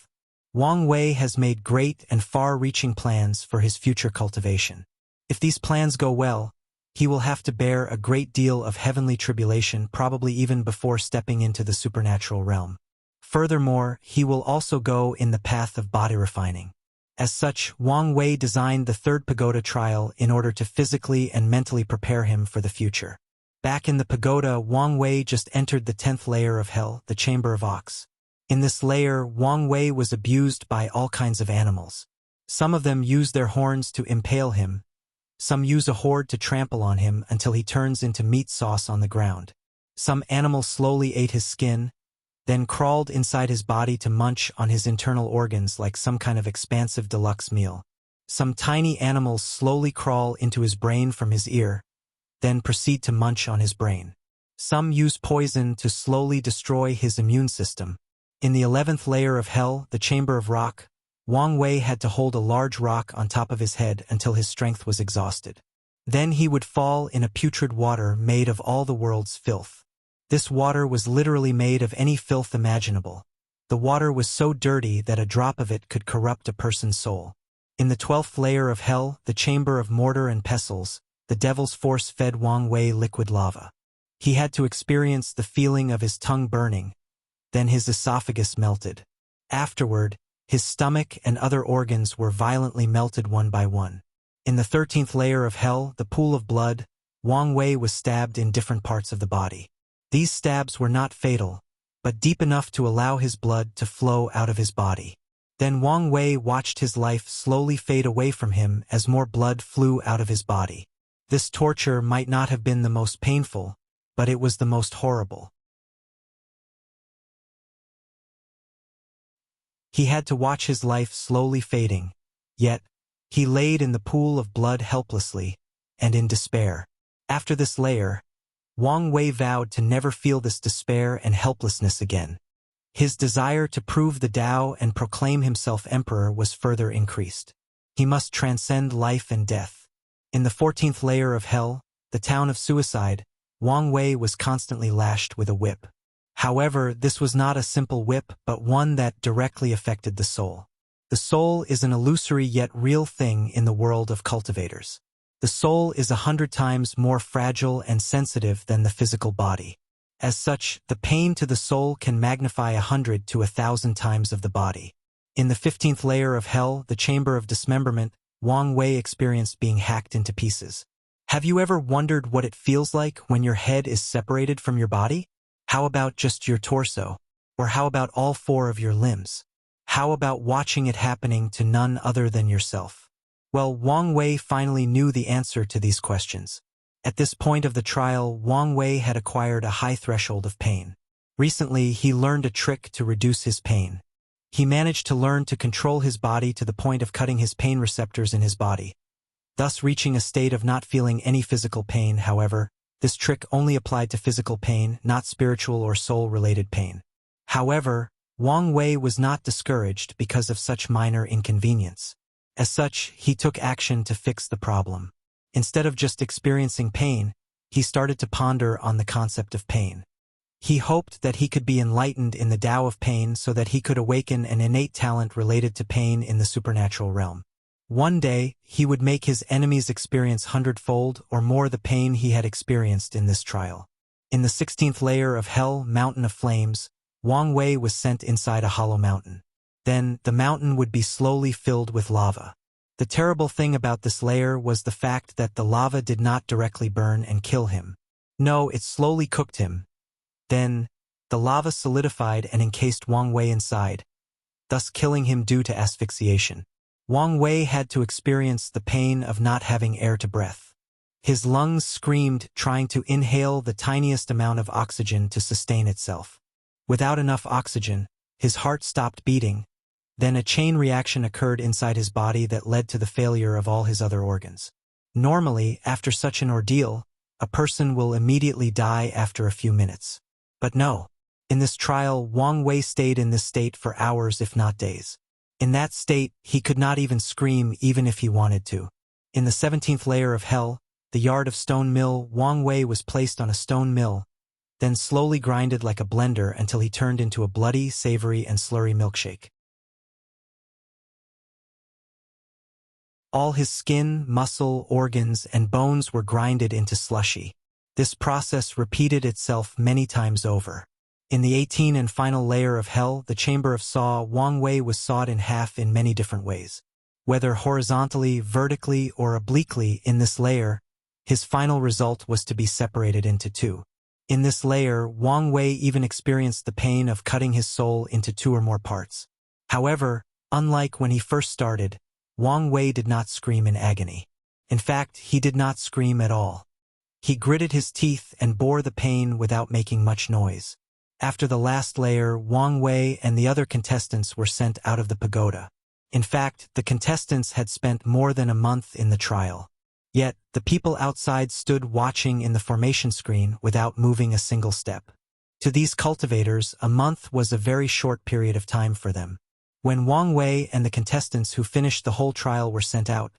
Wang Wei has made great and far-reaching plans for his future cultivation. If these plans go well, he will have to bear a great deal of heavenly tribulation, probably even before stepping into the supernatural realm. Furthermore, he will also go in the path of body refining. As such, Wang Wei designed the third pagoda trial in order to physically and mentally prepare him for the future. Back in the pagoda, Wang Wei just entered the 10th layer of hell, the Chamber of Ox. In this layer, Wang Wei was abused by all kinds of animals. Some of them use their horns to impale him. Some use a horde to trample on him until he turns into meat sauce on the ground. Some animals slowly ate his skin, then crawled inside his body to munch on his internal organs like some kind of expansive deluxe meal. Some tiny animals slowly crawl into his brain from his ear, then proceed to munch on his brain. Some use poison to slowly destroy his immune system. In the 11th layer of hell, the Chamber of Rock, Wang Wei had to hold a large rock on top of his head until his strength was exhausted. Then he would fall in a putrid water made of all the world's filth. This water was literally made of any filth imaginable. The water was so dirty that a drop of it could corrupt a person's soul. In the 12th layer of hell, the Chamber of Mortar and Pestles, the devil's force fed Wang Wei liquid lava. He had to experience the feeling of his tongue burning, then his esophagus melted. Afterward, his stomach and other organs were violently melted one by one. In the 13th layer of hell, the pool of blood, Wang Wei was stabbed in different parts of the body. These stabs were not fatal, but deep enough to allow his blood to flow out of his body. Then Wang Wei watched his life slowly fade away from him as more blood flew out of his body. This torture might not have been the most painful, but it was the most horrible. He had to watch his life slowly fading, yet he laid in the pool of blood helplessly and in despair. After this layer, Wang Wei vowed to never feel this despair and helplessness again. His desire to prove the Tao and proclaim himself emperor was further increased. He must transcend life and death. In the 14th layer of hell, the town of suicide, Wang Wei was constantly lashed with a whip. However, this was not a simple whip, but one that directly affected the soul. The soul is an illusory yet real thing in the world of cultivators. The soul is 100 times more fragile and sensitive than the physical body. As such, the pain to the soul can magnify 100 to 1,000 times of the body. In the 15th layer of hell, the Chamber of Dismemberment, Wang Wei experienced being hacked into pieces. Have you ever wondered what it feels like when your head is separated from your body? How about just your torso? Or how about all 4 of your limbs? How about watching it happening to none other than yourself? Well, Wang Wei finally knew the answer to these questions. At this point of the trial, Wang Wei had acquired a high threshold of pain. Recently, he learned a trick to reduce his pain. He managed to learn to control his body to the point of cutting his pain receptors in his body, thus reaching a state of not feeling any physical pain. However, this trick only applied to physical pain, not spiritual or soul-related pain. However, Wang Wei was not discouraged because of such minor inconvenience. As such, he took action to fix the problem. Instead of just experiencing pain, he started to ponder on the concept of pain. He hoped that he could be enlightened in the Tao of pain so that he could awaken an innate talent related to pain in the supernatural realm. One day, he would make his enemies experience 100-fold or more the pain he had experienced in this trial. In the 16th layer of hell, Mountain of Flames, Wang Wei was sent inside a hollow mountain. Then the mountain would be slowly filled with lava. The terrible thing about this layer was the fact that the lava did not directly burn and kill him. No, it slowly cooked him. Then, the lava solidified and encased Wang Wei inside, thus killing him due to asphyxiation. Wang Wei had to experience the pain of not having air to breath. His lungs screamed, trying to inhale the tiniest amount of oxygen to sustain itself. Without enough oxygen, his heart stopped beating. Then a chain reaction occurred inside his body that led to the failure of all his other organs. Normally, after such an ordeal, a person will immediately die after a few minutes. But no. In this trial, Wang Wei stayed in this state for hours if not days. In that state, he could not even scream even if he wanted to. In the 17th layer of hell, the yard of stone mill, Wang Wei was placed on a stone mill, then slowly grinded like a blender until he turned into a bloody, savory, and slurry milkshake. All his skin, muscle, organs, and bones were grinded into slushy. This process repeated itself many times over. In the 18th and final layer of hell, the chamber of saw, Wang Wei was sawed in half in many different ways. Whether horizontally, vertically, or obliquely in this layer, his final result was to be separated into two. In this layer, Wang Wei even experienced the pain of cutting his soul into two or more parts. However, unlike when he first started, Wang Wei did not scream in agony. In fact, he did not scream at all. He gritted his teeth and bore the pain without making much noise. After the last layer, Wang Wei and the other contestants were sent out of the pagoda. In fact, the contestants had spent more than a month in the trial. Yet, the people outside stood watching in the formation screen without moving a single step. To these cultivators, a month was a very short period of time for them. When Wang Wei and the contestants who finished the whole trial were sent out,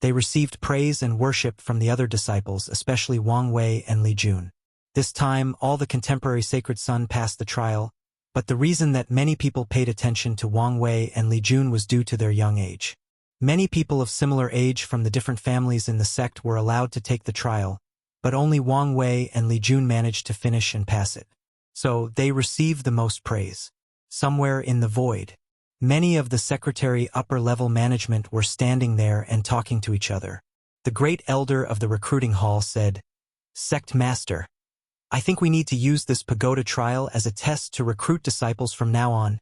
they received praise and worship from the other disciples, especially Wang Wei and Li Jun. This time, all the contemporary Sacred Son passed the trial, but the reason that many people paid attention to Wang Wei and Li Jun was due to their young age. Many people of similar age from the different families in the sect were allowed to take the trial, but only Wang Wei and Li Jun managed to finish and pass it. So, they received the most praise. Somewhere in the void, many of the secretary upper-level management were standing there and talking to each other. The great elder of the recruiting hall said, "Sect Master, I think we need to use this pagoda trial as a test to recruit disciples from now on.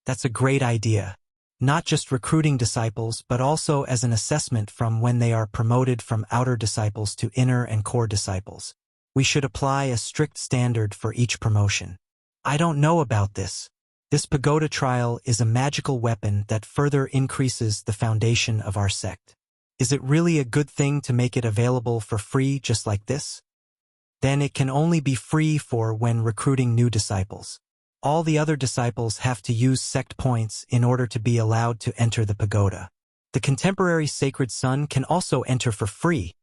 That's a great idea. Not just recruiting disciples, but also as an assessment from when they are promoted from outer disciples to inner and core disciples. We should apply a strict standard for each promotion." I don't know about this. This pagoda trial is a magical weapon that further increases the foundation of our sect. Is it really a good thing to make it available for free just like this? Then it can only be free for when recruiting new disciples. All the other disciples have to use sect points in order to be allowed to enter the pagoda. The contemporary Sacred Son can also enter for free,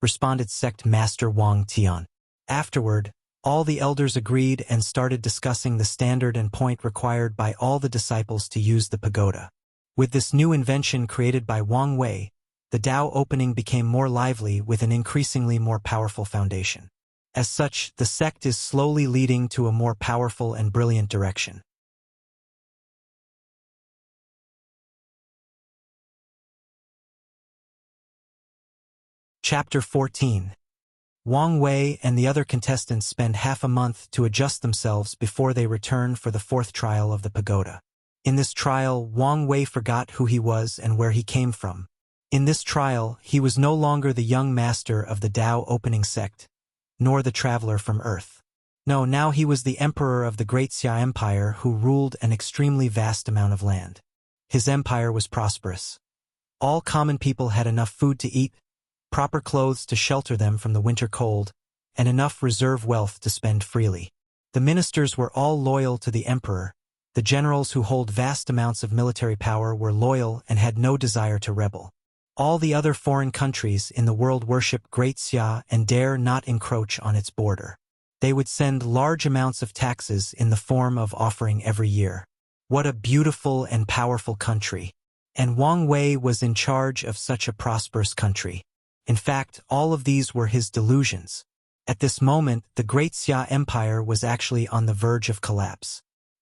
responded Sect Master Wang Tian. Afterward, all the elders agreed and started discussing the standard and point required by all the disciples to use the pagoda. With this new invention created by Wang Wei, the Tao opening became more lively with an increasingly more powerful foundation. As such, the sect is slowly leading to a more powerful and brilliant direction. Chapter 14. Wang Wei and the other contestants spend half a month to adjust themselves before they return for the fourth trial of the pagoda. In this trial, Wang Wei forgot who he was and where he came from. In this trial, he was no longer the young master of the Tao opening sect, nor the traveler from Earth. No, now he was the emperor of the Great Xia Empire who ruled an extremely vast amount of land. His empire was prosperous. All common people had enough food to eat, proper clothes to shelter them from the winter cold, and enough reserve wealth to spend freely. The ministers were all loyal to the emperor. The generals who hold vast amounts of military power were loyal and had no desire to rebel. All the other foreign countries in the world worship Great Xia and dare not encroach on its border. They would send large amounts of taxes in the form of offering every year. What a beautiful and powerful country. And Wang Wei was in charge of such a prosperous country. In fact, all of these were his delusions. At this moment, the Great Xia Empire was actually on the verge of collapse.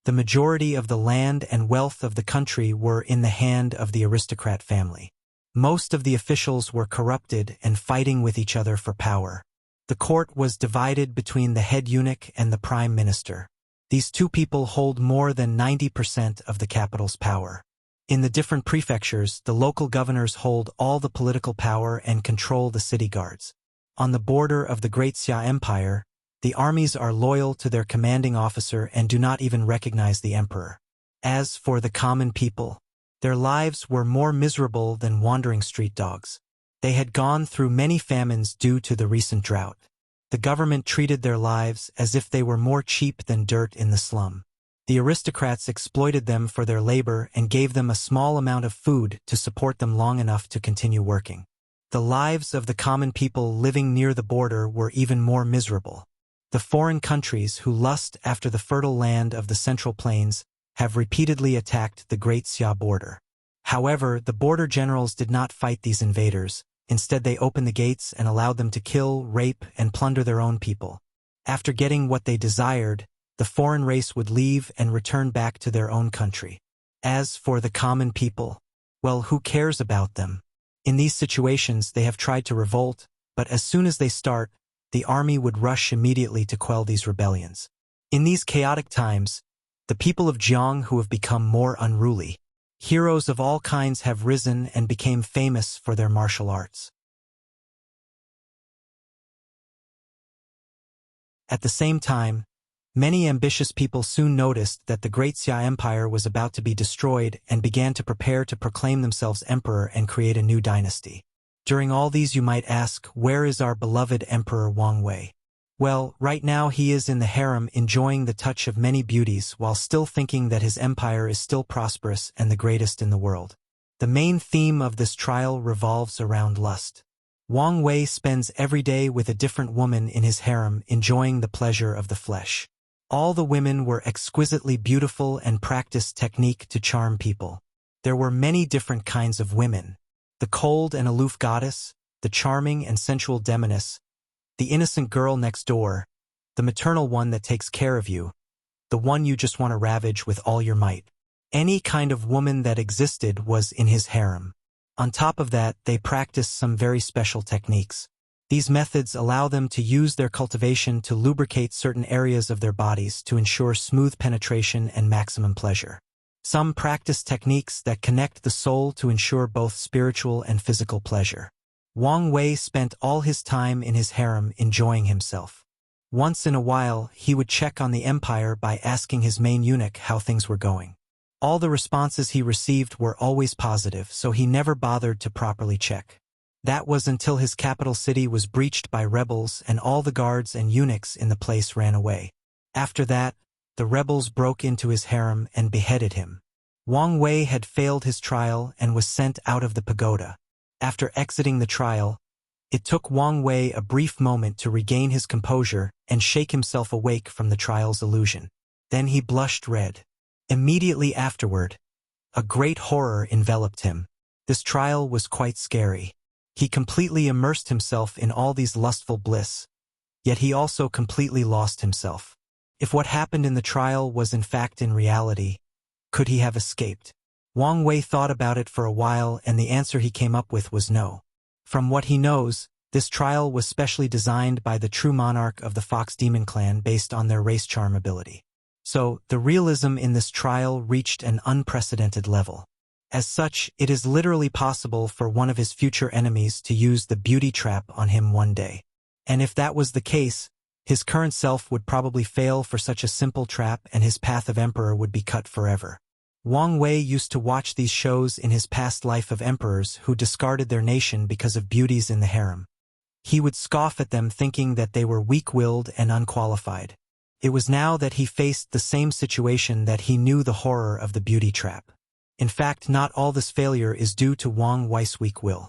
The majority of the land and wealth of the country were in the hand of the aristocrat family. Most of the officials were corrupted and fighting with each other for power. The court was divided between the head eunuch and the prime minister. These two people hold more than 90% of the capital's power. In the different prefectures, the local governors hold all the political power and control the city guards. On the border of the Great Xia Empire, the armies are loyal to their commanding officer and do not even recognize the emperor. As for the common people, their lives were more miserable than wandering street dogs. They had gone through many famines due to the recent drought. The government treated their lives as if they were more cheap than dirt in the slum. The aristocrats exploited them for their labor and gave them a small amount of food to support them long enough to continue working. The lives of the common people living near the border were even more miserable. The foreign countries who lust after the fertile land of the Central Plains have repeatedly attacked the Great Xia border. However, the border generals did not fight these invaders. Instead, they opened the gates and allowed them to kill, rape, and plunder their own people. After getting what they desired, the foreign race would leave and return back to their own country. As for the common people, well, who cares about them? In these situations, they have tried to revolt, but as soon as they start, the army would rush immediately to quell these rebellions. In these chaotic times, the people of Jiang who have become more unruly. Heroes of all kinds have risen and became famous for their martial arts. At the same time, many ambitious people soon noticed that the Great Xia Empire was about to be destroyed and began to prepare to proclaim themselves emperor and create a new dynasty. During all these you might ask, where is our beloved Emperor Wang Wei? Well, right now he is in the harem enjoying the touch of many beauties while still thinking that his empire is still prosperous and the greatest in the world. The main theme of this trial revolves around lust. Wang Wei spends every day with a different woman in his harem enjoying the pleasure of the flesh. All the women were exquisitely beautiful and practiced technique to charm people. There were many different kinds of women. The cold and aloof goddess, the charming and sensual demoness, the innocent girl next door, the maternal one that takes care of you, the one you just want to ravage with all your might. Any kind of woman that existed was in his harem. On top of that, they practiced some very special techniques. These methods allow them to use their cultivation to lubricate certain areas of their bodies to ensure smooth penetration and maximum pleasure. Some practice techniques that connect the soul to ensure both spiritual and physical pleasure. Wang Wei spent all his time in his harem enjoying himself. Once in a while, he would check on the empire by asking his main eunuch how things were going. All the responses he received were always positive, so he never bothered to properly check. That was until his capital city was breached by rebels and all the guards and eunuchs in the place ran away. After that, the rebels broke into his harem and beheaded him. Wang Wei had failed his trial and was sent out of the pagoda. After exiting the trial, it took Wang Wei a brief moment to regain his composure and shake himself awake from the trial's illusion. Then he blushed red. Immediately afterward, a great horror enveloped him. This trial was quite scary. He completely immersed himself in all these lustful bliss, yet he also completely lost himself. If what happened in the trial was in fact in reality, could he have escaped? Wang Wei thought about it for a while and the answer he came up with was no. From what he knows, this trial was specially designed by the true monarch of the Fox Demon clan based on their race charm ability. So, the realism in this trial reached an unprecedented level. As such, it is literally possible for one of his future enemies to use the beauty trap on him one day. And if that was the case, his current self would probably fail for such a simple trap and his path of emperor would be cut forever. Wang Wei used to watch these shows in his past life of emperors who discarded their nation because of beauties in the harem. He would scoff at them thinking that they were weak-willed and unqualified. It was now that he faced the same situation that he knew the horror of the beauty trap. In fact, not all this failure is due to Wang Wei's weak will.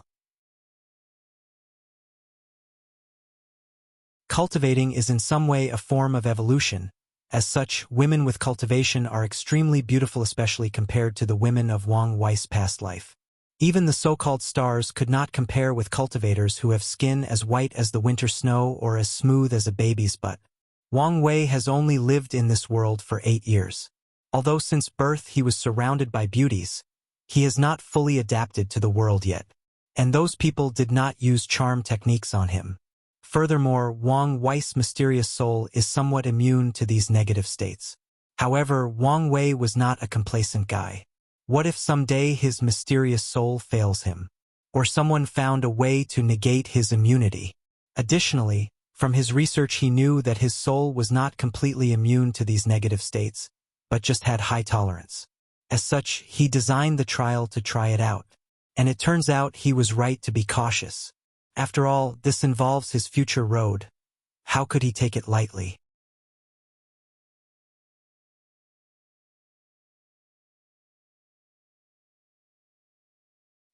Cultivating is in some way a form of evolution. As such, women with cultivation are extremely beautiful, especially compared to the women of Wang Wei's past life. Even the so-called stars could not compare with cultivators who have skin as white as the winter snow or as smooth as a baby's butt. Wang Wei has only lived in this world for 8 years. Although since birth he was surrounded by beauties, he has not fully adapted to the world yet. And those people did not use charm techniques on him. Furthermore, Wang Wei's mysterious soul is somewhat immune to these negative states. However, Wang Wei was not a complacent guy. What if someday his mysterious soul fails him? Or someone found a way to negate his immunity? Additionally, from his research he knew that his soul was not completely immune to these negative states, but just had high tolerance. As such, he designed the trial to try it out. And it turns out he was right to be cautious. After all, this involves his future road. How could he take it lightly?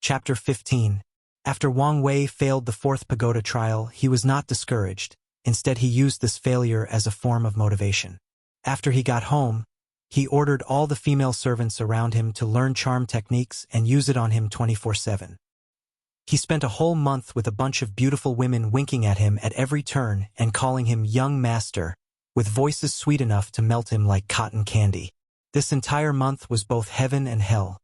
Chapter 15. After Wang Wei failed the fourth pagoda trial, he was not discouraged. Instead, he used this failure as a form of motivation. After he got home, he ordered all the female servants around him to learn charm techniques and use it on him 24/7. He spent a whole month with a bunch of beautiful women winking at him at every turn and calling him young master, with voices sweet enough to melt him like cotton candy. This entire month was both heaven and hell.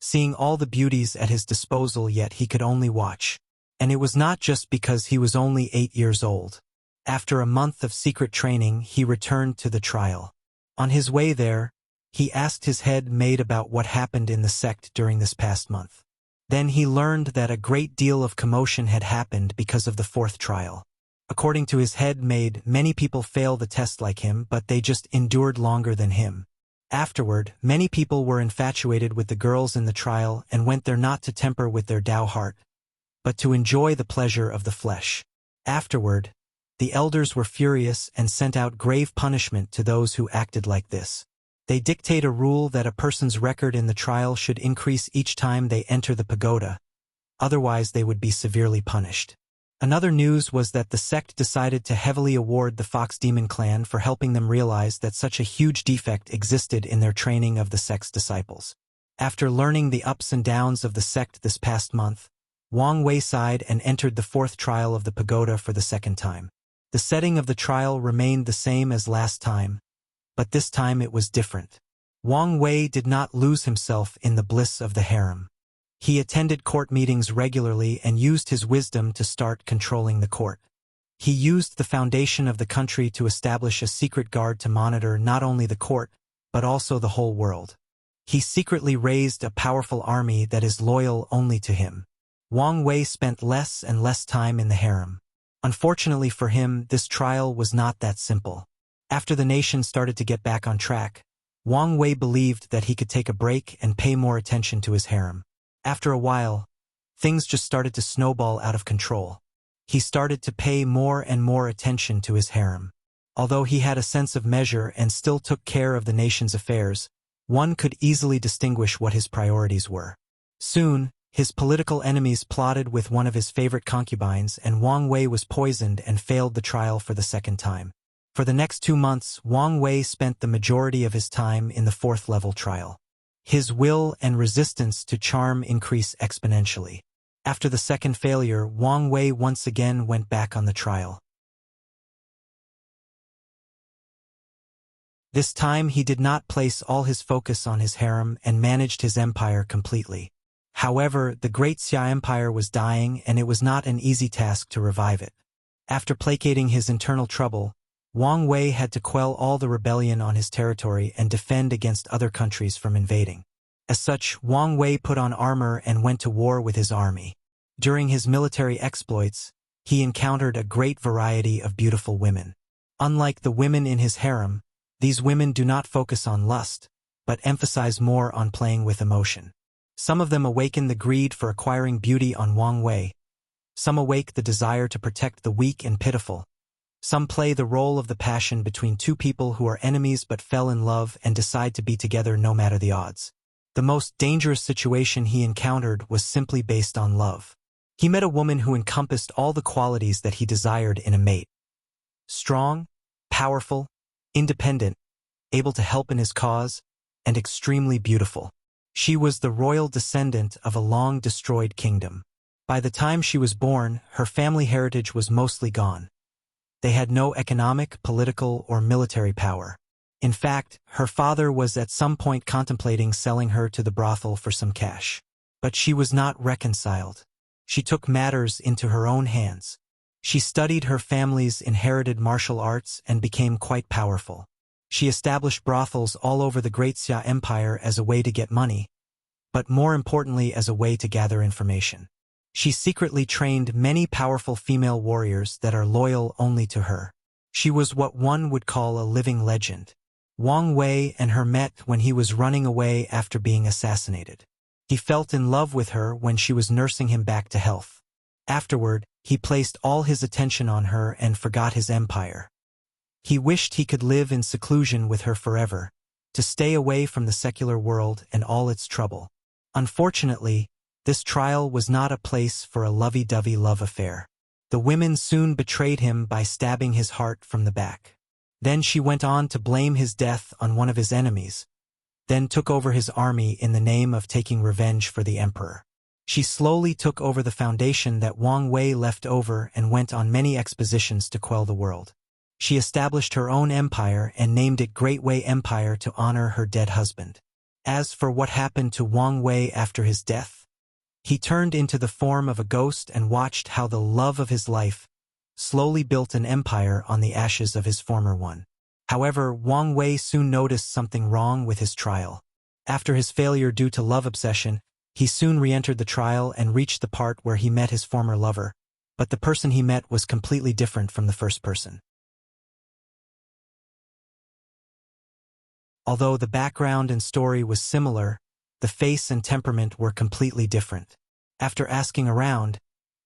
Seeing all the beauties at his disposal, yet he could only watch. And it was not just because he was only 8 years old. After a month of secret training, he returned to the trial. On his way there, he asked his head maid about what happened in the sect during this past month. Then he learned that a great deal of commotion had happened because of the fourth trial. According to his head maid, many people fail the test like him, but they just endured longer than him. Afterward, many people were infatuated with the girls in the trial and went there not to temper with their Tao heart, but to enjoy the pleasure of the flesh. Afterward, the elders were furious and sent out grave punishment to those who acted like this. They dictate a rule that a person's record in the trial should increase each time they enter the pagoda, otherwise they would be severely punished. Another news was that the sect decided to heavily award the Fox Demon clan for helping them realize that such a huge defect existed in their training of the sect's disciples. After learning the ups and downs of the sect this past month, Wang Wei sighed and entered the fourth trial of the pagoda for the second time. The setting of the trial remained the same as last time, but this time it was different. Wang Wei did not lose himself in the bliss of the harem. He attended court meetings regularly and used his wisdom to start controlling the court. He used the foundation of the country to establish a secret guard to monitor not only the court, but also the whole world. He secretly raised a powerful army that is loyal only to him. Wang Wei spent less and less time in the harem. Unfortunately for him, this trial was not that simple. After the nation started to get back on track, Wang Wei believed that he could take a break and pay more attention to his harem. After a while, things just started to snowball out of control. He started to pay more and more attention to his harem. Although he had a sense of measure and still took care of the nation's affairs, one could easily distinguish what his priorities were. Soon, his political enemies plotted with one of his favorite concubines, and Wang Wei was poisoned and failed the trial for the second time. For the next 2 months, Wang Wei spent the majority of his time in the fourth-level trial. His will and resistance to charm increased exponentially. After the second failure, Wang Wei once again went back on the trial. This time he did not place all his focus on his harem and managed his empire completely. However, the Great Xia Empire was dying and it was not an easy task to revive it. After placating his internal trouble, Wang Wei had to quell all the rebellion on his territory and defend against other countries from invading. As such, Wang Wei put on armor and went to war with his army. During his military exploits, he encountered a great variety of beautiful women. Unlike the women in his harem, these women do not focus on lust, but emphasize more on playing with emotion. Some of them awaken the greed for acquiring beauty on Wang Wei. Some awake the desire to protect the weak and pitiful. Some play the role of the passion between two people who are enemies but fell in love and decide to be together no matter the odds. The most dangerous situation he encountered was simply based on love. He met a woman who encompassed all the qualities that he desired in a mate. Strong, powerful, independent, able to help in his cause, and extremely beautiful. She was the royal descendant of a long-destroyed kingdom. By the time she was born, her family heritage was mostly gone. They had no economic, political, or military power. In fact, her father was at some point contemplating selling her to the brothel for some cash. But she was not reconciled. She took matters into her own hands. She studied her family's inherited martial arts and became quite powerful. She established brothels all over the Great Xia Empire as a way to get money, but more importantly as a way to gather information. She secretly trained many powerful female warriors that are loyal only to her. She was what one would call a living legend. Wang Wei and her met when he was running away after being assassinated. He felt in love with her when she was nursing him back to health. Afterward, he placed all his attention on her and forgot his empire. He wished he could live in seclusion with her forever, to stay away from the secular world and all its trouble. Unfortunately, this trial was not a place for a lovey-dovey love affair. The women soon betrayed him by stabbing his heart from the back. Then she went on to blame his death on one of his enemies, then took over his army in the name of taking revenge for the emperor. She slowly took over the foundation that Wang Wei left over and went on many expeditions to quell the world. She established her own empire and named it Great Wei Empire to honor her dead husband. As for what happened to Wang Wei after his death, he turned into the form of a ghost and watched how the love of his life slowly built an empire on the ashes of his former one. However, Wang Wei soon noticed something wrong with his trial. After his failure due to love obsession, he soon re-entered the trial and reached the part where he met his former lover, but the person he met was completely different from the first person. Although the background and story was similar, the face and temperament were completely different. After asking around,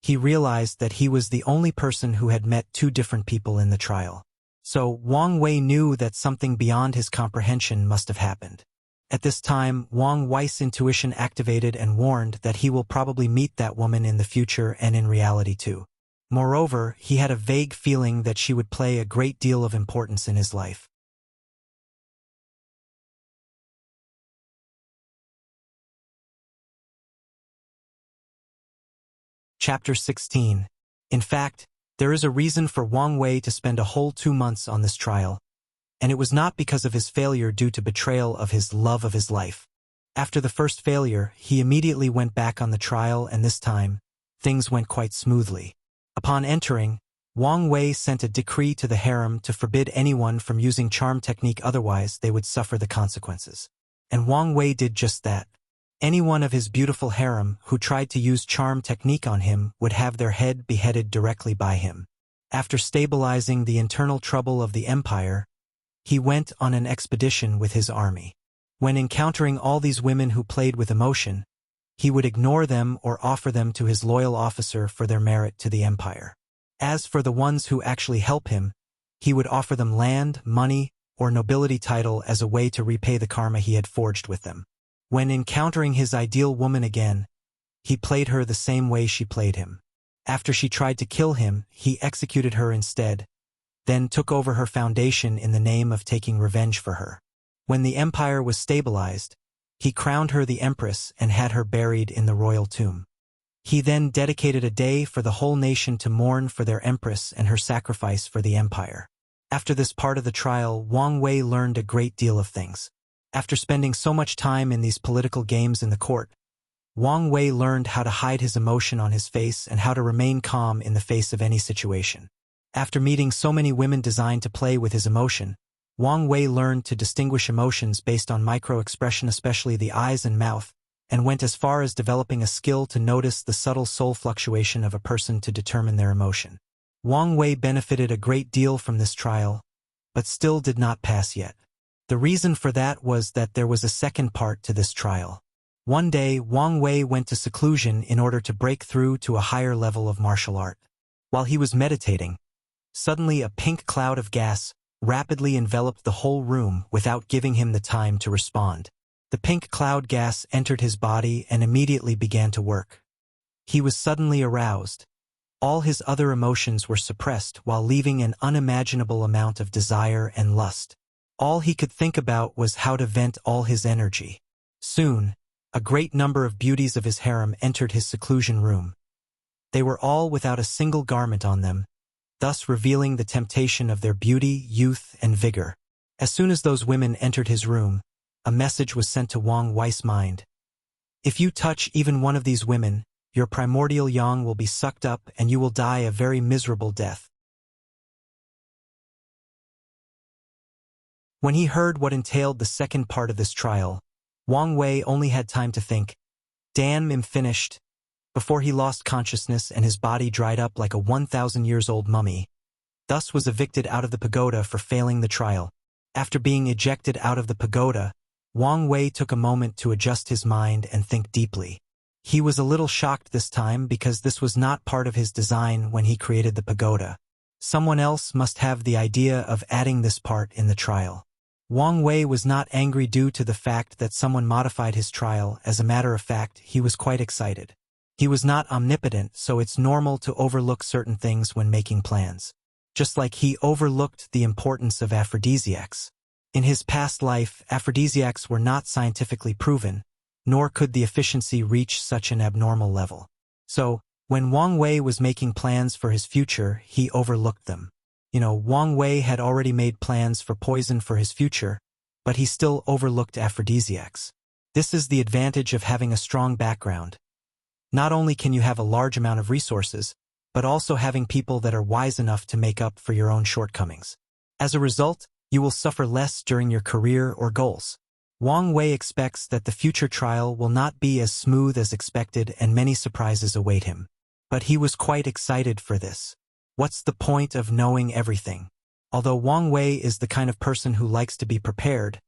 he realized that he was the only person who had met two different people in the trial. So Wang Wei knew that something beyond his comprehension must have happened. At this time, Wang Wei's intuition activated and warned that he will probably meet that woman in the future and in reality too. Moreover, he had a vague feeling that she would play a great deal of importance in his life. Chapter 16. In fact, there is a reason for Wang Wei to spend a whole 2 months on this trial, and it was not because of his failure due to betrayal of his love of his life. After the first failure, he immediately went back on the trial, and this time, things went quite smoothly. Upon entering, Wang Wei sent a decree to the harem to forbid anyone from using charm technique, otherwise they would suffer the consequences. And Wang Wei did just that. Anyone of his beautiful harem who tried to use charm technique on him would have their head beheaded directly by him. After stabilizing the internal trouble of the empire, he went on an expedition with his army. When encountering all these women who played with emotion, he would ignore them or offer them to his loyal officer for their merit to the empire. As for the ones who actually help him, he would offer them land, money, or nobility title as a way to repay the karma he had forged with them. When encountering his ideal woman again, he played her the same way she played him. After she tried to kill him, he executed her instead, then took over her foundation in the name of taking revenge for her. When the empire was stabilized, he crowned her the empress and had her buried in the royal tomb. He then dedicated a day for the whole nation to mourn for their empress and her sacrifice for the empire. After this part of the trial, Wang Wei learned a great deal of things. After spending so much time in these political games in the court, Wang Wei learned how to hide his emotion on his face and how to remain calm in the face of any situation. After meeting so many women designed to play with his emotion, Wang Wei learned to distinguish emotions based on micro-expression, especially the eyes and mouth, and went as far as developing a skill to notice the subtle soul fluctuation of a person to determine their emotion. Wang Wei benefited a great deal from this trial, but still did not pass yet. The reason for that was that there was a second part to this trial. One day, Wang Wei went to seclusion in order to break through to a higher level of martial art. While he was meditating, suddenly a pink cloud of gas rapidly enveloped the whole room without giving him the time to respond. The pink cloud gas entered his body and immediately began to work. He was suddenly aroused. All his other emotions were suppressed while leaving an unimaginable amount of desire and lust. All he could think about was how to vent all his energy. Soon, a great number of beauties of his harem entered his seclusion room. They were all without a single garment on them, thus revealing the temptation of their beauty, youth, and vigor. As soon as those women entered his room, a message was sent to Wang Wei's mind. If you touch even one of these women, your primordial yang will be sucked up and you will die a very miserable death. When he heard what entailed the second part of this trial, Wang Wei only had time to think, "Damn, I'm finished," before he lost consciousness and his body dried up like a 1,000 years old mummy. Thus was evicted out of the pagoda for failing the trial. After being ejected out of the pagoda, Wang Wei took a moment to adjust his mind and think deeply. He was a little shocked this time because this was not part of his design when he created the pagoda. Someone else must have the idea of adding this part in the trial. Wang Wei was not angry due to the fact that someone modified his trial. As a matter of fact, he was quite excited. He was not omnipotent, so it's normal to overlook certain things when making plans. Just like he overlooked the importance of aphrodisiacs. In his past life, aphrodisiacs were not scientifically proven, nor could the efficiency reach such an abnormal level. So, when Wang Wei was making plans for his future, he overlooked them. Wang Wei had already made plans for poison for his future, but he still overlooked aphrodisiacs. This is the advantage of having a strong background. Not only can you have a large amount of resources, but also having people that are wise enough to make up for your own shortcomings. As a result, you will suffer less during your career or goals. Wang Wei expects that the future trial will not be as smooth as expected and many surprises await him. But he was quite excited for this. What's the point of knowing everything? Although Wang Wei is the kind of person who likes to be prepared,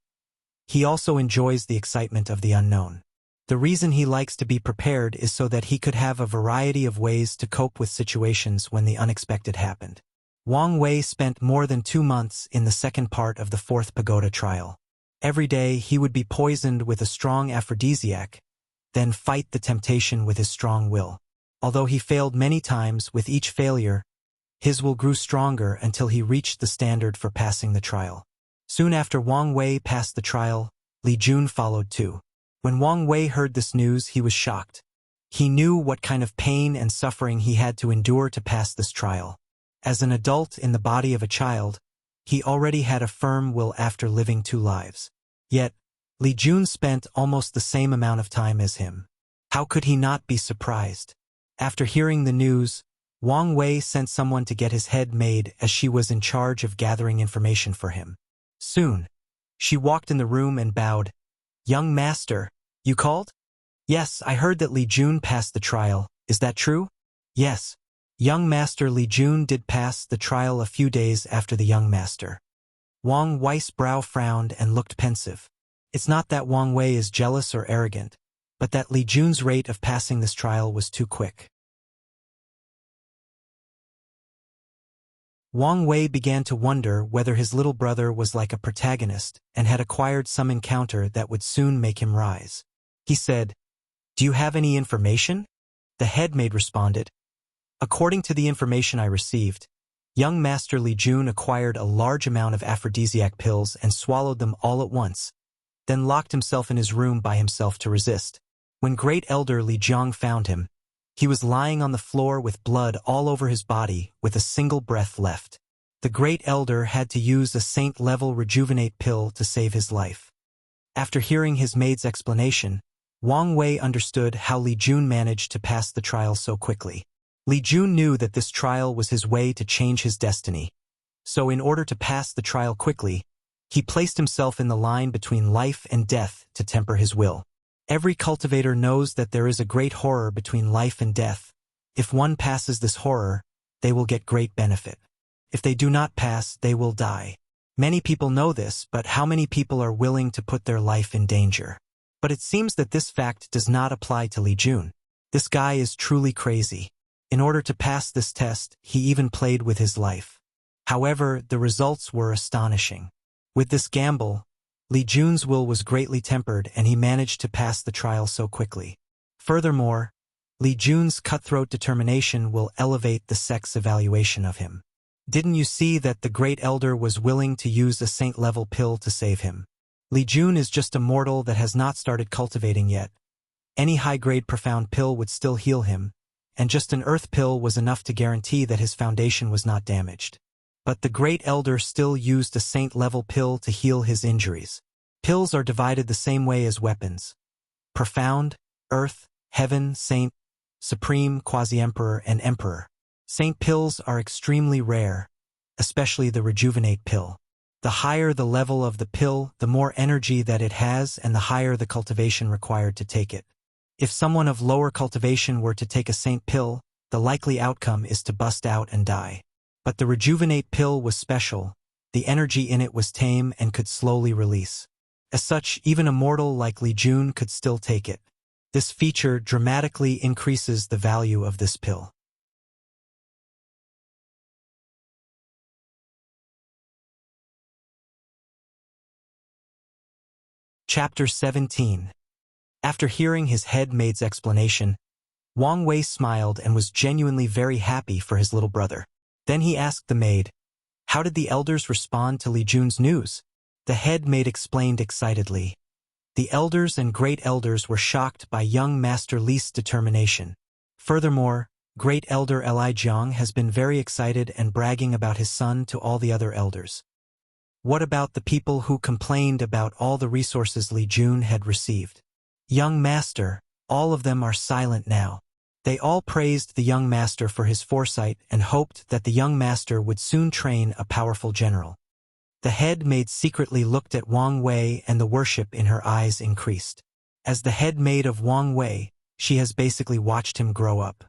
he also enjoys the excitement of the unknown. The reason he likes to be prepared is so that he could have a variety of ways to cope with situations when the unexpected happened. Wang Wei spent more than 2 months in the second part of the fourth pagoda trial. Every day he would be poisoned with a strong aphrodisiac, then fight the temptation with his strong will. Although he failed many times, with each failure, his will grew stronger until he reached the standard for passing the trial. Soon after Wang Wei passed the trial, Li Jun followed too. When Wang Wei heard this news, he was shocked. He knew what kind of pain and suffering he had to endure to pass this trial. As an adult in the body of a child, he already had a firm will after living 2 lives. Yet, Li Jun spent almost the same amount of time as him. How could he not be surprised? After hearing the news, Wang Wei sent someone to get his head made as she was in charge of gathering information for him. Soon, she walked in the room and bowed. "Young master, you called?" "Yes, I heard that Li Jun passed the trial. Is that true?" "Yes. Young master Li Jun did pass the trial a few days after the young master." Wang Wei's brow frowned and looked pensive. It's not that Wang Wei is jealous or arrogant, but that Li Jun's rate of passing this trial was too quick. Wang Wei began to wonder whether his little brother was like a protagonist and had acquired some encounter that would soon make him rise. He said, "Do you have any information?" The headmaid responded, "According to the information I received, young Master Li Jun acquired a large amount of aphrodisiac pills and swallowed them all at once, then locked himself in his room by himself to resist. When Great Elder Li Jiang found him, he was lying on the floor with blood all over his body with a single breath left. The Great Elder had to use a saint-level rejuvenate pill to save his life." After hearing his maid's explanation, Wang Wei understood how Li Jun managed to pass the trial so quickly. Li Jun knew that this trial was his way to change his destiny. So in order to pass the trial quickly, he placed himself in the line between life and death to temper his will. Every cultivator knows that there is a great horror between life and death. If one passes this horror, they will get great benefit. If they do not pass, they will die. Many people know this, but how many people are willing to put their life in danger? But it seems that this fact does not apply to Li Jun. This guy is truly crazy. In order to pass this test, he even played with his life. However, the results were astonishing. With this gamble, Li Jun's will was greatly tempered and he managed to pass the trial so quickly. Furthermore, Li Jun's cutthroat determination will elevate the sex evaluation of him. Didn't you see that the Great Elder was willing to use a saint-level pill to save him? Li Jun is just a mortal that has not started cultivating yet. Any high-grade profound pill would still heal him, and just an earth pill was enough to guarantee that his foundation was not damaged. But the Great Elder still used a saint-level pill to heal his injuries. Pills are divided the same way as weapons. Profound, Earth, Heaven, Saint, Supreme, Quasi-Emperor, and Emperor. Saint pills are extremely rare, especially the Rejuvenate pill. The higher the level of the pill, the more energy that it has and the higher the cultivation required to take it. If someone of lower cultivation were to take a saint pill, the likely outcome is to bust out and die. But the Rejuvenate pill was special, the energy in it was tame and could slowly release. As such, even a mortal like Li Jun could still take it. This feature dramatically increases the value of this pill. Chapter 17. After hearing his head maid's explanation, Wang Wei smiled and was genuinely very happy for his little brother. Then he asked the maid, "How did the elders respond to Li Jun's news?" The head maid explained excitedly. The elders and great elders were shocked by young Master Li's determination. Furthermore, Great Elder Li Jiang has been very excited and bragging about his son to all the other elders. What about the people who complained about all the resources Li Jun had received? Young Master, all of them are silent now. They all praised the young master for his foresight and hoped that the young master would soon train a powerful general. The head maid secretly looked at Wang Wei and the worship in her eyes increased. As the head maid of Wang Wei, she has basically watched him grow up.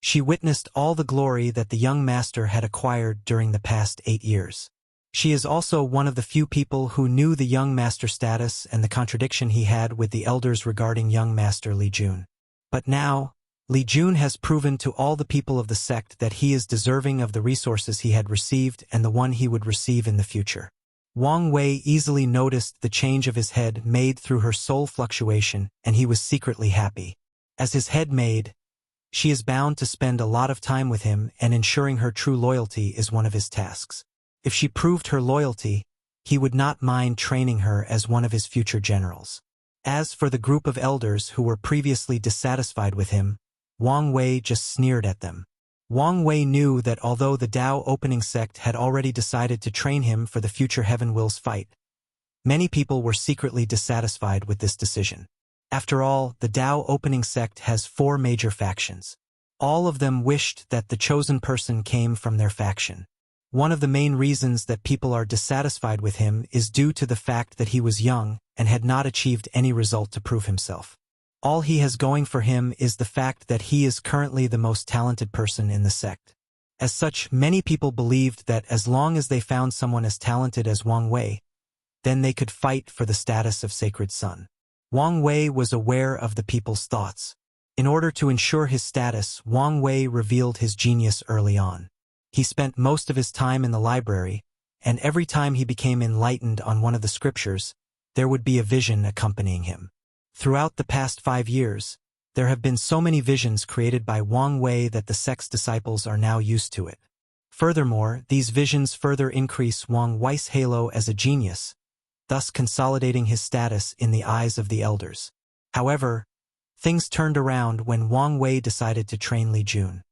She witnessed all the glory that the young master had acquired during the past 8 years. She is also one of the few people who knew the young master status and the contradiction he had with the elders regarding young master Li Jun. But now, Li Jun has proven to all the people of the sect that he is deserving of the resources he had received and the one he would receive in the future. Wang Wei easily noticed the change of his head maid through her soul fluctuation, and he was secretly happy. As his head maid, she is bound to spend a lot of time with him, and ensuring her true loyalty is one of his tasks. If she proved her loyalty, he would not mind training her as one of his future generals. As for the group of elders who were previously dissatisfied with him, Wang Wei just sneered at them. Wang Wei knew that although the Tao opening sect had already decided to train him for the future Heaven Will's fight, many people were secretly dissatisfied with this decision. After all, the Tao opening sect has 4 major factions. All of them wished that the chosen person came from their faction. One of the main reasons that people are dissatisfied with him is due to the fact that he was young and had not achieved any result to prove himself. All he has going for him is the fact that he is currently the most talented person in the sect. As such, many people believed that as long as they found someone as talented as Wang Wei, then they could fight for the status of Sacred Son. Wang Wei was aware of the people's thoughts. In order to ensure his status, Wang Wei revealed his genius early on. He spent most of his time in the library, and every time he became enlightened on one of the scriptures, there would be a vision accompanying him. Throughout the past 5 years, there have been so many visions created by Wang Wei that the sect's disciples are now used to it. Furthermore, these visions further increase Wang Wei's halo as a genius, thus consolidating his status in the eyes of the elders. However, things turned around when Wang Wei decided to train Li Jun.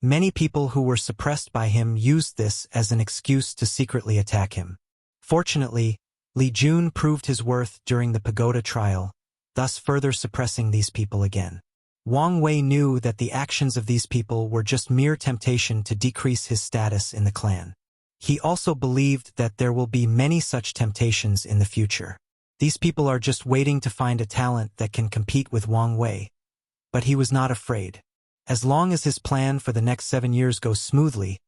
Many people who were suppressed by him used this as an excuse to secretly attack him. Fortunately, Li Jun proved his worth during the pagoda trial, thus further suppressing these people again. Wang Wei knew that the actions of these people were just mere temptation to decrease his status in the clan. He also believed that there will be many such temptations in the future. These people are just waiting to find a talent that can compete with Wang Wei. But he was not afraid. As long as his plan for the next 7 years goes smoothly,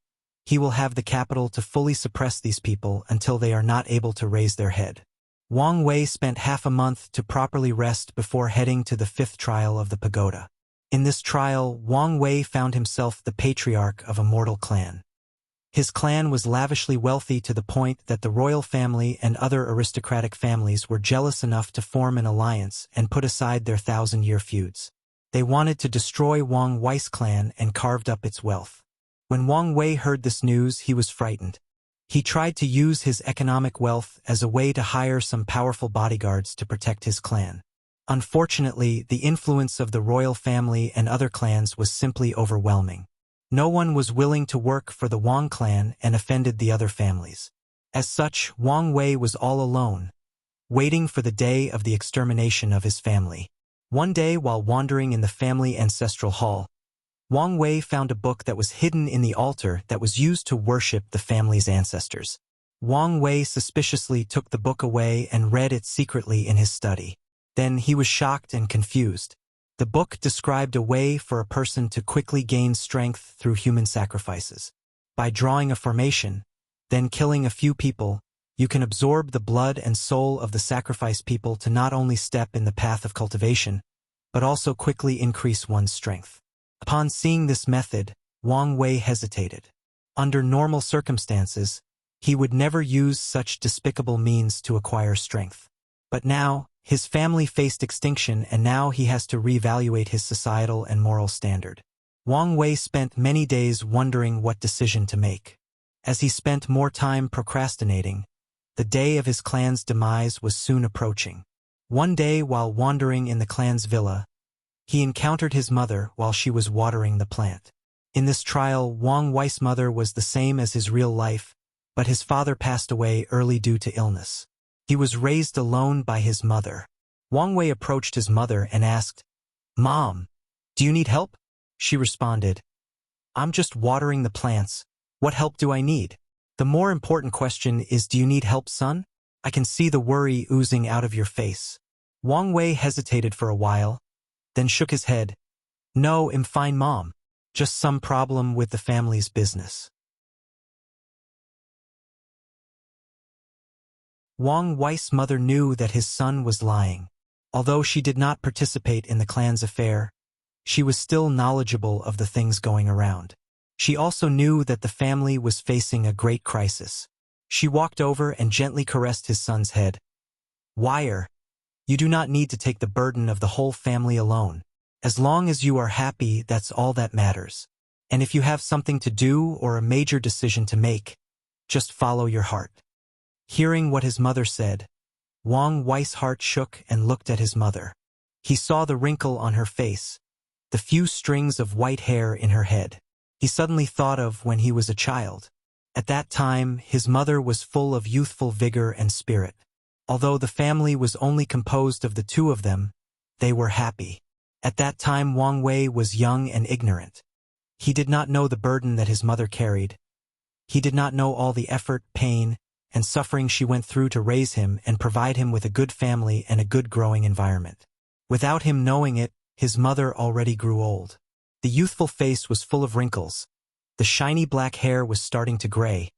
he will have the capital to fully suppress these people until they are not able to raise their head. Wang Wei spent half a month to properly rest before heading to the 5th trial of the pagoda. In this trial, Wang Wei found himself the patriarch of a mortal clan. His clan was lavishly wealthy to the point that the royal family and other aristocratic families were jealous enough to form an alliance and put aside their 1,000-year feuds. They wanted to destroy Wang Wei's clan and carved up its wealth. When Wang Wei heard this news, he was frightened. He tried to use his economic wealth as a way to hire some powerful bodyguards to protect his clan. Unfortunately, the influence of the royal family and other clans was simply overwhelming. No one was willing to work for the Wang clan and offended the other families. As such, Wang Wei was all alone, waiting for the day of the extermination of his family. One day, while wandering in the family ancestral hall, Wang Wei found a book that was hidden in the altar that was used to worship the family's ancestors. Wang Wei suspiciously took the book away and read it secretly in his study. Then he was shocked and confused. The book described a way for a person to quickly gain strength through human sacrifices. By drawing a formation, then killing a few people, you can absorb the blood and soul of the sacrificed people to not only step in the path of cultivation, but also quickly increase one's strength. Upon seeing this method, Wang Wei hesitated. Under normal circumstances, he would never use such despicable means to acquire strength. But now, his family faced extinction and now he has to reevaluate his societal and moral standard. Wang Wei spent many days wondering what decision to make. As he spent more time procrastinating, the day of his clan's demise was soon approaching. One day, while wandering in the clan's villa, he encountered his mother while she was watering the plant. In this trial, Wang Wei's mother was the same as his real life, but his father passed away early due to illness. He was raised alone by his mother. Wang Wei approached his mother and asked, "Mom, do you need help?" She responded, "I'm just watering the plants. What help do I need?" "The more important question is, do you need help, son? I can see the worry oozing out of your face." Wang Wei hesitated for a while, then shook his head. "No, I'm fine, Mom. Just some problem with the family's business." Wang Wei's mother knew that his son was lying. Although she did not participate in the clan's affair, she was still knowledgeable of the things going around. She also knew that the family was facing a great crisis. She walked over and gently caressed his son's head. "Wire, you do not need to take the burden of the whole family alone. As long as you are happy, that's all that matters. And if you have something to do or a major decision to make, just follow your heart." Hearing what his mother said, Wang Wei's heart shook and looked at his mother. He saw the wrinkle on her face, the few strings of white hair in her head. He suddenly thought of when he was a child. At that time, his mother was full of youthful vigor and spirit. Although the family was only composed of the two of them, they were happy. At that time, Wang Wei was young and ignorant. He did not know the burden that his mother carried. He did not know all the effort, pain, and suffering she went through to raise him and provide him with a good family and a good growing environment. Without him knowing it, his mother already grew old. The youthful face was full of wrinkles. The shiny black hair was starting to gray.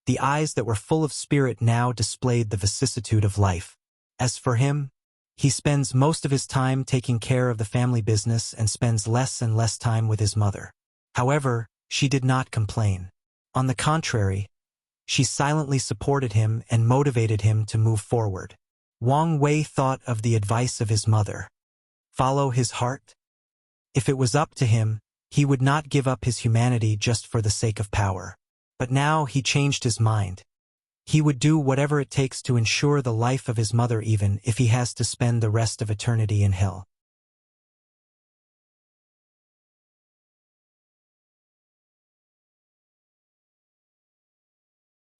The eyes that were full of spirit now displayed the vicissitude of life. As for him, he spends most of his time taking care of the family business and spends less and less time with his mother. However, she did not complain. On the contrary, she silently supported him and motivated him to move forward. Wang Wei thought of the advice of his mother. Follow his heart? If it was up to him, he would not give up his humanity just for the sake of power. But now he changed his mind. He would do whatever it takes to ensure the life of his mother, even if he has to spend the rest of eternity in hell.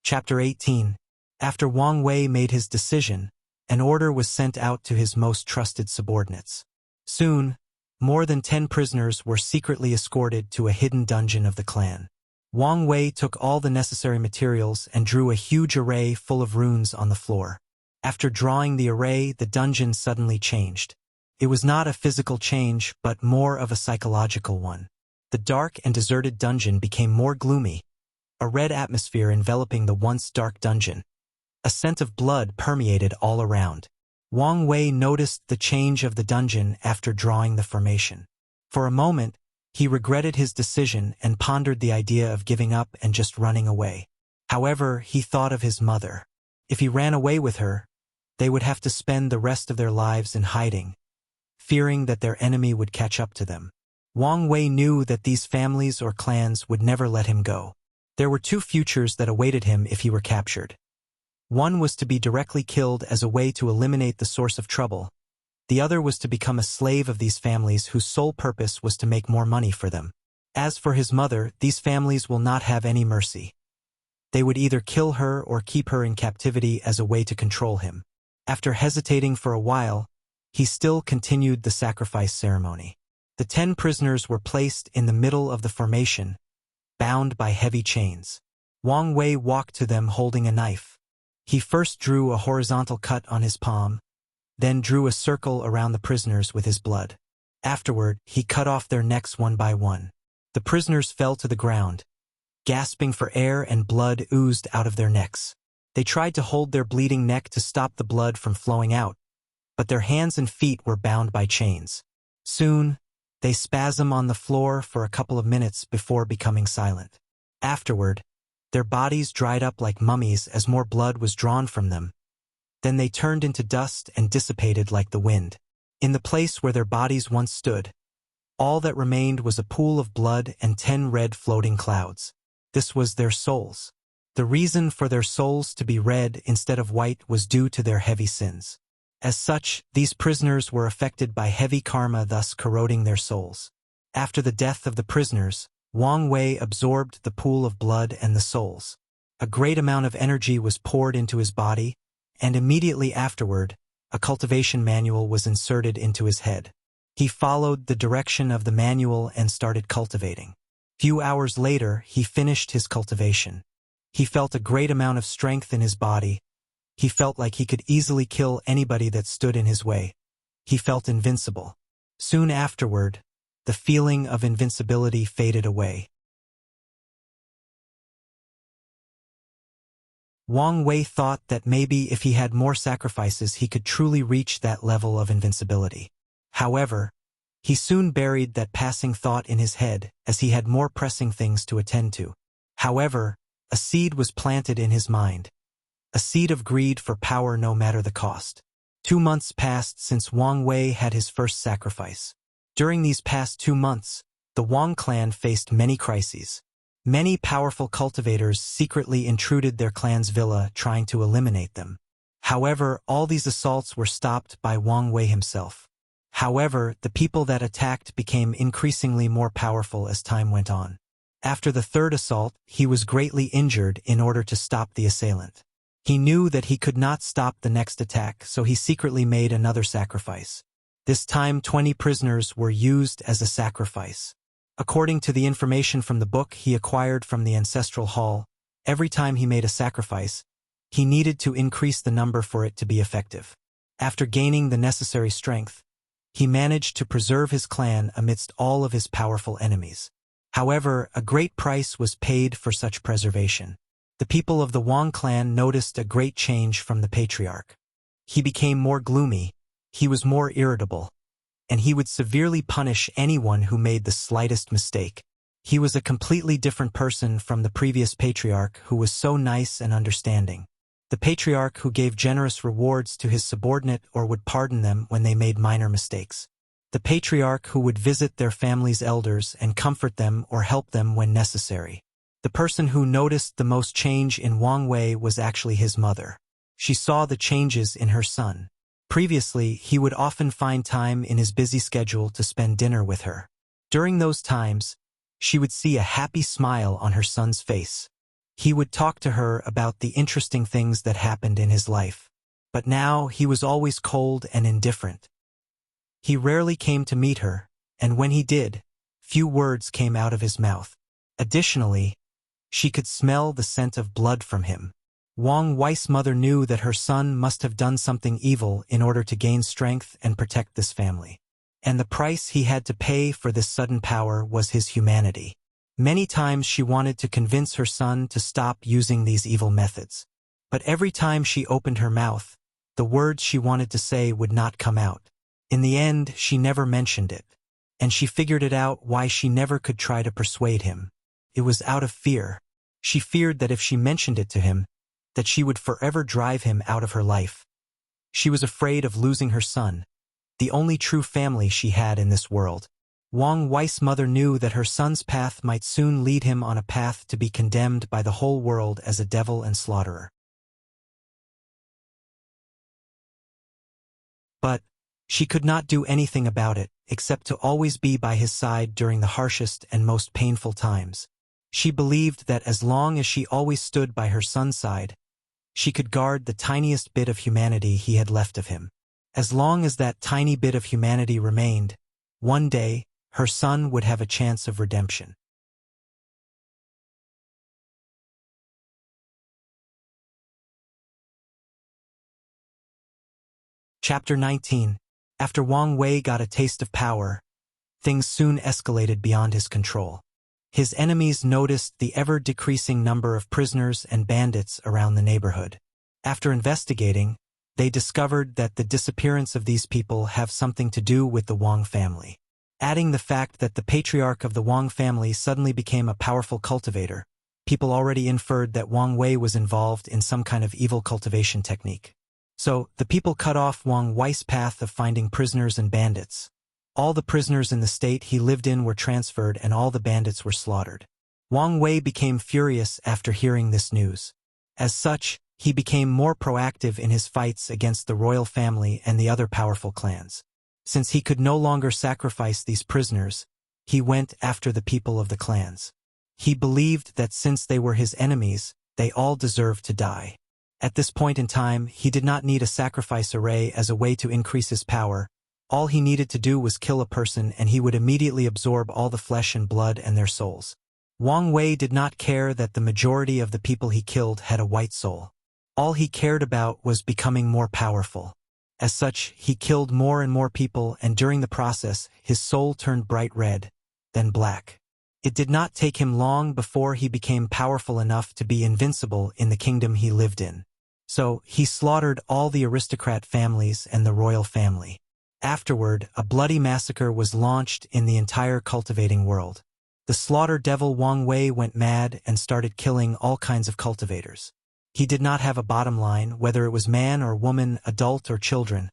Chapter 18. After Wang Wei made his decision, an order was sent out to his most trusted subordinates. Soon, more than 10 prisoners were secretly escorted to a hidden dungeon of the clan. Wang Wei took all the necessary materials and drew a huge array full of runes on the floor. After drawing the array, the dungeon suddenly changed. It was not a physical change, but more of a psychological one. The dark and deserted dungeon became more gloomy. A red atmosphere enveloping the once dark dungeon. A scent of blood permeated all around. Wang Wei noticed the change of the dungeon after drawing the formation. For a moment, he regretted his decision and pondered the idea of giving up and just running away. However, he thought of his mother. If he ran away with her, they would have to spend the rest of their lives in hiding, fearing that their enemy would catch up to them. Wang Wei knew that these families or clans would never let him go. There were two futures that awaited him if he were captured. One was to be directly killed as a way to eliminate the source of trouble. The other was to become a slave of these families whose sole purpose was to make more money for them. As for his mother, these families will not have any mercy. They would either kill her or keep her in captivity as a way to control him. After hesitating for a while, he still continued the sacrifice ceremony. The 10 prisoners were placed in the middle of the formation, bound by heavy chains. Wang Wei walked to them holding a knife. He first drew a horizontal cut on his palm, then drew a circle around the prisoners with his blood. Afterward, he cut off their necks one by one. The prisoners fell to the ground, gasping for air, and blood oozed out of their necks. They tried to hold their bleeding neck to stop the blood from flowing out, but their hands and feet were bound by chains. Soon, they spasmed on the floor for a couple of minutes before becoming silent. Afterward, their bodies dried up like mummies as more blood was drawn from them. Then they turned into dust and dissipated like the wind. In the place where their bodies once stood, all that remained was a pool of blood and 10 red floating clouds. This was their souls. The reason for their souls to be red instead of white was due to their heavy sins. As such, these prisoners were affected by heavy karma, thus corroding their souls. After the death of the prisoners, Wang Wei absorbed the pool of blood and the souls. A great amount of energy was poured into his body, and immediately afterward, a cultivation manual was inserted into his head. He followed the direction of the manual and started cultivating. Few hours later, he finished his cultivation. He felt a great amount of strength in his body. He felt like he could easily kill anybody that stood in his way. He felt invincible. Soon afterward, the feeling of invincibility faded away. Wang Wei thought that maybe if he had more sacrifices he could truly reach that level of invincibility. However, he soon buried that passing thought in his head as he had more pressing things to attend to. However, a seed was planted in his mind. A seed of greed for power no matter the cost. 2 months passed since Wang Wei had his first sacrifice. During these past 2 months, the Wang clan faced many crises. Many powerful cultivators secretly intruded their clan's villa trying to eliminate them. However, all these assaults were stopped by Wang Wei himself. However, the people that attacked became increasingly more powerful as time went on. After the 3rd assault, he was greatly injured in order to stop the assailant. He knew that he could not stop the next attack, so he secretly made another sacrifice. This time 20 prisoners were used as a sacrifice. According to the information from the book he acquired from the ancestral hall, every time he made a sacrifice, he needed to increase the number for it to be effective. After gaining the necessary strength, he managed to preserve his clan amidst all of his powerful enemies. However, a great price was paid for such preservation. The people of the Wang clan noticed a great change from the patriarch. He became more gloomy, he was more irritable, and he would severely punish anyone who made the slightest mistake. He was a completely different person from the previous patriarch who was so nice and understanding. The patriarch who gave generous rewards to his subordinate or would pardon them when they made minor mistakes. The patriarch who would visit their family's elders and comfort them or help them when necessary. The person who noticed the most change in Wang Wei was actually his mother. She saw the changes in her son. Previously, he would often find time in his busy schedule to spend dinner with her. During those times, she would see a happy smile on her son's face. He would talk to her about the interesting things that happened in his life. But now he was always cold and indifferent. He rarely came to meet her, and when he did, few words came out of his mouth. Additionally, she could smell the scent of blood from him. Wang Wei's mother knew that her son must have done something evil in order to gain strength and protect this family. And the price he had to pay for this sudden power was his humanity. Many times she wanted to convince her son to stop using these evil methods. But every time she opened her mouth, the words she wanted to say would not come out. In the end, she never mentioned it. And she figured it out why she never could try to persuade him. It was out of fear. She feared that if she mentioned it to him, that she would forever drive him out of her life. She was afraid of losing her son, the only true family she had in this world. Wang Wei's mother knew that her son's path might soon lead him on a path to be condemned by the whole world as a devil and slaughterer. But, She could not do anything about it, except to always be by his side during the harshest and most painful times. She believed that as long as she always stood by her son's side, she could guard the tiniest bit of humanity he had left of him. As long as that tiny bit of humanity remained, one day, her son would have a chance of redemption. Chapter 19. After Wang Wei got a taste of power, things soon escalated beyond his control. His enemies noticed the ever-decreasing number of prisoners and bandits around the neighborhood. After investigating, they discovered that the disappearance of these people have something to do with the Wang family. Adding the fact that the patriarch of the Wang family suddenly became a powerful cultivator, people already inferred that Wang Wei was involved in some kind of evil cultivation technique. So, the people cut off Wang Wei's path of finding prisoners and bandits. All the prisoners in the state he lived in were transferred and all the bandits were slaughtered. Wang Wei became furious after hearing this news. As such, he became more proactive in his fights against the royal family and the other powerful clans. Since he could no longer sacrifice these prisoners, he went after the people of the clans. He believed that since they were his enemies, they all deserved to die. At this point in time, he did not need a sacrifice array as a way to increase his power. All he needed to do was kill a person and he would immediately absorb all the flesh and blood and their souls. Wang Wei did not care that the majority of the people he killed had a white soul. All he cared about was becoming more powerful. As such, he killed more and more people, and during the process, his soul turned bright red, then black. It did not take him long before he became powerful enough to be invincible in the kingdom he lived in. So, he slaughtered all the aristocrat families and the royal family. Afterward, a bloody massacre was launched in the entire cultivating world. The slaughter devil Wang Wei went mad and started killing all kinds of cultivators. He did not have a bottom line, whether it was man or woman, adult or children.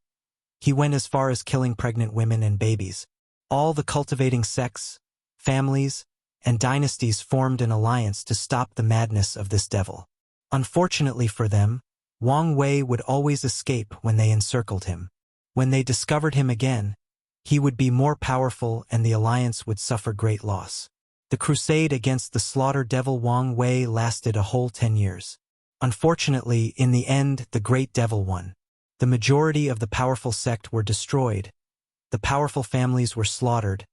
He went as far as killing pregnant women and babies. All the cultivating sects, families, and dynasties formed an alliance to stop the madness of this devil. Unfortunately for them, Wang Wei would always escape when they encircled him. When they discovered him again, he would be more powerful and the alliance would suffer great loss. The crusade against the slaughter devil Wang Wei lasted a whole 10 years. Unfortunately, in the end, the great devil won. The majority of the powerful sect were destroyed, the powerful families were slaughtered,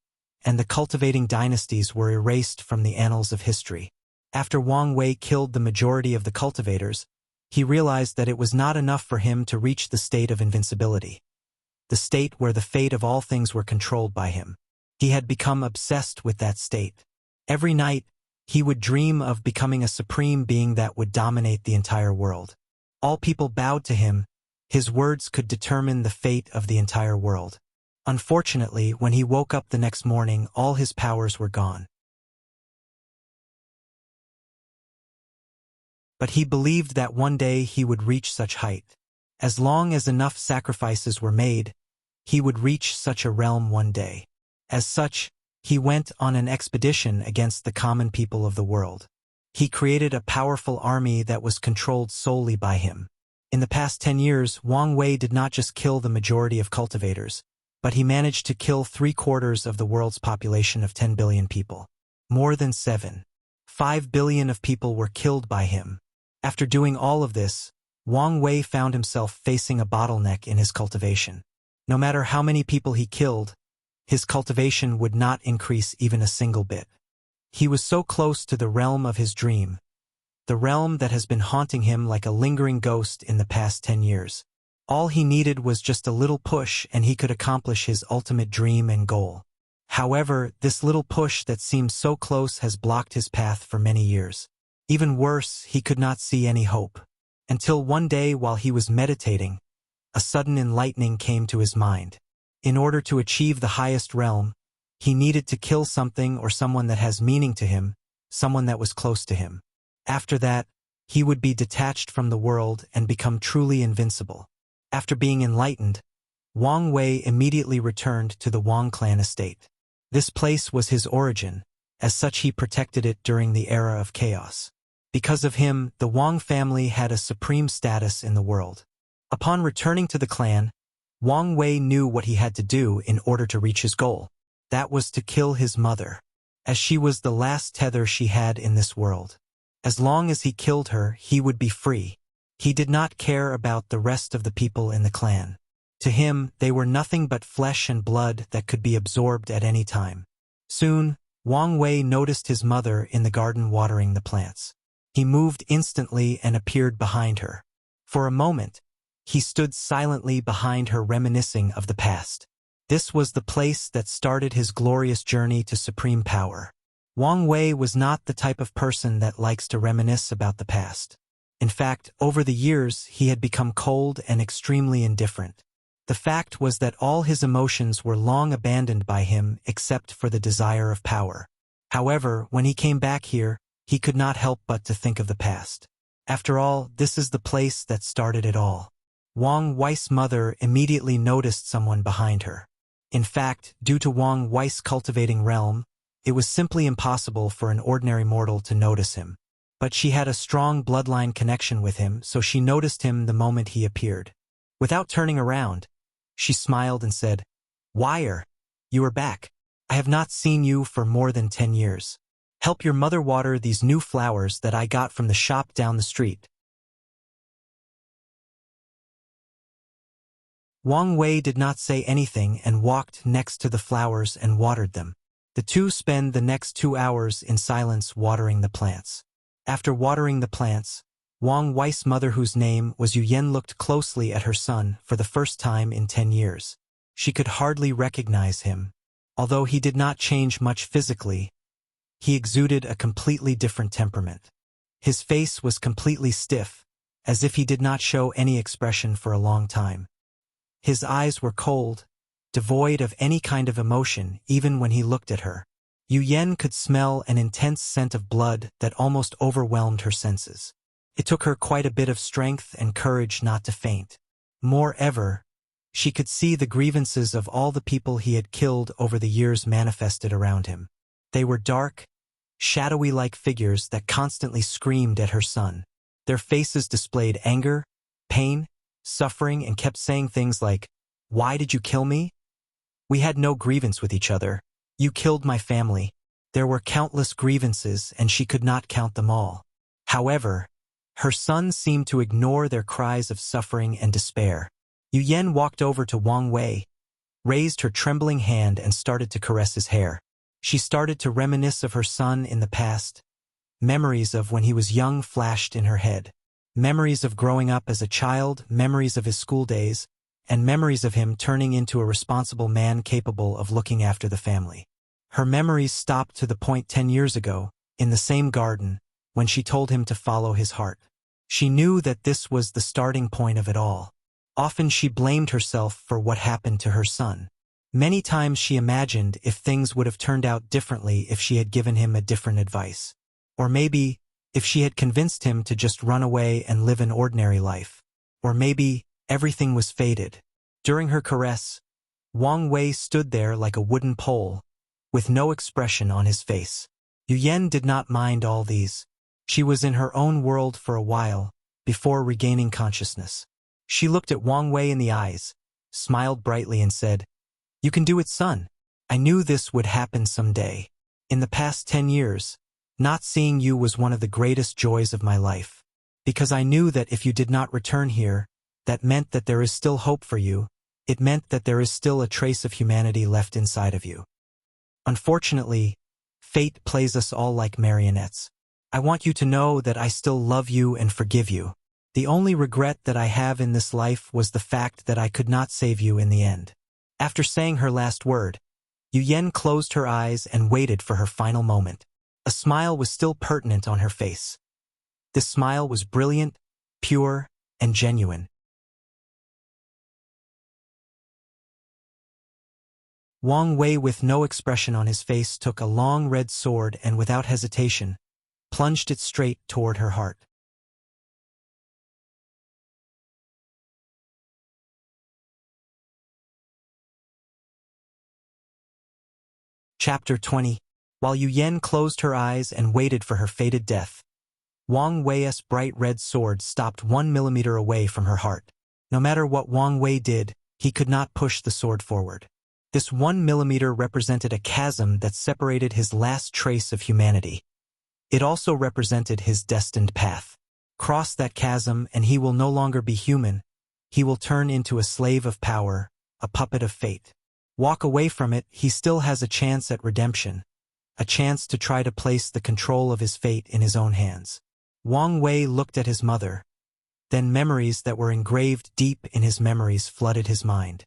and the cultivating dynasties were erased from the annals of history. After Wang Wei killed the majority of the cultivators, he realized that it was not enough for him to reach the state of invincibility, the state where the fate of all things were controlled by him. He had become obsessed with that state. Every night, he would dream of becoming a supreme being that would dominate the entire world. All people bowed to him. His words could determine the fate of the entire world. Unfortunately, when he woke up the next morning, all his powers were gone. But he believed that one day he would reach such height. As long as enough sacrifices were made, he would reach such a realm one day. As such, he went on an expedition against the common people of the world. He created a powerful army that was controlled solely by him. In the past 10 years, Wang Wei did not just kill the majority of cultivators, but he managed to kill 3/4 of the world's population of 10 billion people. More than 7.5 billion of people were killed by him. After doing all of this, Wang Wei found himself facing a bottleneck in his cultivation. No matter how many people he killed, his cultivation would not increase even a single bit. He was so close to the realm of his dream, the realm that has been haunting him like a lingering ghost in the past 10 years. All he needed was just a little push and he could accomplish his ultimate dream and goal. However, this little push that seemed so close has blocked his path for many years. Even worse, he could not see any hope. Until one day while he was meditating, a sudden enlightening came to his mind. In order to achieve the highest realm, he needed to kill something or someone that has meaning to him, someone that was close to him. After that, he would be detached from the world and become truly invincible. After being enlightened, Wang Wei immediately returned to the Wang clan estate. This place was his origin, as such he protected it during the era of chaos. Because of him, the Wang family had a supreme status in the world. Upon returning to the clan, Wang Wei knew what he had to do in order to reach his goal. That was to kill his mother, as she was the last tether she had in this world. As long as he killed her, he would be free. He did not care about the rest of the people in the clan. To him, they were nothing but flesh and blood that could be absorbed at any time. Soon, Wang Wei noticed his mother in the garden watering the plants. He moved instantly and appeared behind her. For a moment, he stood silently behind her, reminiscing of the past. This was the place that started his glorious journey to supreme power. Wang Wei was not the type of person that likes to reminisce about the past. In fact, over the years, he had become cold and extremely indifferent. The fact was that all his emotions were long abandoned by him except for the desire of power. However, when he came back here, he could not help but to think of the past. After all, this is the place that started it all. Wang Wei's mother immediately noticed someone behind her. In fact, due to Wang Wei's cultivating realm, it was simply impossible for an ordinary mortal to notice him. But she had a strong bloodline connection with him, so she noticed him the moment he appeared. Without turning around, she smiled and said, "Wire, you are back. I have not seen you for more than 10 years. Help your mother water these new flowers that I got from the shop down the street." Wang Wei did not say anything and walked next to the flowers and watered them. The two spent the next 2 hours in silence watering the plants. After watering the plants, Wang Wei's mother, whose name was Yu Yan, looked closely at her son for the first time in 10 years. She could hardly recognize him. Although he did not change much physically, he exuded a completely different temperament. His face was completely stiff, as if he did not show any expression for a long time. His eyes were cold, devoid of any kind of emotion even when he looked at her. Yu Yan could smell an intense scent of blood that almost overwhelmed her senses. It took her quite a bit of strength and courage not to faint. Moreover, she could see the grievances of all the people he had killed over the years manifested around him. They were dark, shadowy-like figures that constantly screamed at her son. Their faces displayed anger, pain, suffering, and kept saying things like, "Why did you kill me? We had no grievance with each other. You killed my family." There were countless grievances, and she could not count them all. However, her son seemed to ignore their cries of suffering and despair. Yu Yan walked over to Wang Wei, raised her trembling hand and started to caress his hair. She started to reminisce of her son in the past. Memories of when he was young flashed in her head. Memories of growing up as a child, memories of his school days, and memories of him turning into a responsible man capable of looking after the family. Her memories stopped to the point 10 years ago, in the same garden, when she told him to follow his heart. She knew that this was the starting point of it all. Often she blamed herself for what happened to her son. Many times she imagined if things would have turned out differently if she had given him a different advice. Or maybe, if she had convinced him to just run away and live an ordinary life. Or maybe, everything was fated. During her caress, Wang Wei stood there like a wooden pole, with no expression on his face. Yu Yan did not mind all these. She was in her own world for a while, before regaining consciousness. She looked at Wang Wei in the eyes, smiled brightly and said, "You can do it, son. I knew this would happen someday. In the past 10 years, not seeing you was one of the greatest joys of my life. Because I knew that if you did not return here, that meant that there is still hope for you. It meant that there is still a trace of humanity left inside of you. Unfortunately, fate plays us all like marionettes. I want you to know that I still love you and forgive you. The only regret that I have in this life was the fact that I could not save you in the end." After saying her last word, Yu Yan closed her eyes and waited for her final moment. A smile was still pertinent on her face. This smile was brilliant, pure, and genuine. Wang Wei, with no expression on his face, took a long red sword and without hesitation, plunged it straight toward her heart. Chapter 20. While Yu Yan closed her eyes and waited for her fated death, Wang Wei's bright red sword stopped 1 millimeter away from her heart. No matter what Wang Wei did, he could not push the sword forward. This 1 millimeter represented a chasm that separated his last trace of humanity. It also represented his destined path. Cross that chasm and he will no longer be human. He will turn into a slave of power, a puppet of fate. Walk away from it, he still has a chance at redemption, a chance to try to place the control of his fate in his own hands. Wang Wei looked at his mother. Then memories that were engraved deep in his memories flooded his mind.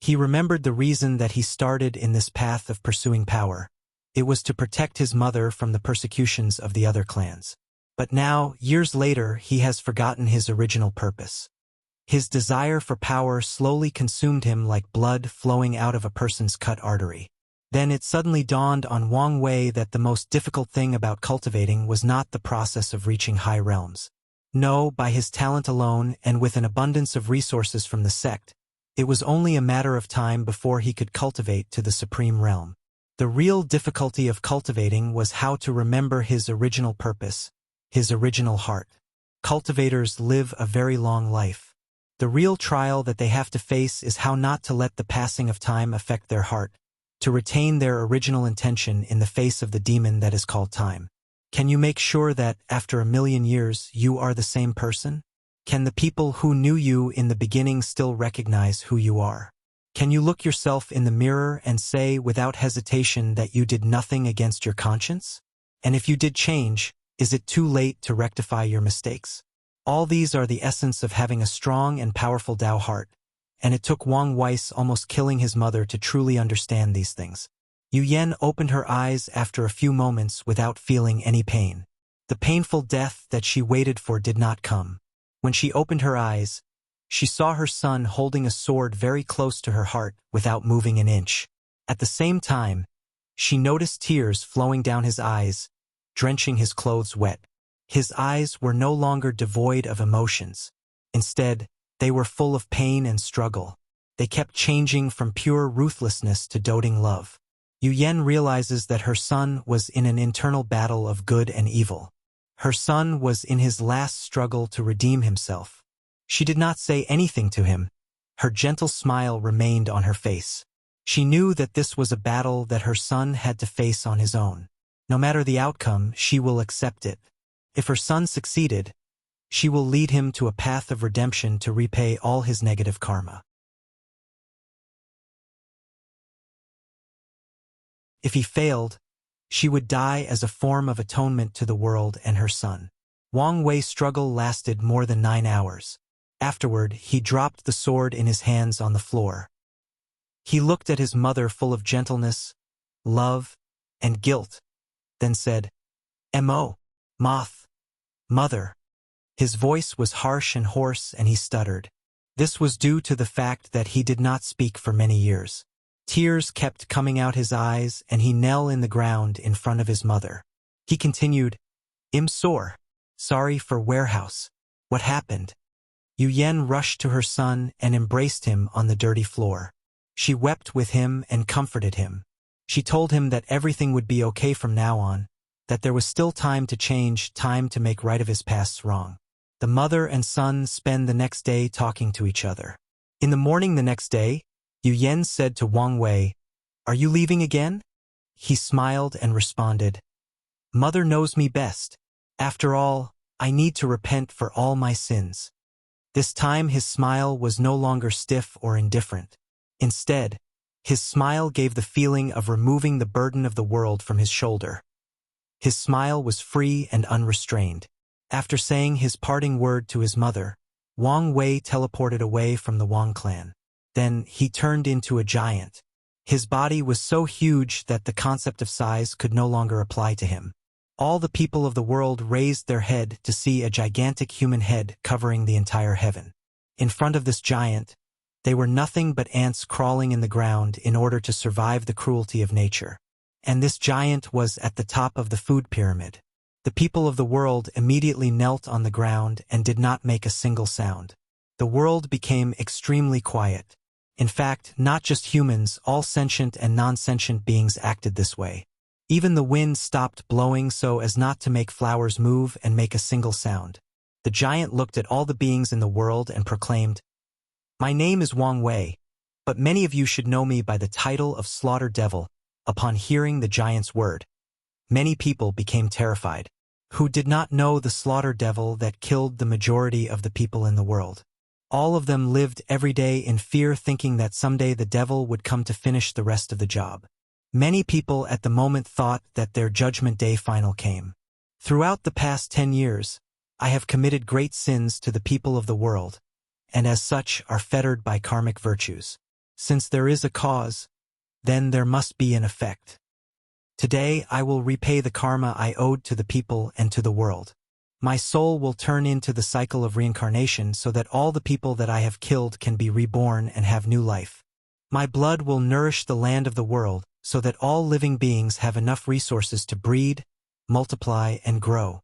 He remembered the reason that he started in this path of pursuing power. It was to protect his mother from the persecutions of the other clans. But now, years later, he has forgotten his original purpose. His desire for power slowly consumed him like blood flowing out of a person's cut artery. Then it suddenly dawned on Wang Wei that the most difficult thing about cultivating was not the process of reaching high realms. No, by his talent alone and with an abundance of resources from the sect, it was only a matter of time before he could cultivate to the supreme realm. The real difficulty of cultivating was how to remember his original purpose, his original heart. Cultivators live a very long life. The real trial that they have to face is how not to let the passing of time affect their heart, to retain their original intention in the face of the demon that is called time. Can you make sure that, after 1,000,000 years, you are the same person? Can the people who knew you in the beginning still recognize who you are? Can you look yourself in the mirror and say without hesitation that you did nothing against your conscience? And if you did change, is it too late to rectify your mistakes? All these are the essence of having a strong and powerful Tao heart, and it took Wang Weiss almost killing his mother to truly understand these things. Yu Yan opened her eyes after a few moments without feeling any pain. The painful death that she waited for did not come. When she opened her eyes, she saw her son holding a sword very close to her heart without moving an inch. At the same time, she noticed tears flowing down his eyes, drenching his clothes wet. His eyes were no longer devoid of emotions. Instead, they were full of pain and struggle. They kept changing from pure ruthlessness to doting love. Yu Yan realizes that her son was in an internal battle of good and evil. Her son was in his last struggle to redeem himself. She did not say anything to him. Her gentle smile remained on her face. She knew that this was a battle that her son had to face on his own. No matter the outcome, she will accept it. If her son succeeded, she will lead him to a path of redemption to repay all his negative karma. If he failed, she would die as a form of atonement to the world and her son. Wang Wei's struggle lasted more than 9 hours. Afterward, he dropped the sword in his hands on the floor. He looked at his mother full of gentleness, love, and guilt, then said, "M.O. Moth. Mother." His voice was harsh and hoarse and he stuttered. This was due to the fact that he did not speak for many years. Tears kept coming out his eyes and he knelt in the ground in front of his mother. He continued, "I'm sorry for warehouse. What happened?" Yu Yan rushed to her son and embraced him on the dirty floor. She wept with him and comforted him. She told him that everything would be okay from now on, that there was still time to change, time to make right of his past's wrong. The mother and son spent the next day talking to each other. In the morning the next day, Yu Yan said to Wang Wei, "Are you leaving again?" He smiled and responded, "Mother knows me best. After all, I need to repent for all my sins." This time his smile was no longer stiff or indifferent. Instead, his smile gave the feeling of removing the burden of the world from his shoulder. His smile was free and unrestrained. After saying his parting word to his mother, Wang Wei teleported away from the Wang clan. Then he turned into a giant. His body was so huge that the concept of size could no longer apply to him. All the people of the world raised their head to see a gigantic human head covering the entire heaven. In front of this giant, they were nothing but ants crawling in the ground in order to survive the cruelty of nature. And this giant was at the top of the food pyramid. The people of the world immediately knelt on the ground and did not make a single sound. The world became extremely quiet. In fact, not just humans, all sentient and non-sentient beings acted this way. Even the wind stopped blowing so as not to make flowers move and make a single sound. The giant looked at all the beings in the world and proclaimed, "My name is Wang Wei. but many of you should know me by the title of Slaughter Devil. Upon hearing the giant's word, many people became terrified, who did not know the Slaughter Devil that killed the majority of the people in the world. All of them lived every day in fear, thinking that someday the devil would come to finish the rest of the job. Many people at the moment thought that their judgment day final came. Throughout the past 10 years, I have committed great sins to the people of the world, and as such are fettered by karmic virtues. Since there is a cause, then there must be an effect. Today I will repay the karma I owed to the people and to the world. My soul will turn into the cycle of reincarnation so that all the people that I have killed can be reborn and have new life. My blood will nourish the land of the world so that all living beings have enough resources to breed, multiply, and grow.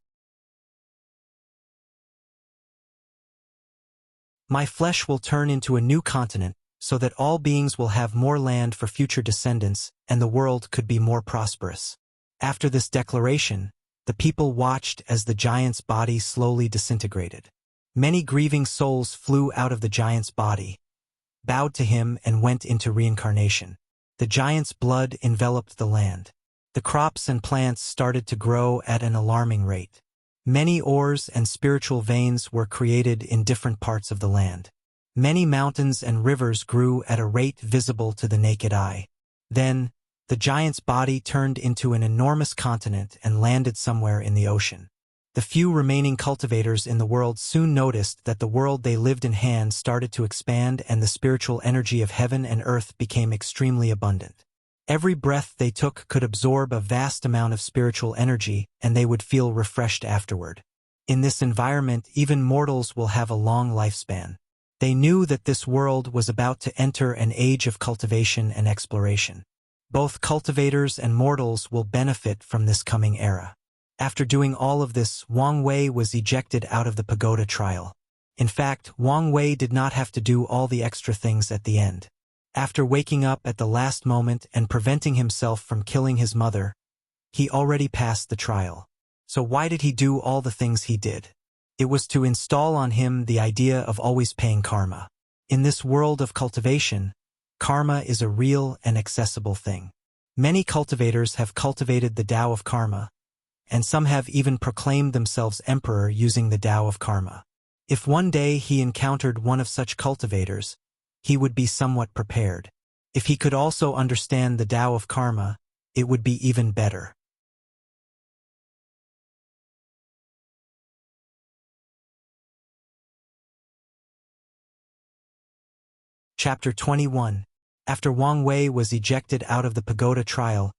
My flesh will turn into a new continent so that all beings will have more land for future descendants and the world could be more prosperous. After this declaration, the people watched as the giant's body slowly disintegrated. Many grieving souls flew out of the giant's body, bowed to him, and went into reincarnation. The giant's blood enveloped the land. The crops and plants started to grow at an alarming rate. Many ores and spiritual veins were created in different parts of the land. Many mountains and rivers grew at a rate visible to the naked eye. Then, the giant's body turned into an enormous continent and landed somewhere in the ocean. The few remaining cultivators in the world soon noticed that the world they lived in hand started to expand and the spiritual energy of heaven and earth became extremely abundant. Every breath they took could absorb a vast amount of spiritual energy and they would feel refreshed afterward. In this environment, even mortals will have a long lifespan. They knew that this world was about to enter an age of cultivation and exploration. Both cultivators and mortals will benefit from this coming era. After doing all of this, Wang Wei was ejected out of the pagoda trial. In fact, Wang Wei did not have to do all the extra things at the end. After waking up at the last moment and preventing himself from killing his mother, he already passed the trial. So why did he do all the things he did? It was to install on him the idea of always paying karma. In this world of cultivation, karma is a real and accessible thing. Many cultivators have cultivated the Tao of karma, and some have even proclaimed themselves emperor using the Tao of karma. If one day he encountered one of such cultivators, he would be somewhat prepared. If he could also understand the Tao of karma, it would be even better. Chapter 21. After Wang Wei was ejected out of the pagoda trial,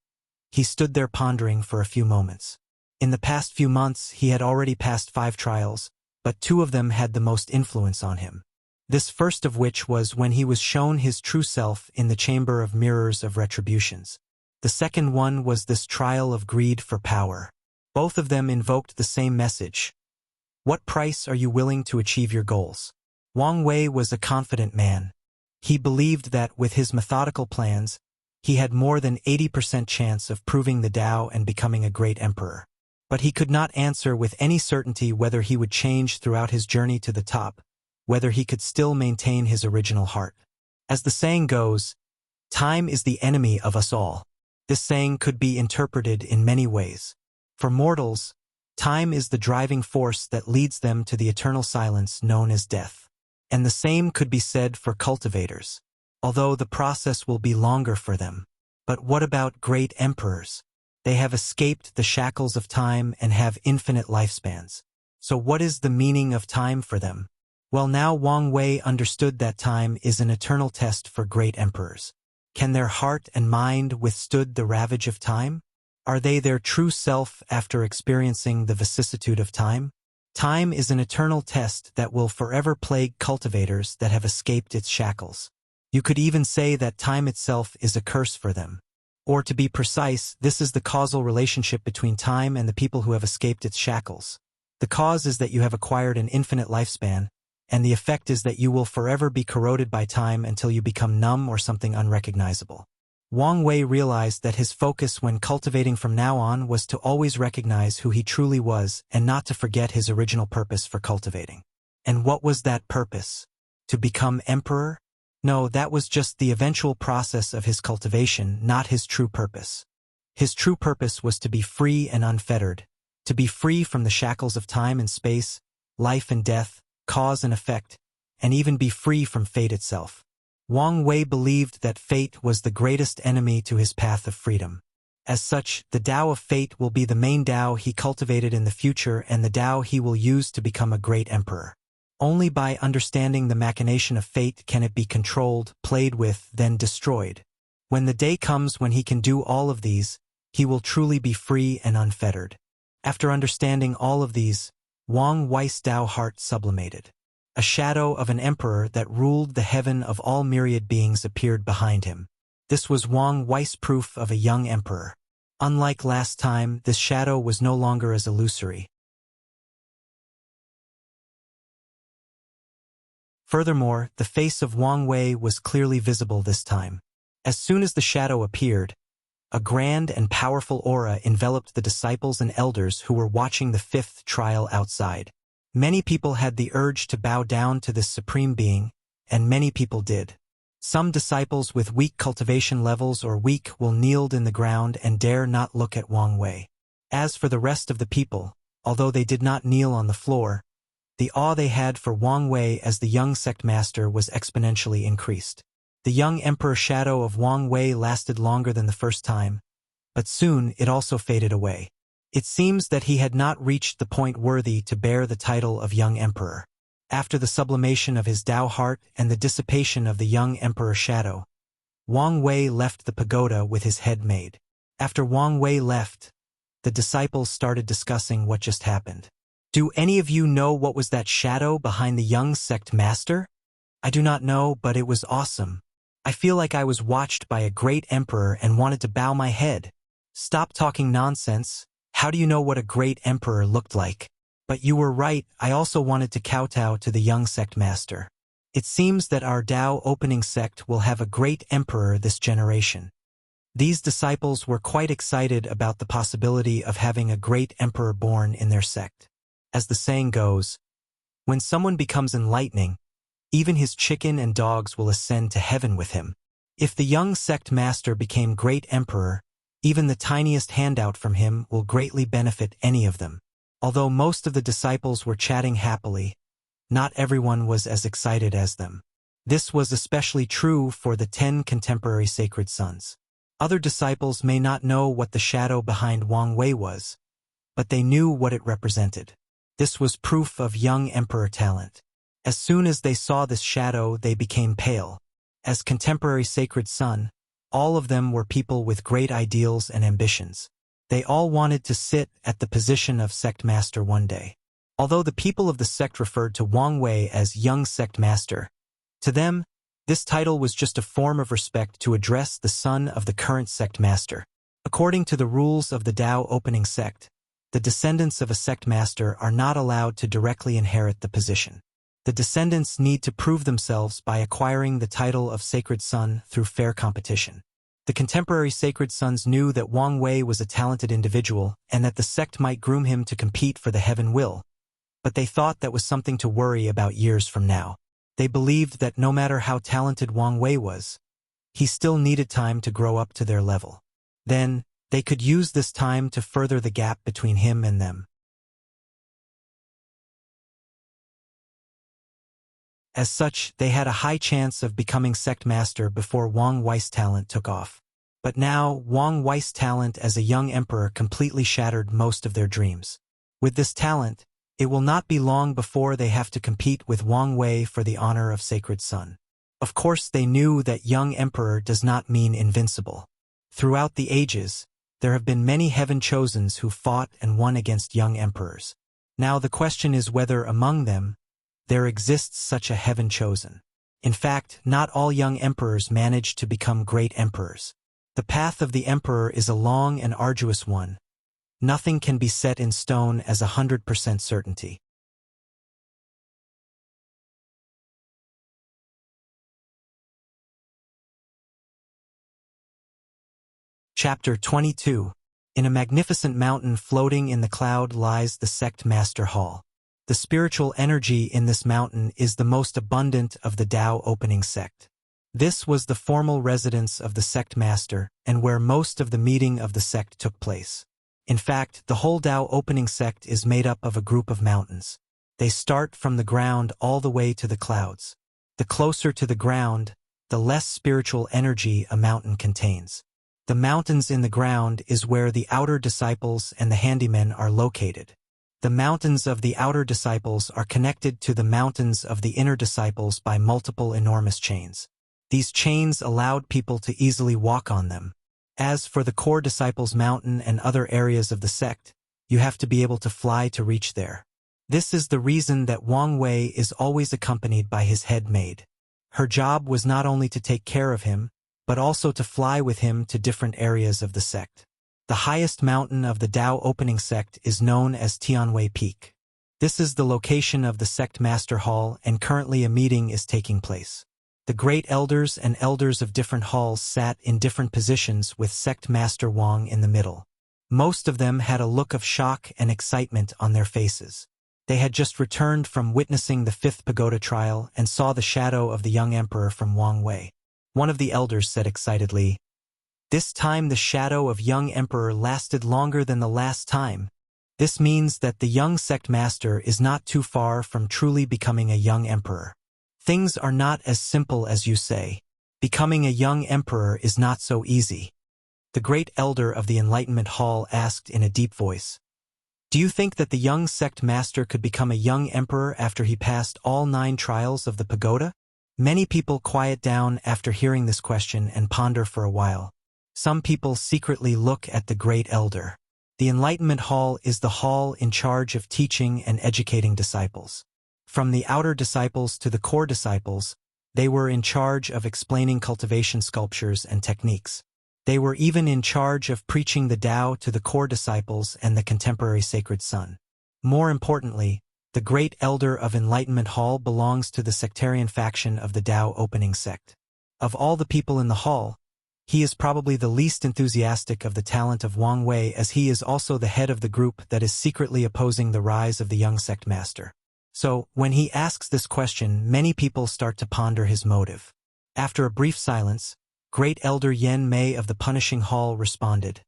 he stood there pondering for a few moments. In the past few months, he had already passed 5 trials, but 2 of them had the most influence on him. This first of which was when he was shown his true self in the chamber of mirrors of retributions. The second one was this trial of greed for power. Both of them invoked the same message. What price are you willing to achieve your goals? Wang Wei was a confident man. He believed that with his methodical plans, he had more than 80% chance of proving the Tao and becoming a great emperor. But he could not answer with any certainty whether he would change throughout his journey to the top, whether he could still maintain his original heart. As the saying goes, time is the enemy of us all. This saying could be interpreted in many ways. For mortals, time is the driving force that leads them to the eternal silence known as death. And the same could be said for cultivators, although the process will be longer for them. But what about great emperors? They have escaped the shackles of time and have infinite lifespans. So what is the meaning of time for them? Well, now Wang Wei understood that time is an eternal test for great emperors. Can their heart and mind withstood the ravage of time? Are they their true self after experiencing the vicissitude of time? Time is an eternal test that will forever plague cultivators that have escaped its shackles. You could even say that time itself is a curse for them. Or to be precise, this is the causal relationship between time and the people who have escaped its shackles. The cause is that you have acquired an infinite lifespan, and the effect is that you will forever be corroded by time until you become numb or something unrecognizable. Wang Wei realized that his focus when cultivating from now on was to always recognize who he truly was and not to forget his original purpose for cultivating. And what was that purpose? To become emperor? No, that was just the eventual process of his cultivation, not his true purpose. His true purpose was to be free and unfettered, to be free from the shackles of time and space, life and death, cause and effect, and even be free from fate itself. Wang Wei believed that fate was the greatest enemy to his path of freedom. As such, the Tao of fate will be the main Tao he cultivated in the future and the Tao he will use to become a great emperor. Only by understanding the machination of fate can it be controlled, played with, then destroyed. When the day comes when he can do all of these, he will truly be free and unfettered. After understanding all of these, Wang Wei's Tao heart sublimated. A shadow of an emperor that ruled the heaven of all myriad beings appeared behind him. This was Wang Wei's proof of a young emperor. Unlike last time, this shadow was no longer as illusory. Furthermore, the face of Wang Wei was clearly visible this time. As soon as the shadow appeared, a grand and powerful aura enveloped the disciples and elders who were watching the fifth trial outside. Many people had the urge to bow down to this supreme being, and many people did. Some disciples with weak cultivation levels or weak will kneeled in the ground and dare not look at Wang Wei. As for the rest of the people, although they did not kneel on the floor, the awe they had for Wang Wei as the young sect master was exponentially increased. The young emperor shadow of Wang Wei lasted longer than the first time, but soon it also faded away. It seems that he had not reached the point worthy to bear the title of young emperor. After the sublimation of his Tao heart and the dissipation of the young emperor shadow, Wang Wei left the pagoda with his head made. After Wang Wei left, the disciples started discussing what just happened. Do any of you know what was that shadow behind the young sect master? I do not know, but it was awesome. I feel like I was watched by a great emperor and wanted to bow my head. Stop talking nonsense. How do you know what a great emperor looked like? But you were right, I also wanted to kowtow to the young sect master. It seems that our Tao opening sect will have a great emperor this generation. These disciples were quite excited about the possibility of having a great emperor born in their sect. As the saying goes, when someone becomes enlightening, even his chicken and dogs will ascend to heaven with him. If the young sect master became great emperor, even the tiniest handout from him will greatly benefit any of them. Although most of the disciples were chatting happily, not everyone was as excited as them. This was especially true for the 10 contemporary sacred sons. Other disciples may not know what the shadow behind Wang Wei was, but they knew what it represented. This was proof of young emperor talent. As soon as they saw this shadow, they became pale. As contemporary sacred son, all of them were people with great ideals and ambitions. They all wanted to sit at the position of sect master one day. Although the people of the sect referred to Wang Wei as young sect master, to them, this title was just a form of respect to address the son of the current sect master. According to the rules of the Tao opening sect, the descendants of a sect master are not allowed to directly inherit the position. The descendants need to prove themselves by acquiring the title of sacred son through fair competition. The contemporary sacred sons knew that Wang Wei was a talented individual and that the sect might groom him to compete for the heaven will, but they thought that was something to worry about years from now. They believed that no matter how talented Wang Wei was, he still needed time to grow up to their level. Then, they could use this time to further the gap between him and them. As such, they had a high chance of becoming sect master before Wang Wei's talent took off. But now, Wang Wei's talent as a young emperor completely shattered most of their dreams. With this talent, it will not be long before they have to compete with Wang Wei for the honor of sacred son. Of course, they knew that young emperor does not mean invincible. Throughout the ages, there have been many heaven chosens who fought and won against young emperors. Now the question is whether among them, there exists such a heaven chosen. In fact, not all young emperors manage to become great emperors. The path of the emperor is a long and arduous one. Nothing can be set in stone as 100% certainty. Chapter 22. In a magnificent mountain floating in the cloud lies the sect master hall. The spiritual energy in this mountain is the most abundant of the Tao opening sect. This was the formal residence of the sect master and where most of the meeting of the sect took place. In fact, the whole Tao opening sect is made up of a group of mountains. They start from the ground all the way to the clouds. The closer to the ground, the less spiritual energy a mountain contains. The mountains in the ground is where the outer disciples and the handymen are located. The mountains of the outer disciples are connected to the mountains of the inner disciples by multiple enormous chains. These chains allowed people to easily walk on them. As for the core disciples' mountain and other areas of the sect, you have to be able to fly to reach there. This is the reason that Wang Wei is always accompanied by his head maid. Her job was not only to take care of him, but also to fly with him to different areas of the sect. The highest mountain of the Tao opening sect is known as Tianwei Peak. This is the location of the sect master hall, and currently a meeting is taking place. The great elders and elders of different halls sat in different positions with sect master Wang in the middle. Most of them had a look of shock and excitement on their faces. They had just returned from witnessing the 5th pagoda trial and saw the shadow of the young emperor from Wang Wei. One of the elders said excitedly, "This time the shadow of young emperor lasted longer than the last time. This means that the young sect master is not too far from truly becoming a young emperor. Things are not as simple as you say. Becoming a young emperor is not so easy." The great elder of the Enlightenment Hall asked in a deep voice, "Do you think that the young sect master could become a young emperor after he passed all 9 trials of the pagoda?" Many people quiet down after hearing this question and ponder for a while. Some people secretly look at the great elder. The Enlightenment Hall is the hall in charge of teaching and educating disciples. From the outer disciples to the core disciples, they were in charge of explaining cultivation sculptures and techniques. They were even in charge of preaching the Tao to the core disciples and the contemporary sacred son. More importantly, the great elder of Enlightenment Hall belongs to the sectarian faction of the Tao opening sect. Of all the people in the hall, he is probably the least enthusiastic of the talent of Wang Wei, as he is also the head of the group that is secretly opposing the rise of the young sect master. So, when he asks this question, many people start to ponder his motive. After a brief silence, Great Elder Yen Mei of the Punishing Hall responded,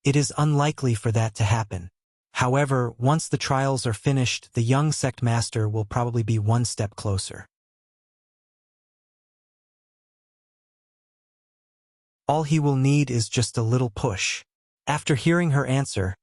"It is unlikely for that to happen. However, once the trials are finished, the young sect master will probably be one step closer. All he will need is just a little push." After hearing her answer,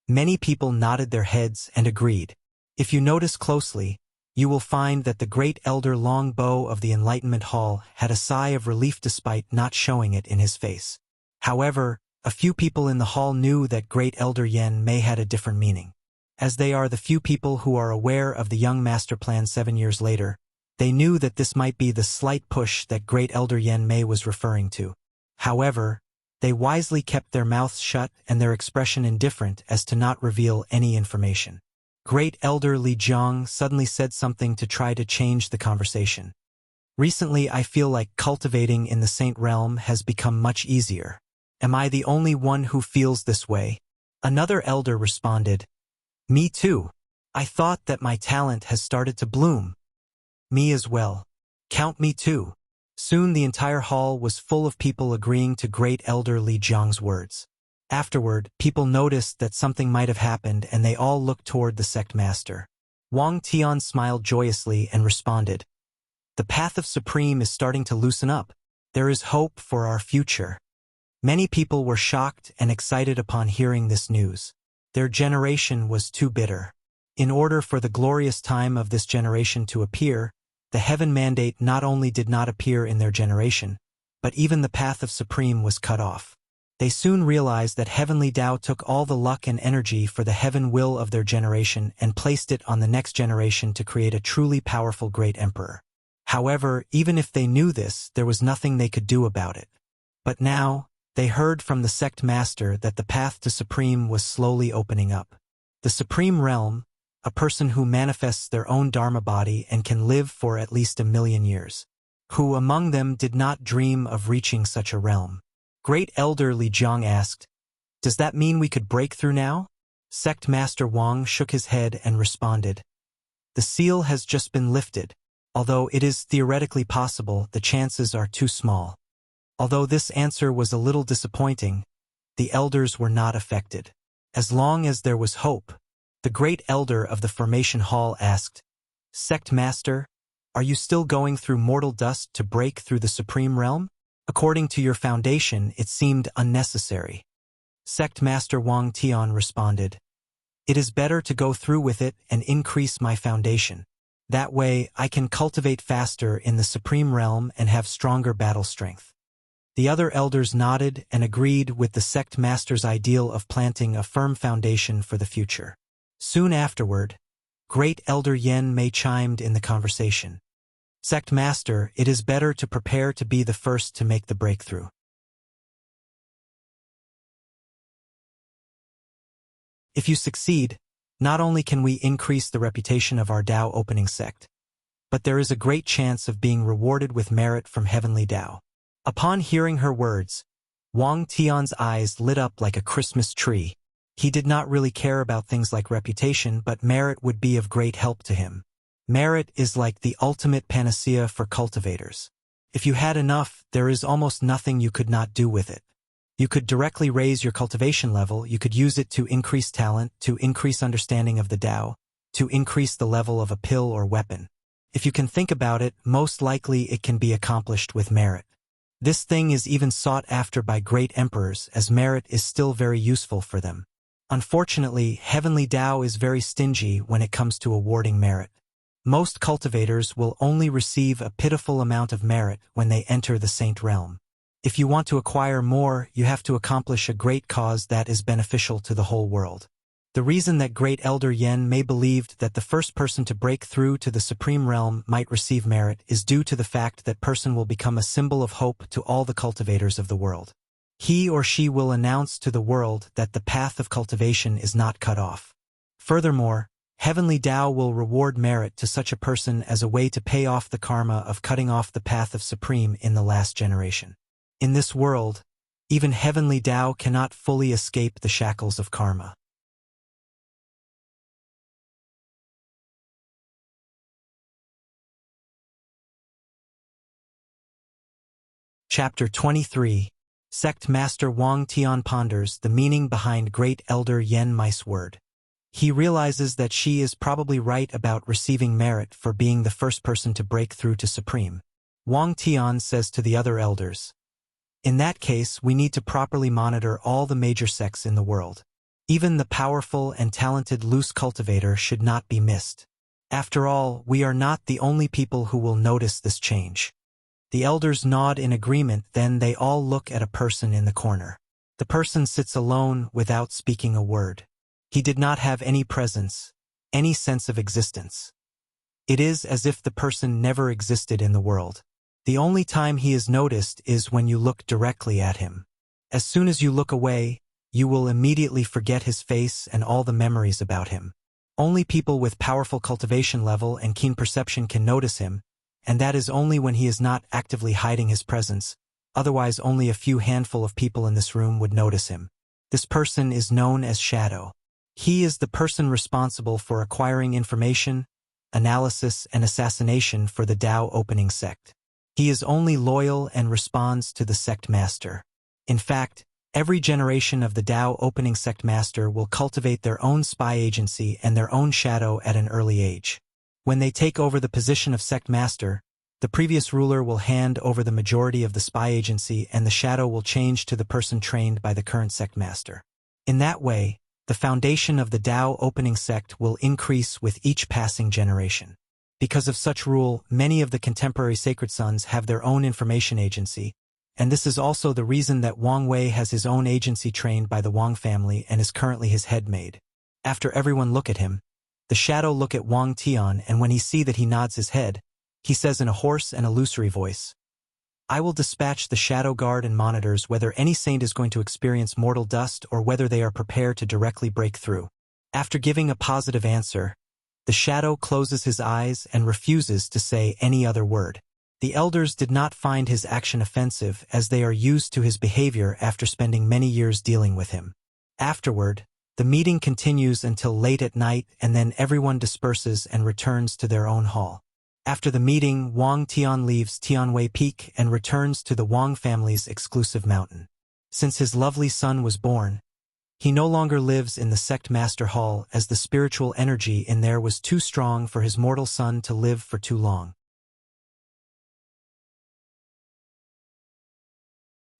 many people nodded their heads and agreed. If you notice closely, you will find that the great elder Long Bo of the Enlightenment Hall had a sigh of relief despite not showing it in his face. However, a few people in the hall knew that great elder Yen Mei had a different meaning. As they are the few people who are aware of the young master plan 7 years later, they knew that this might be the slight push that great elder Yen Mei was referring to. However, they wisely kept their mouths shut and their expression indifferent as to not reveal any information. Great Elder Li Jiang suddenly said something to try to change the conversation. "Recently I feel like cultivating in the Saint realm has become much easier. Am I the only one who feels this way?" Another elder responded, "Me too. I thought that my talent has started to bloom." "Me as well. Count me too." Soon the entire hall was full of people agreeing to Great Elder Li Jiang's words. Afterward, people noticed that something might have happened and they all looked toward the sect master. Wang Tian smiled joyously and responded, "The path of Supreme is starting to loosen up. There is hope for our future." Many people were shocked and excited upon hearing this news. Their generation was too bitter. In order for the glorious time of this generation to appear, the heaven mandate not only did not appear in their generation, but even the path of Supreme was cut off. They soon realized that heavenly Tao took all the luck and energy for the heaven will of their generation and placed it on the next generation to create a truly powerful great emperor. However, even if they knew this, there was nothing they could do about it. But now, they heard from the sect master that the path to Supreme was slowly opening up. The Supreme Realm, a person who manifests their own Dharma body and can live for at least 1,000,000 years. Who among them did not dream of reaching such a realm? Great Elder Li Jiang asked, "Does that mean we could break through now?" Sect Master Wang shook his head and responded, "The seal has just been lifted. Although it is theoretically possible, the chances are too small. Although this answer was a little disappointing, the elders were not affected. As long as there was hope, the great elder of the formation hall asked, "Sect Master, are you still going through mortal dust to break through the supreme realm? According to your foundation, it seemed unnecessary." Sect Master Wang Tian responded, "It is better to go through with it and increase my foundation. That way, I can cultivate faster in the supreme realm and have stronger battle strength." The other elders nodded and agreed with the sect master's ideal of planting a firm foundation for the future. Soon afterward, Great Elder Yen Mei chimed in the conversation. "Sect Master, it is better to prepare to be the first to make the breakthrough. If you succeed, not only can we increase the reputation of our Tao opening sect, but there is a great chance of being rewarded with merit from heavenly Tao." Upon hearing her words, Wang Tian's eyes lit up like a Christmas tree. He did not really care about things like reputation, but merit would be of great help to him. Merit is like the ultimate panacea for cultivators. If you had enough, there is almost nothing you could not do with it. You could directly raise your cultivation level, you could use it to increase talent, to increase understanding of the Tao, to increase the level of a pill or weapon. If you can think about it, most likely it can be accomplished with merit. This thing is even sought after by great emperors, as merit is still very useful for them. Unfortunately, heavenly Tao is very stingy when it comes to awarding merit. Most cultivators will only receive a pitiful amount of merit when they enter the saint realm. If you want to acquire more, you have to accomplish a great cause that is beneficial to the whole world. The reason that Great Elder Yen Mei believed that the first person to break through to the supreme realm might receive merit is due to the fact that person will become a symbol of hope to all the cultivators of the world. He or she will announce to the world that the path of cultivation is not cut off. Furthermore, heavenly Tao will reward merit to such a person as a way to pay off the karma of cutting off the path of supreme in the last generation. In this world, even heavenly Tao cannot fully escape the shackles of karma. Chapter 23. Sect Master Wang Tian ponders the meaning behind Great Elder Yen Mei's word. He realizes that she is probably right about receiving merit for being the first person to break through to Supreme. Wang Tian says to the other elders, "In that case, we need to properly monitor all the major sects in the world. Even the powerful and talented loose cultivator should not be missed. After all, we are not the only people who will notice this change." The elders nod in agreement, then they all look at a person in the corner. The person sits alone without speaking a word. He did not have any presence, any sense of existence. It is as if the person never existed in the world. The only time he is noticed is when you look directly at him. As soon as you look away, you will immediately forget his face and all the memories about him. Only people with powerful cultivation level and keen perception can notice him, and that is only when he is not actively hiding his presence. Otherwise, only a few handful of people in this room would notice him. This person is known as Shadow. He is the person responsible for acquiring information, analysis, and assassination for the Tao opening sect. He is only loyal and responds to the sect master. In fact, every generation of the Tao opening sect master will cultivate their own spy agency and their own shadow at an early age. When they take over the position of sect master, the previous ruler will hand over the majority of the spy agency and the shadow will change to the person trained by the current sect master. In that way, the foundation of the Tao opening sect will increase with each passing generation. Because of such rule, many of the contemporary sacred sons have their own information agency, and this is also the reason that Wang Wei has his own agency trained by the Wang family and is currently his head maid. After everyone look at him, the shadow look at Wang Tian, and when he see that he nods his head, he says in a hoarse and illusory voice, "I will dispatch the shadow guard and monitors whether any saint is going to experience mortal dust or whether they are prepared to directly break through." After giving a positive answer, the shadow closes his eyes and refuses to say any other word. The elders did not find his action offensive as they are used to his behavior after spending many years dealing with him. Afterward, the meeting continues until late at night and then everyone disperses and returns to their own hall. After the meeting, Wang Tian leaves Tianwei Peak and returns to the Wang family's exclusive mountain. Since his lovely son was born, he no longer lives in the sect master hall as the spiritual energy in there was too strong for his mortal son to live for too long.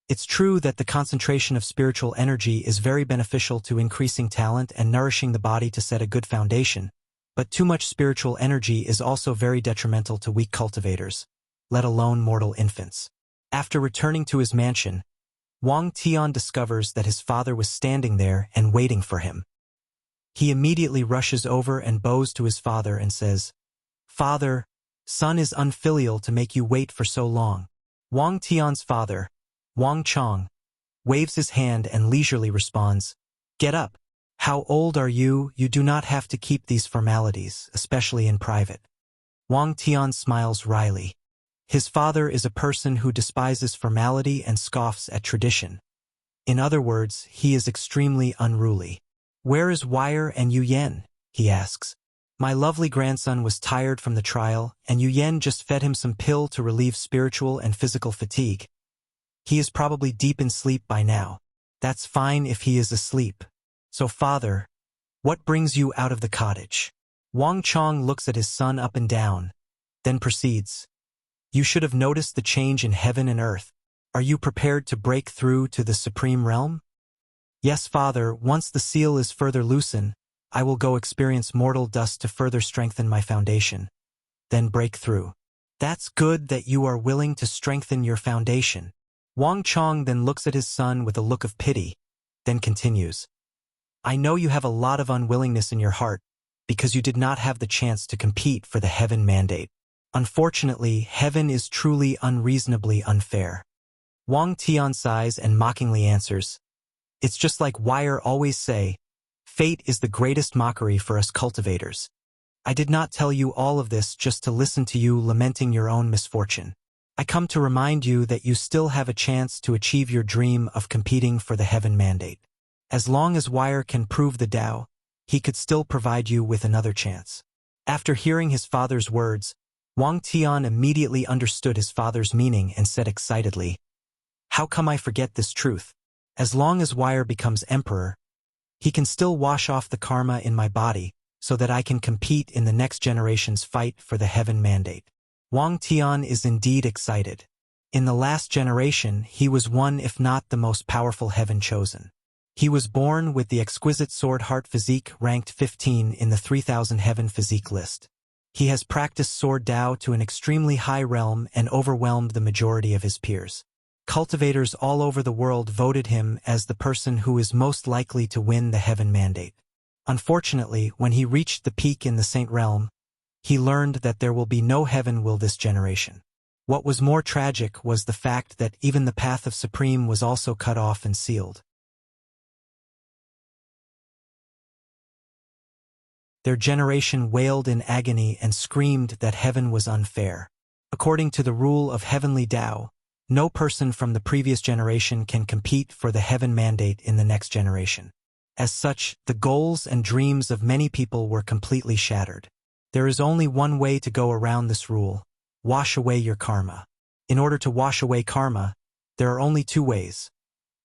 It's true that the concentration of spiritual energy is very beneficial to increasing talent and nourishing the body to set a good foundation, but too much spiritual energy is also very detrimental to weak cultivators, let alone mortal infants. After returning to his mansion, Wang Tian discovers that his father was standing there and waiting for him. He immediately rushes over and bows to his father and says, "Father, son is unfilial to make you wait for so long." Wang Tian's father, Wang Chong, waves his hand and leisurely responds, "Get up. How old are you? You do not have to keep these formalities, especially in private." Wang Tian smiles wryly. His father is a person who despises formality and scoffs at tradition. In other words, he is extremely unruly. "Where is Wire and Yu Yen?" he asks. "My lovely grandson was tired from the trial, and Yu Yen just fed him some pill to relieve spiritual and physical fatigue. He is probably deep in sleep by now. That's fine if he is asleep. So father, what brings you out of the cottage?" Wang Chong looks at his son up and down, then proceeds, "You should have noticed the change in heaven and earth. Are you prepared to break through to the supreme realm?" "Yes, father, once the seal is further loosened, I will go experience mortal dust to further strengthen my foundation. Then break through." "That's good that you are willing to strengthen your foundation." Wang Chong then looks at his son with a look of pity, then continues, "I know you have a lot of unwillingness in your heart, because you did not have the chance to compete for the heaven mandate. Unfortunately, heaven is truly unreasonably unfair." Wang Tian sighs and mockingly answers, "It's just like Wire always say, fate is the greatest mockery for us cultivators. I did not tell you all of this just to listen to you lamenting your own misfortune. I come to remind you that you still have a chance to achieve your dream of competing for the heaven mandate. As long as Wire can prove the Tao, he could still provide you with another chance." After hearing his father's words, Wang Tian immediately understood his father's meaning and said excitedly, "How come I forget this truth? As long as Wire becomes emperor, he can still wash off the karma in my body so that I can compete in the next generation's fight for the heaven mandate." Wang Tian is indeed excited. In the last generation, he was one if not the most powerful heaven chosen. He was born with the exquisite sword heart physique ranked 15 in the 3000 heaven physique list. He has practiced sword Tao to an extremely high realm and overwhelmed the majority of his peers. Cultivators all over the world voted him as the person who is most likely to win the heaven mandate. Unfortunately, when he reached the peak in the Saint Realm, he learned that there will be no heaven will this generation. What was more tragic was the fact that even the path of Supreme was also cut off and sealed. Their generation wailed in agony and screamed that heaven was unfair. According to the rule of heavenly Tao, no person from the previous generation can compete for the heaven mandate in the next generation. As such, the goals and dreams of many people were completely shattered. There is only one way to go around this rule: wash away your karma. In order to wash away karma, there are only two ways.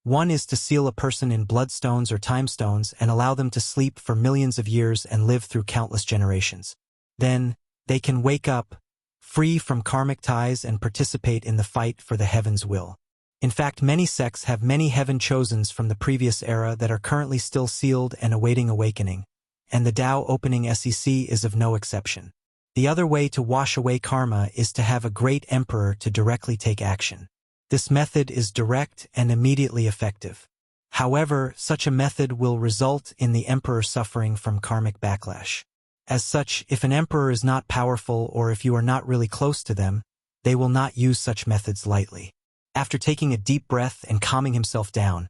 One is to seal a person in bloodstones or timestones and allow them to sleep for millions of years and live through countless generations. Then, they can wake up, free from karmic ties, and participate in the fight for the heaven's will. In fact, many sects have many heaven chosens from the previous era that are currently still sealed and awaiting awakening, and the Tao opening SEC is of no exception. The other way to wash away karma is to have a great emperor to directly take action. This method is direct and immediately effective. However, such a method will result in the emperor suffering from karmic backlash. As such, if an emperor is not powerful or if you are not really close to them, they will not use such methods lightly. After taking a deep breath and calming himself down,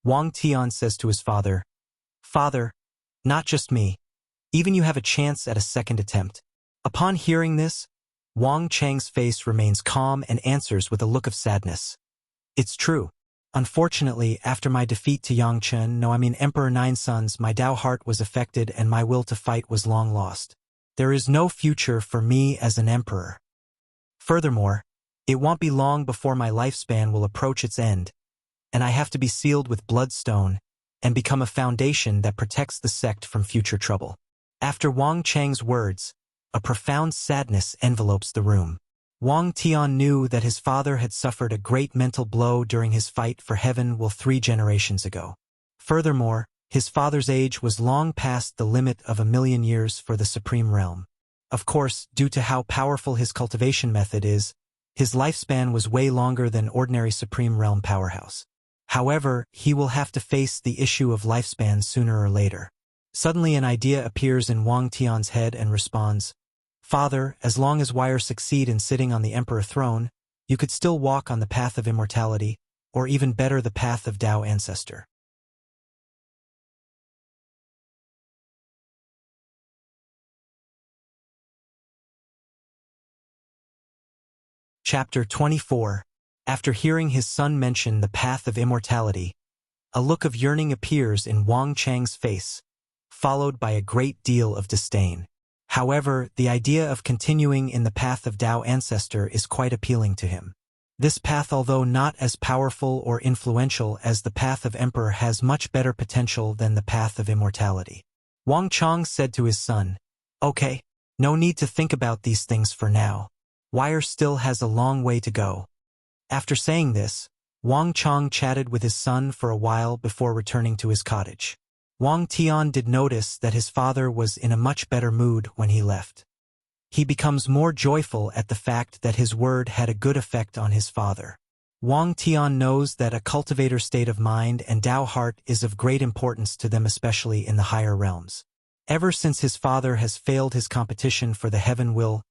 Wang Tian says to his father, "Father, not just me. Even you have a chance at a second attempt." Upon hearing this, Wang Chang's face remains calm and answers with a look of sadness. "It's true. Unfortunately, after my defeat to Emperor Nine Sons, my Tao heart was affected and my will to fight was long lost. There is no future for me as an emperor. Furthermore, it won't be long before my lifespan will approach its end, and I have to be sealed with bloodstone and become a foundation that protects the sect from future trouble. After Wang Chang's words, a profound sadness envelopes the room. Wang Tian knew that his father had suffered a great mental blow during his fight for heaven 3 generations ago. Furthermore, his father's age was long past the limit of 1,000,000 years for the supreme realm. Of course, due to how powerful his cultivation method is, his lifespan was way longer than ordinary supreme realm powerhouse. However, he will have to face the issue of lifespan sooner or later. Suddenly an idea appears in Wang Tian's head and responds, "Father, as long as Wire succeed in sitting on the emperor throne, you could still walk on the path of immortality, or even better the path of Tao ancestor." Chapter 24. After hearing his son mention the path of immortality, a look of yearning appears in Wang Chang's face, followed by a great deal of disdain. However, the idea of continuing in the path of Tao ancestor is quite appealing to him. This path, although not as powerful or influential as the path of emperor, has much better potential than the path of immortality. Wang Chang said to his son, "Okay, no need to think about these things for now. Wire still has a long way to go." After saying this, Wang Chang chatted with his son for a while before returning to his cottage. Wang Tian did notice that his father was in a much better mood when he left. He becomes more joyful at the fact that his word had a good effect on his father. Wang Tian knows that a cultivator's state of mind and Tao heart is of great importance to them, especially in the higher realms. Ever since his father has failed his competition for the heaven will,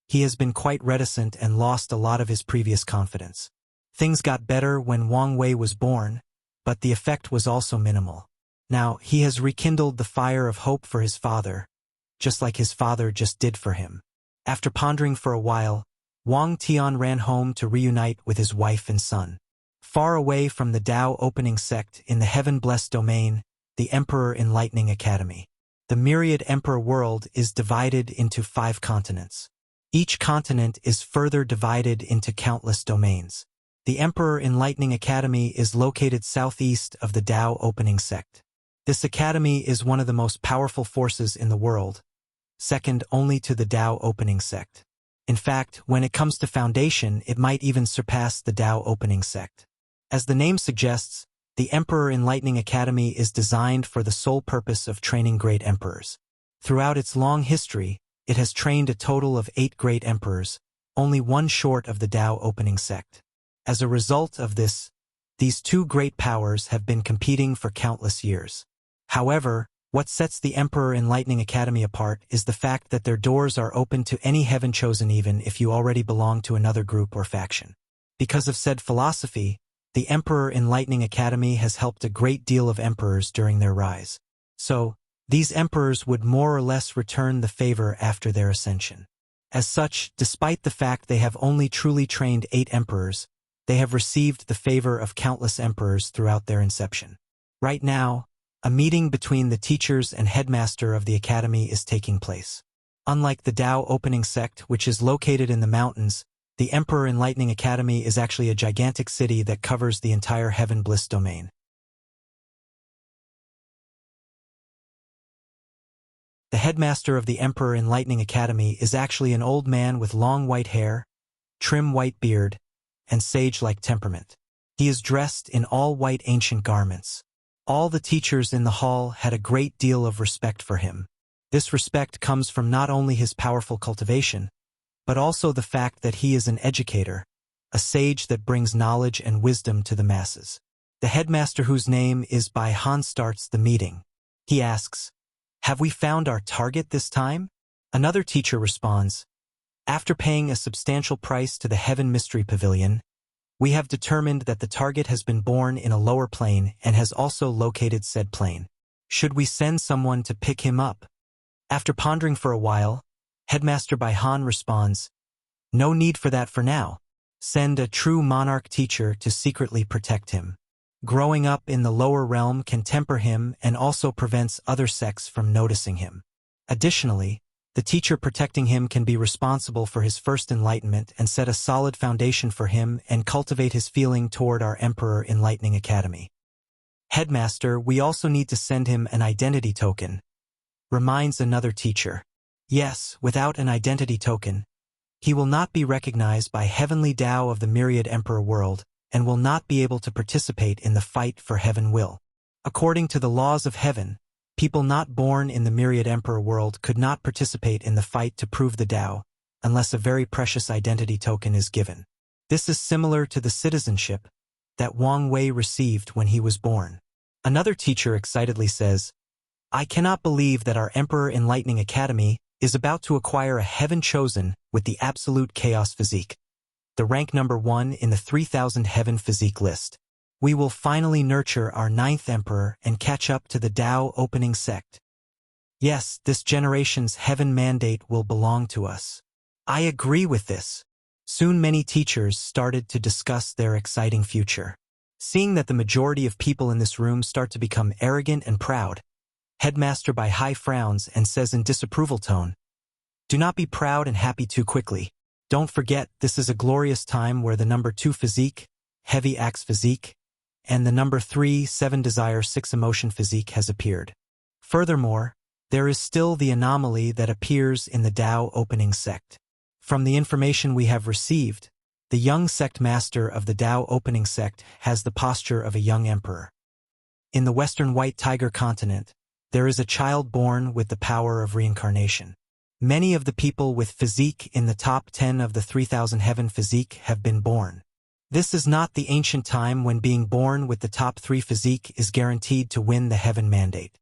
he has been quite reticent and lost a lot of his previous confidence. Things got better when Wang Wei was born, but the effect was also minimal. Now, he has rekindled the fire of hope for his father, just like his father just did for him. After pondering for a while, Wang Tian ran home to reunite with his wife and son. Far away from the Tao opening sect in the heaven-blessed domain, the Emperor Enlightening Academy. The myriad emperor world is divided into 5 continents. Each continent is further divided into countless domains. The Emperor Enlightening Academy is located southeast of the Tao opening sect. This academy is one of the most powerful forces in the world, second only to the Tao opening sect. In fact, when it comes to foundation, it might even surpass the Tao opening sect. As the name suggests, the Emperor Enlightening Academy is designed for the sole purpose of training great emperors. Throughout its long history, it has trained a total of 8 great emperors, only one short of the Tao opening sect. As a result of this, these 2 great powers have been competing for countless years. However, what sets the Emperor Enlightening Academy apart is the fact that their doors are open to any heaven chosen, even if you already belong to another group or faction. Because of said philosophy, the Emperor Enlightening Academy has helped a great deal of emperors during their rise. So, these emperors would more or less return the favor after their ascension. As such, despite the fact they have only truly trained 8 emperors, they have received the favor of countless emperors throughout their inception. Right now, a meeting between the teachers and headmaster of the academy is taking place. Unlike the Tao opening sect, which is located in the mountains, the Emperor Enlightening Academy is actually a gigantic city that covers the entire Heaven Bliss domain. The headmaster of the Emperor Enlightening Academy is actually an old man with long white hair, trim white beard, and sage-like temperament. He is dressed in all white ancient garments. All the teachers in the hall had a great deal of respect for him. This respect comes from not only his powerful cultivation, but also the fact that he is an educator, a sage that brings knowledge and wisdom to the masses. The headmaster, whose name is Bai Han, starts the meeting. He asks, "Have we found our target this time?" Another teacher responds, "After paying a substantial price to the Heaven Mystery Pavilion, we have determined that the target has been born in a lower plane and has also located said plane. Should we send someone to pick him up?" After pondering for a while, Headmaster Bai Han responds, "No need for that for now. Send a true monarch teacher to secretly protect him. Growing up in the lower realm can temper him and also prevents other sects from noticing him. Additionally, The teacher protecting him can be responsible for his first enlightenment and set a solid foundation for him and cultivate his feeling toward our Emperor Enlightening Academy. Headmaster, we also need to send him an identity token, reminds another teacher. Yes, without an identity token, he will not be recognized by Heavenly Tao of the Myriad Emperor world and will not be able to participate in the fight for heaven will. According to the laws of heaven, people not born in the Myriad Emperor world could not participate in the fight to prove the Tao unless a very precious identity token is given. This is similar to the citizenship that Wang Wei received when he was born. Another teacher excitedly says, I cannot believe that our Emperor Enlightening Academy is about to acquire a heaven chosen with the absolute chaos physique, the rank number 1 in the 3000 heaven physique list. We will finally nurture our 9th emperor and catch up to the Tao opening sect. Yes, this generation's heaven mandate will belong to us. I agree with this. Soon many teachers started to discuss their exciting future. Seeing that the majority of people in this room start to become arrogant and proud, Headmaster Bai Hai frowns and says in disapproval tone, do not be proud and happy too quickly. Don't forget, this is a glorious time where the number 2 physique, heavy axe physique, and the number 3, 7 desire 6 emotion physique has appeared. Furthermore, there is still the anomaly that appears in the Tao opening sect. From the information we have received, the young sect master of the Tao opening sect has the posture of a young emperor. In the Western White Tiger continent, there is a child born with the power of reincarnation. Many of the people with physique in the top 10 of the 3000 heaven physique have been born. This is not the ancient time when being born with the top 3 physique is guaranteed to win the heaven mandate.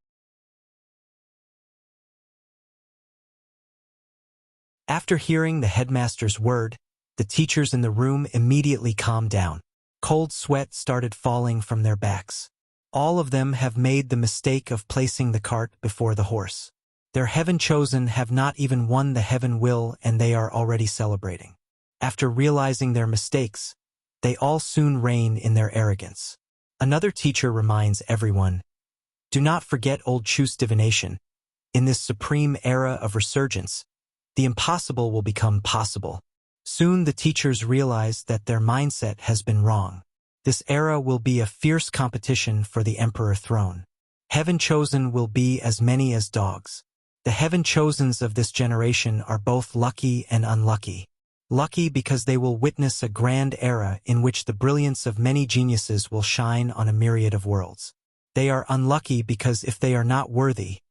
After hearing the headmaster's word, the teachers in the room immediately calmed down. Cold sweat started falling from their backs. All of them have made the mistake of placing the cart before the horse. Their heaven chosen have not even won the heaven will and they are already celebrating. After realizing their mistakes, they all soon reign in their arrogance. Another teacher reminds everyone, do not forget old Chu's divination. In this supreme era of resurgence, the impossible will become possible. Soon the teachers realize that their mindset has been wrong. This era will be a fierce competition for the emperor throne. Heaven chosen will be as many as dogs. The heaven chosens of this generation are both lucky and unlucky. Lucky because they will witness a grand era in which the brilliance of many geniuses will shine on a myriad of worlds. They are unlucky because if they are not worthy,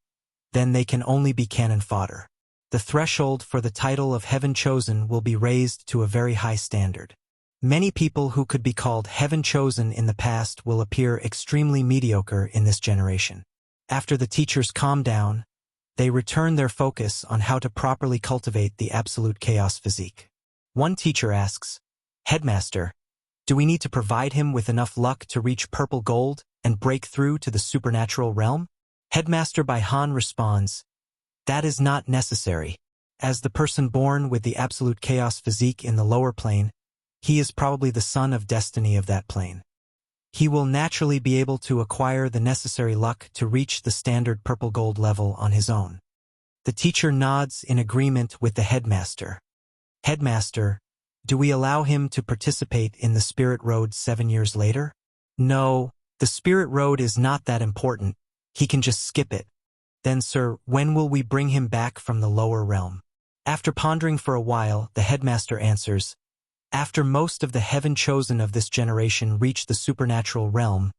then they can only be cannon fodder. The threshold for the title of heaven chosen will be raised to a very high standard. Many people who could be called heaven chosen in the past will appear extremely mediocre in this generation. After the teachers calm down, they return their focus on how to properly cultivate the absolute chaos physique. One teacher asks, Headmaster, do we need to provide him with enough luck to reach purple gold and break through to the supernatural realm? Headmaster Bai Han responds, that is not necessary. As the person born with the absolute chaos physique in the lower plane, he is probably the son of destiny of that plane. He will naturally be able to acquire the necessary luck to reach the standard purple gold level on his own. The teacher nods in agreement with the headmaster. Headmaster, do we allow him to participate in the Spirit Road 7 years later? No, the Spirit Road is not that important. He can just skip it. Then, sir, when will we bring him back from the lower realm? After pondering for a while, the headmaster answers, after most of the heaven chosen of this generation reach the supernatural realm,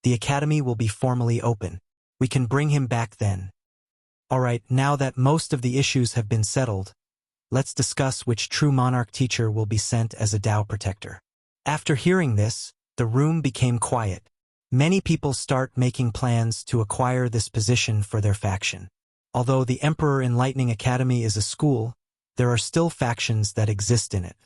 the academy will be formally open. We can bring him back then. Alright, now that most of the issues have been settled, let's discuss which true monarch teacher will be sent as a Tao protector. After hearing this, the room became quiet. Many people start making plans to acquire this position for their faction. Although the Emperor Enlightening Academy is a school, there are still factions that exist in it.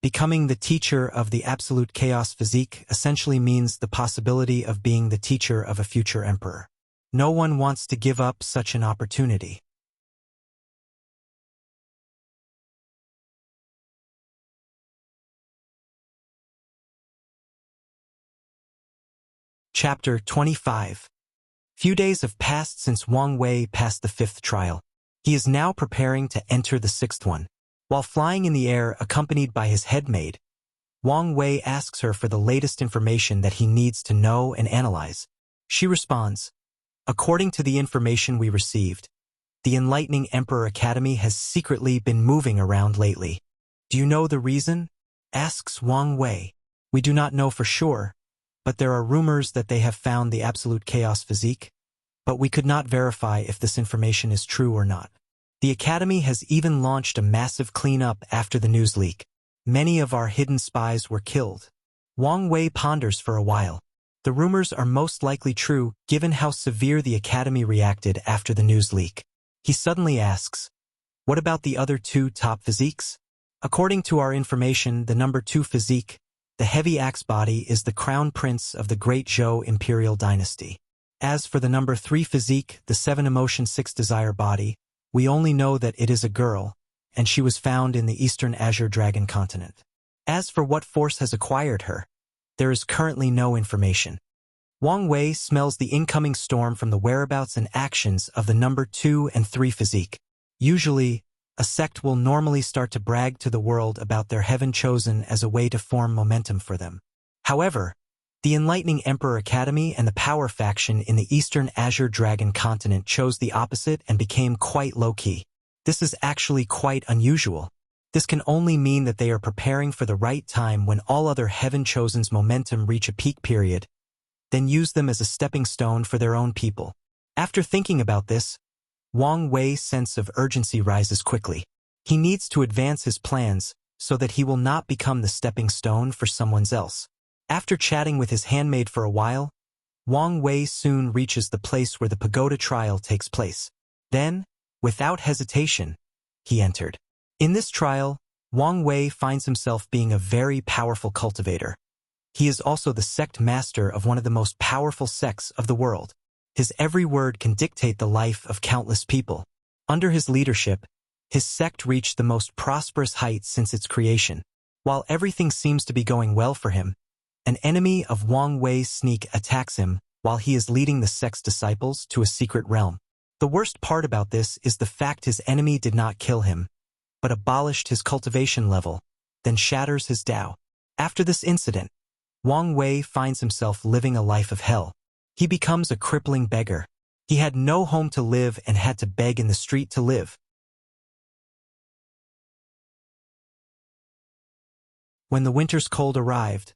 Becoming the teacher of the absolute chaos physique essentially means the possibility of being the teacher of a future emperor. No one wants to give up such an opportunity. Chapter 25. Few days have passed since Wang Wei passed the 5th trial. He is now preparing to enter the sixth one. While flying in the air accompanied by his headmaid, Wang Wei asks her for the latest information that he needs to know and analyze. She responds, "According to the information we received, the Enlightening Emperor Academy has secretly been moving around lately. Do you know the reason?" asks Wang Wei. "We do not know for sure, but there are rumors that they have found the absolute chaos physique, but we could not verify if this information is true or not. The Academy has even launched a massive cleanup after the news leak. Many of our hidden spies were killed." Wang Wei ponders for a while. The rumors are most likely true given how severe the Academy reacted after the news leak. He suddenly asks, "What about the other two top physiques?" "According to our information, the number 2 physique, the heavy axe body, is the crown prince of the Great Zhou Imperial Dynasty. As for the number 3 physique, the 7 emotion 6 desire body, we only know that it is a girl, and she was found in the Eastern Azure Dragon continent. As for what force has acquired her, there is currently no information." Wang Wei smells the incoming storm from the whereabouts and actions of the number 2 and 3 physique. Usually, a sect will normally start to brag to the world about their heaven chosen as a way to form momentum for them. However, the Enlightening Emperor Academy and the power faction in the Eastern Azure Dragon continent chose the opposite and became quite low-key. This is actually quite unusual. This can only mean that they are preparing for the right time when all other Heaven Chosen's momentum reach a peak period, then use them as a stepping stone for their own people. After thinking about this, Wang Wei's sense of urgency rises quickly. He needs to advance his plans so that he will not become the stepping stone for someone else. After chatting with his handmaid for a while, Wang Wei soon reaches the place where the pagoda trial takes place. Then, without hesitation, he entered. In this trial, Wang Wei finds himself being a very powerful cultivator. He is also the sect master of one of the most powerful sects of the world. His every word can dictate the life of countless people. Under his leadership, his sect reached the most prosperous heights since its creation. While everything seems to be going well for him, an enemy of Wang Wei's sneak attacks him while he is leading the sect's disciples to a secret realm. The worst part about this is the fact his enemy did not kill him, but abolished his cultivation level, then shatters his Tao. After this incident, Wang Wei finds himself living a life of hell. He becomes a crippling beggar. He had no home to live and had to beg in the street to live. When the winter's cold arrived,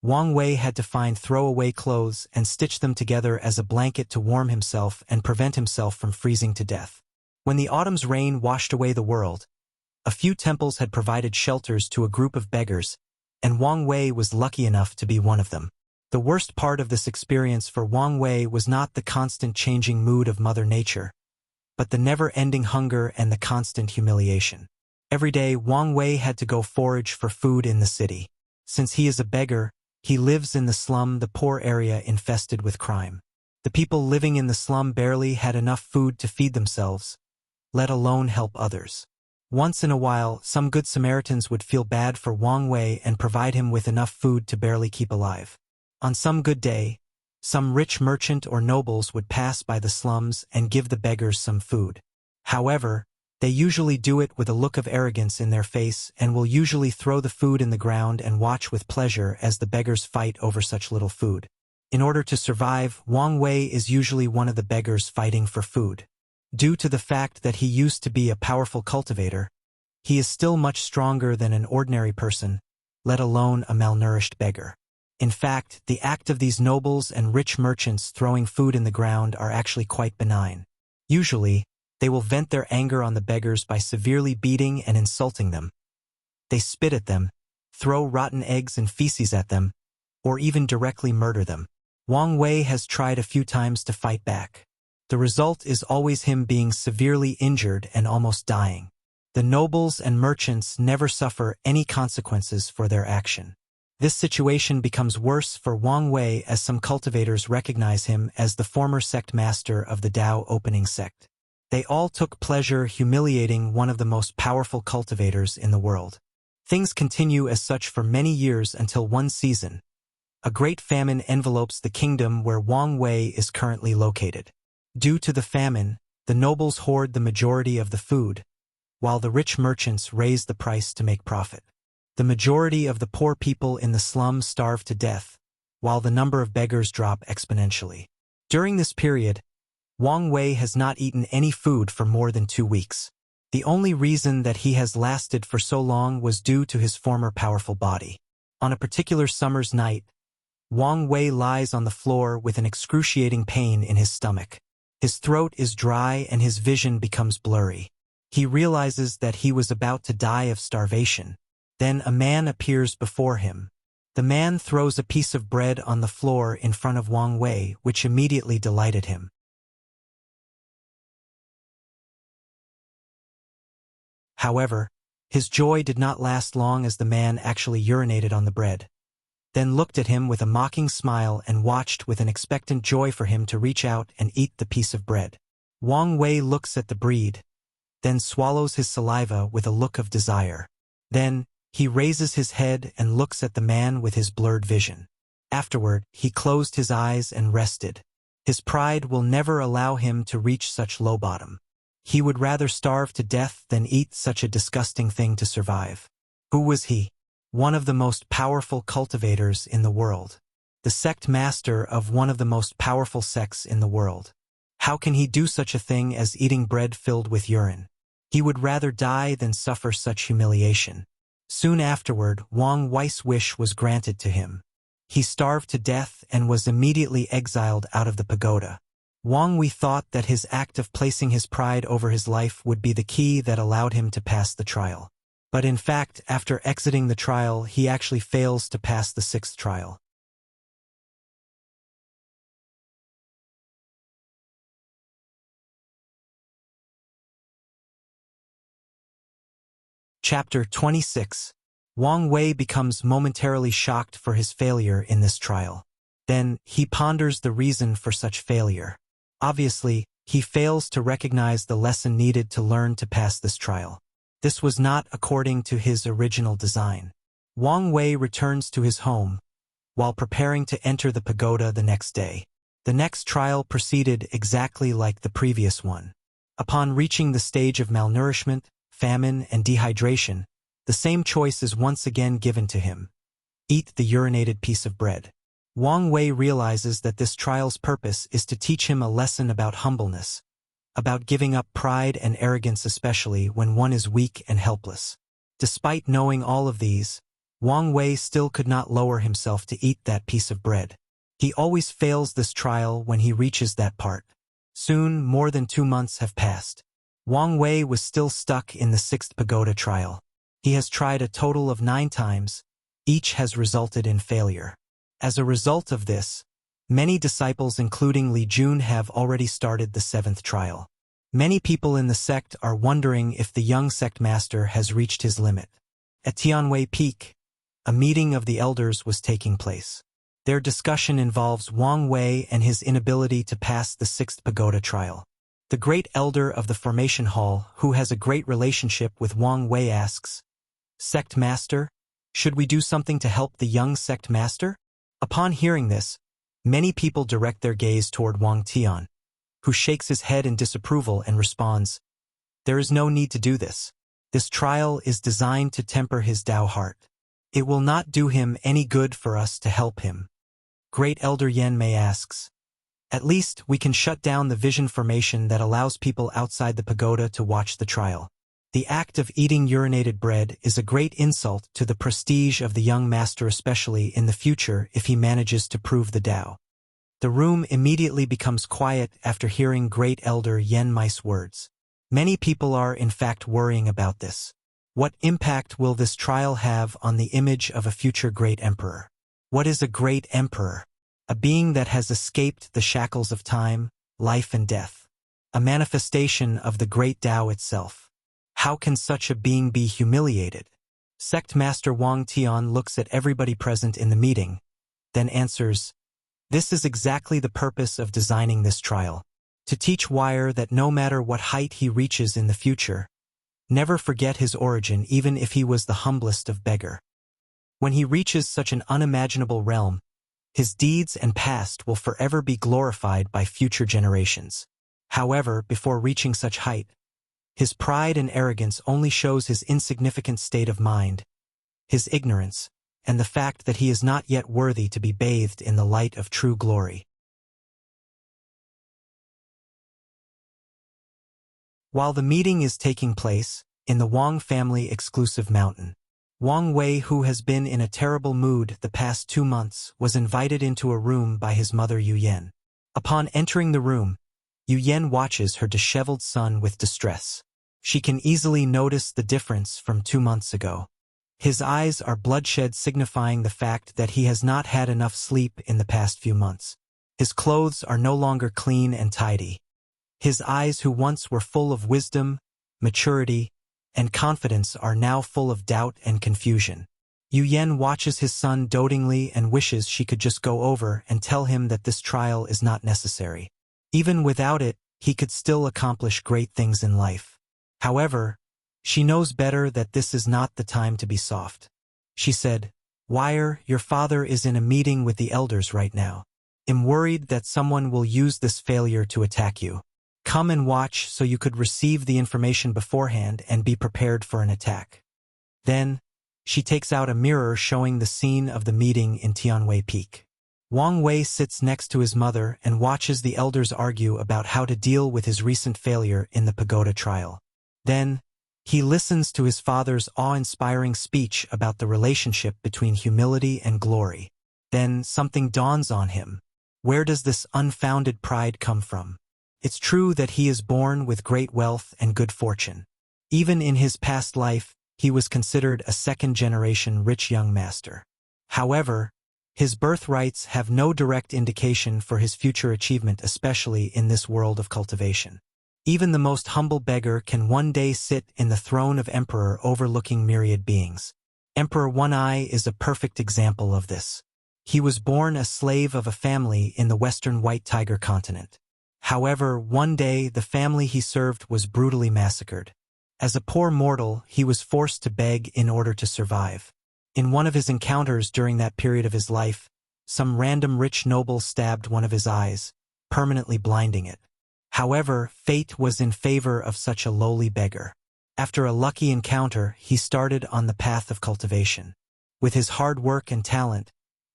Wang Wei had to find throwaway clothes and stitch them together as a blanket to warm himself and prevent himself from freezing to death. When the autumn's rain washed away the world, a few temples had provided shelters to a group of beggars, and Wang Wei was lucky enough to be one of them. The worst part of this experience for Wang Wei was not the constant changing mood of Mother Nature, but the never-ending hunger and the constant humiliation. Every day, Wang Wei had to go forage for food in the city. Since he is a beggar, he lives in the slum, the poor area infested with crime. The people living in the slum barely had enough food to feed themselves, let alone help others. Once in a while, some good Samaritans would feel bad for Wang Wei and provide him with enough food to barely keep alive. On some good day, some rich merchant or nobles would pass by the slums and give the beggars some food. However, they usually do it with a look of arrogance in their face and will usually throw the food in the ground and watch with pleasure as the beggars fight over such little food. In order to survive, Wang Wei is usually one of the beggars fighting for food. Due to the fact that he used to be a powerful cultivator, he is still much stronger than an ordinary person, let alone a malnourished beggar. In fact, the act of these nobles and rich merchants throwing food in the ground are actually quite benign. Usually, they will vent their anger on the beggars by severely beating and insulting them. They spit at them, throw rotten eggs and feces at them, or even directly murder them. Wang Wei has tried a few times to fight back. The result is always him being severely injured and almost dying. The nobles and merchants never suffer any consequences for their action. This situation becomes worse for Wang Wei as some cultivators recognize him as the former sect master of the Tao opening sect. They all took pleasure humiliating one of the most powerful cultivators in the world. Things continue as such for many years until one season. A great famine envelopes the kingdom where Wang Wei is currently located. Due to the famine, The nobles hoard the majority of the food, while the rich merchants raise the price to make profit. The majority of the poor people in the slums starve to death, while the number of beggars drop exponentially. During this period, Wang Wei has not eaten any food for more than 2 weeks. The only reason that he has lasted for so long was due to his former powerful body. On a particular summer's night, Wang Wei lies on the floor with an excruciating pain in his stomach. His throat is dry and his vision becomes blurry. He realizes that he was about to die of starvation. Then a man appears before him. The man throws a piece of bread on the floor in front of Wang Wei, which immediately delighted him. However, his joy did not last long as the man actually urinated on the bread, then looked at him with a mocking smile and watched with an expectant joy for him to reach out and eat the piece of bread. Wang Wei looks at the bread, then swallows his saliva with a look of desire. Then, he raises his head and looks at the man with his blurred vision. Afterward, he closed his eyes and rested. His pride will never allow him to reach such low bottom. He would rather starve to death than eat such a disgusting thing to survive. Who was he? One of the most powerful cultivators in the world. The sect master of one of the most powerful sects in the world. How can he do such a thing as eating bread filled with urine? He would rather die than suffer such humiliation. Soon afterward, Wang Wei's wish was granted to him. He starved to death and was immediately exiled out of the pagoda. Wang Wei thought that his act of placing his pride over his life would be the key that allowed him to pass the trial. But in fact, after exiting the trial, he actually fails to pass the 6th trial. Chapter 26. Wang Wei becomes momentarily shocked for his failure in this trial. Then, he ponders the reason for such failure. Obviously, he fails to recognize the lesson needed to learn to pass this trial. This was not according to his original design. Wang Wei returns to his home, while preparing to enter the pagoda the next day. The next trial proceeded exactly like the previous one. Upon reaching the stage of malnourishment, famine, and dehydration, the same choice is once again given to him. Eat the urinated piece of bread. Wang Wei realizes that this trial's purpose is to teach him a lesson about humbleness, about giving up pride and arrogance, especially when one is weak and helpless. Despite knowing all of these, Wang Wei still could not lower himself to eat that piece of bread. He always fails this trial when he reaches that part. Soon, more than 2 months have passed. Wang Wei was still stuck in the 6th pagoda trial. He has tried a total of 9 times. Each has resulted in failure. As a result of this, many disciples including Li Jun have already started the 7th trial. Many people in the sect are wondering if the young sect master has reached his limit. At Tianwei Peak, a meeting of the elders was taking place. Their discussion involves Wang Wei and his inability to pass the 6th pagoda trial. The great elder of the formation hall, who has a great relationship with Wang Wei, asks, "Sect master, should we do something to help the young sect master?" Upon hearing this, many people direct their gaze toward Wang Tian, who shakes his head in disapproval and responds, "There is no need to do this. This trial is designed to temper his Tao heart. It will not do him any good for us to help him." Great Elder Yan Mei asks, "At least we can shut down the vision formation that allows people outside the pagoda to watch the trial. The act of eating urinated bread is a great insult to the prestige of the young master, especially in the future if he manages to prove the Tao." The room immediately becomes quiet after hearing Great Elder Yan Mei's words. Many people are in fact worrying about this. What impact will this trial have on the image of a future great emperor? What is a great emperor? A being that has escaped the shackles of time, life and death. A manifestation of the great Tao itself. How can such a being be humiliated? Sect Master Wang Tian looks at everybody present in the meeting, then answers, "This is exactly the purpose of designing this trial. To teach Wire that no matter what height he reaches in the future, never forget his origin even if he was the humblest of beggar. When he reaches such an unimaginable realm, his deeds and past will forever be glorified by future generations. However, before reaching such height, his pride and arrogance only shows his insignificant state of mind, his ignorance, and the fact that he is not yet worthy to be bathed in the light of true glory. While the meeting is taking place, in the Wang family exclusive mountain, Wang Wei, who has been in a terrible mood the past 2 months, was invited into a room by his mother Yu Yan. Upon entering the room, Yu Yan watches her disheveled son with distress. She can easily notice the difference from 2 months ago. His eyes are bloodshot, signifying the fact that he has not had enough sleep in the past few months. His clothes are no longer clean and tidy. His eyes, who once were full of wisdom, maturity, and confidence, are now full of doubt and confusion. Yu Yan watches his son dotingly and wishes she could just go over and tell him that this trial is not necessary. Even without it, he could still accomplish great things in life. However, she knows better that this is not the time to be soft. She said, "Wire, your father is in a meeting with the elders right now. I'm worried that someone will use this failure to attack you. Come and watch so you could receive the information beforehand and be prepared for an attack." Then, she takes out a mirror showing the scene of the meeting in Tianwei Peak. Wang Wei sits next to his mother and watches the elders argue about how to deal with his recent failure in the pagoda trial. Then, he listens to his father's awe-inspiring speech about the relationship between humility and glory. Then, something dawns on him. Where does this unfounded pride come from? It's true that he is born with great wealth and good fortune. Even in his past life, he was considered a second-generation rich young master. However, his birthrights have no direct indication for his future achievement, especially in this world of cultivation. Even the most humble beggar can one day sit in the throne of emperor overlooking myriad beings. Emperor One Eye is a perfect example of this. He was born a slave of a family in the western White Tiger continent. However, one day the family he served was brutally massacred. As a poor mortal, he was forced to beg in order to survive. In one of his encounters during that period of his life, some random rich noble stabbed one of his eyes, permanently blinding it. However, fate was in favor of such a lowly beggar. After a lucky encounter, he started on the path of cultivation. With his hard work and talent,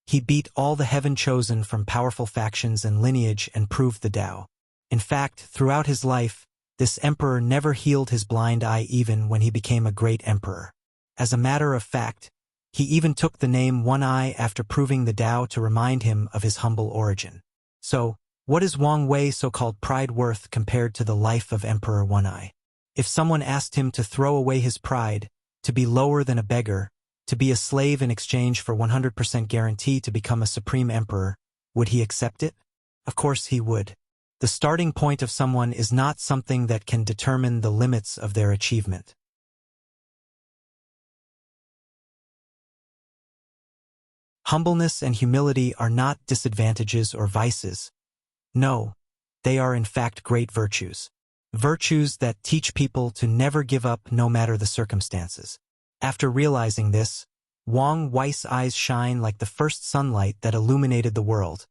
he beat all the heaven-chosen from powerful factions and lineage and proved the Tao. In fact, throughout his life, this emperor never healed his blind eye even when he became a great emperor. As a matter of fact, he even took the name One Eye after proving the Tao to remind him of his humble origin. So, what is Wang Wei's so-called pride worth compared to the life of Emperor One Eye? If someone asked him to throw away his pride, to be lower than a beggar, to be a slave in exchange for 100% guarantee to become a supreme emperor, would he accept it? Of course he would. The starting point of someone is not something that can determine the limits of their achievement. Humbleness and humility are not disadvantages or vices. No, they are in fact great virtues. Virtues that teach people to never give up no matter the circumstances. After realizing this, Wang Wei's eyes shine like the first sunlight that illuminated the world.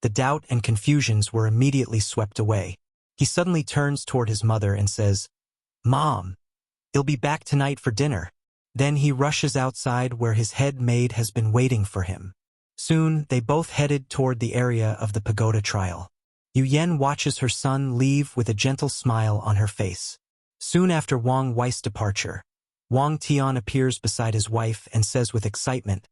The doubt and confusions were immediately swept away. He suddenly turns toward his mother and says, "Mom, I'll be back tonight for dinner." Then he rushes outside where his head maid has been waiting for him. Soon, they both headed toward the area of the pagoda trial. Yu Yan watches her son leave with a gentle smile on her face. Soon after Wang Wei's departure, Wang Tian appears beside his wife and says with excitement,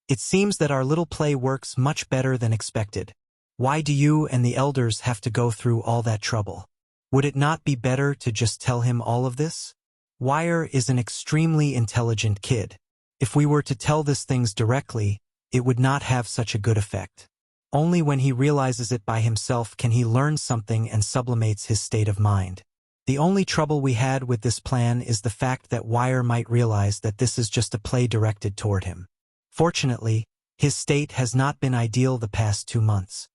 "It seems that our little play works much better than expected. Why do you and the elders have to go through all that trouble? Would it not be better to just tell him all of this? Wire is an extremely intelligent kid. If we were to tell these things directly, it would not have such a good effect. Only when he realizes it by himself can he learn something and sublimates his state of mind. The only trouble we had with this plan is the fact that Wire might realize that this is just a play directed toward him. Fortunately, his state has not been ideal the past 2 months.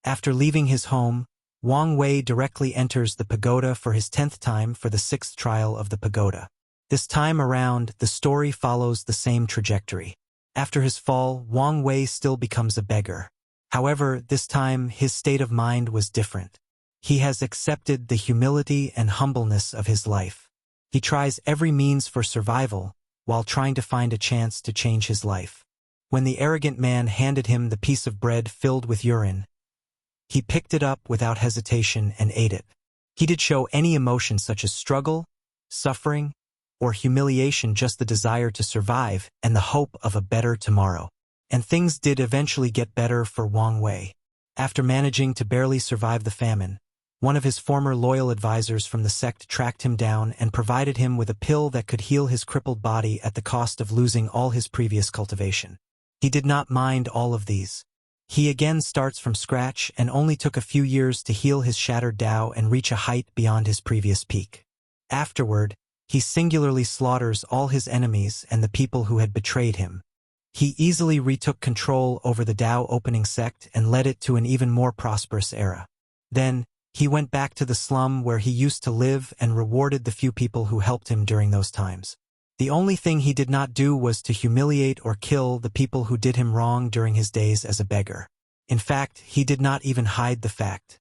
After leaving his home, Wang Wei directly enters the pagoda for his 10th time for the 6th trial of the pagoda. This time around, the story follows the same trajectory. After his fall, Wang Wei still becomes a beggar. However, this time his state of mind was different. He has accepted the humility and humbleness of his life. He tries every means for survival, while trying to find a chance to change his life. When the arrogant man handed him the piece of bread filled with urine, he picked it up without hesitation and ate it. He did show any emotion such as struggle, suffering, or humiliation, just the desire to survive and the hope of a better tomorrow. And things did eventually get better for Wang Wei. After managing to barely survive the famine, one of his former loyal advisors from the sect tracked him down and provided him with a pill that could heal his crippled body at the cost of losing all his previous cultivation. He did not mind all of these. He again starts from scratch and only took a few years to heal his shattered Tao and reach a height beyond his previous peak. Afterward, he singularly slaughters all his enemies and the people who had betrayed him. He easily retook control over the Tao opening sect and led it to an even more prosperous era. Then, he went back to the slum where he used to live and rewarded the few people who helped him during those times. The only thing he did not do was to humiliate or kill the people who did him wrong during his days as a beggar. In fact, he did not even hide the fact.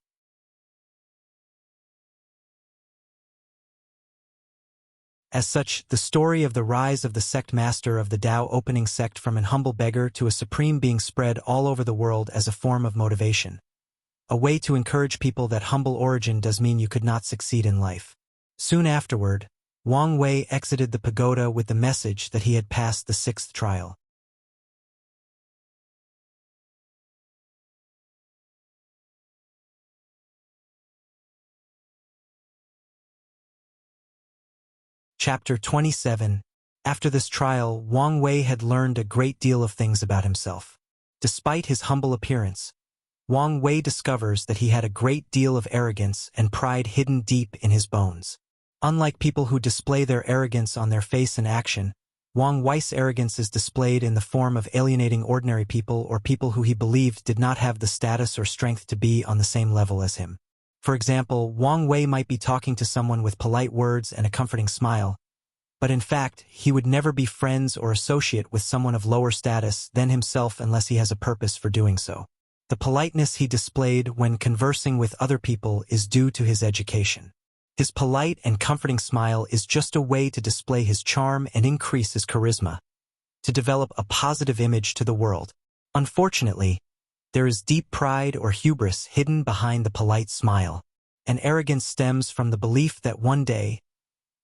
As such, the story of the rise of the sect master of the Tao opening sect from an humble beggar to a supreme being spread all over the world as a form of motivation. A way to encourage people that humble origin does mean you could not succeed in life. Soon afterward, Wang Wei exited the pagoda with the message that he had passed the 6th trial. Chapter 27. After this trial, Wang Wei had learned a great deal of things about himself. Despite his humble appearance, Wang Wei discovers that he had a great deal of arrogance and pride hidden deep in his bones. Unlike people who display their arrogance on their face and action, Wang Wei's arrogance is displayed in the form of alienating ordinary people or people who he believed did not have the status or strength to be on the same level as him. For example, Wang Wei might be talking to someone with polite words and a comforting smile, but in fact, he would never be friends or associate with someone of lower status than himself unless he has a purpose for doing so. The politeness he displayed when conversing with other people is due to his education. His polite and comforting smile is just a way to display his charm and increase his charisma, to develop a positive image to the world. Unfortunately, there is deep pride or hubris hidden behind the polite smile, and arrogance stems from the belief that one day,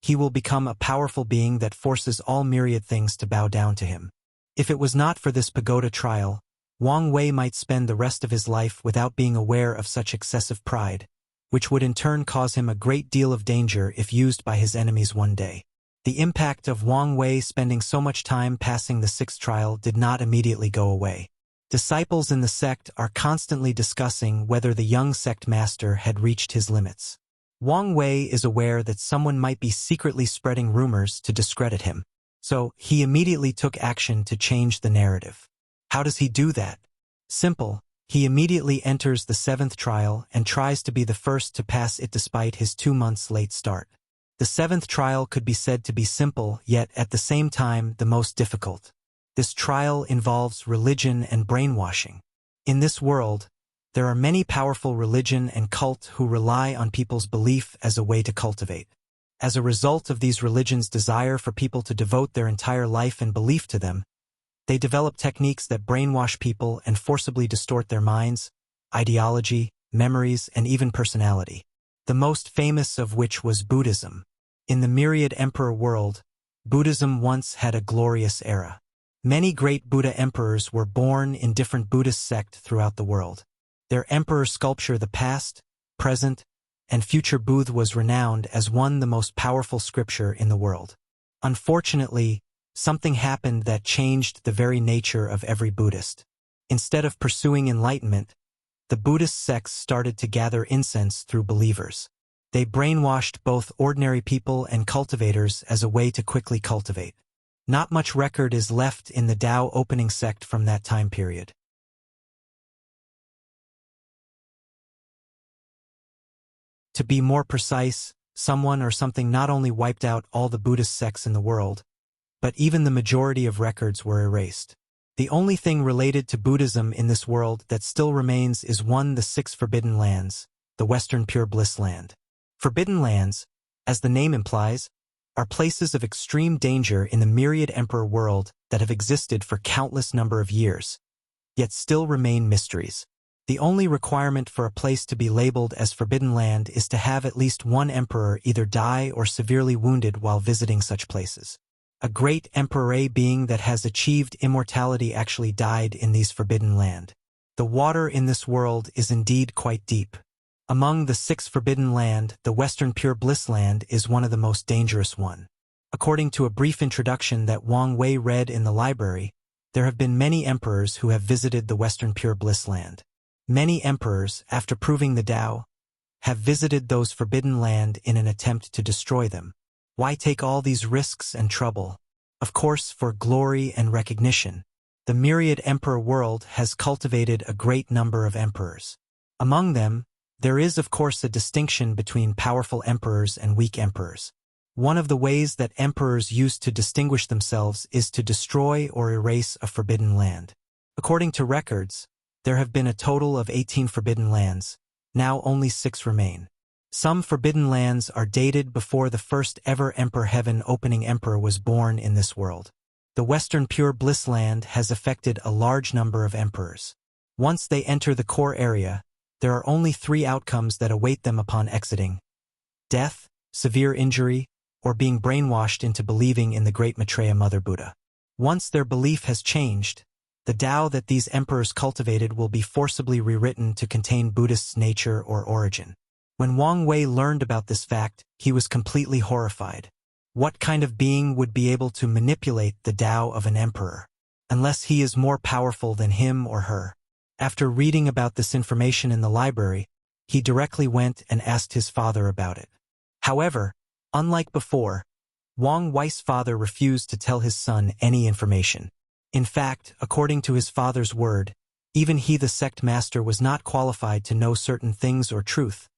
he will become a powerful being that forces all myriad things to bow down to him. If it was not for this pagoda trial, Wang Wei might spend the rest of his life without being aware of such excessive pride, which would in turn cause him a great deal of danger if used by his enemies one day. The impact of Wang Wei spending so much time passing the 6th trial did not immediately go away. Disciples in the sect are constantly discussing whether the young sect master had reached his limits. Wang Wei is aware that someone might be secretly spreading rumors to discredit him, so he immediately took action to change the narrative. How does he do that? Simple. He immediately enters the 7th trial and tries to be the first to pass it despite his 2 months late start. The 7th trial could be said to be simple, yet at the same time the most difficult. This trial involves religion and brainwashing. In this world, there are many powerful religion and cult who rely on people's belief as a way to cultivate. As a result of these religions' desire for people to devote their entire life and belief to them, they develop techniques that brainwash people and forcibly distort their minds, ideology, memories, and even personality. The most famous of which was Buddhism. In the myriad emperor world, Buddhism once had a glorious era. Many great Buddha emperors were born in different Buddhist sects throughout the world. Their emperor sculpture, the past, present, and future Buddha was renowned as the most powerful scripture in the world. Unfortunately, something happened that changed the very nature of every Buddhist. Instead of pursuing enlightenment, the Buddhist sects started to gather incense through believers. They brainwashed both ordinary people and cultivators as a way to quickly cultivate. Not much record is left in the Tao opening sect from that time period. To be more precise, someone or something not only wiped out all the Buddhist sects in the world, but even the majority of records were erased. The only thing related to Buddhism in this world that still remains is the 6 forbidden lands, the Western Pure Bliss Land. Forbidden lands, as the name implies, are places of extreme danger in the myriad emperor world that have existed for countless number of years, yet still remain mysteries. The only requirement for a place to be labeled as Forbidden Land is to have at least one emperor either die or severely wounded while visiting such places. A great emperor being that has achieved immortality actually died in these Forbidden Land. The water in this world is indeed quite deep. Among the 6 Forbidden Land, the Western Pure Bliss Land is one of the most dangerous one. According to a brief introduction that Wang Wei read in the library, there have been many emperors who have visited the Western Pure Bliss Land. Many emperors, after proving the Tao, have visited those Forbidden Land in an attempt to destroy them. Why take all these risks and trouble? Of course, for glory and recognition. The myriad emperor world has cultivated a great number of emperors. Among them, there is of course a distinction between powerful emperors and weak emperors. One of the ways that emperors use to distinguish themselves is to destroy or erase a forbidden land. According to records, there have been a total of 18 forbidden lands. Now only 6 remain. Some forbidden lands are dated before the first ever Emperor Heaven Opening Emperor was born in this world. The Western Pure Bliss Land has affected a large number of emperors. Once they enter the core area, there are only 3 outcomes that await them upon exiting: death, severe injury, or being brainwashed into believing in the great Maitreya Mother Buddha. Once their belief has changed, the Tao that these emperors cultivated will be forcibly rewritten to contain Buddhist's nature or origin. When Wang Wei learned about this fact, he was completely horrified. What kind of being would be able to manipulate the Tao of an emperor, unless he is more powerful than him or her? After reading about this information in the library, he directly went and asked his father about it. However, unlike before, Wang Wei's father refused to tell his son any information. In fact, according to his father's word, even he the sect master was not qualified to know certain things or truth,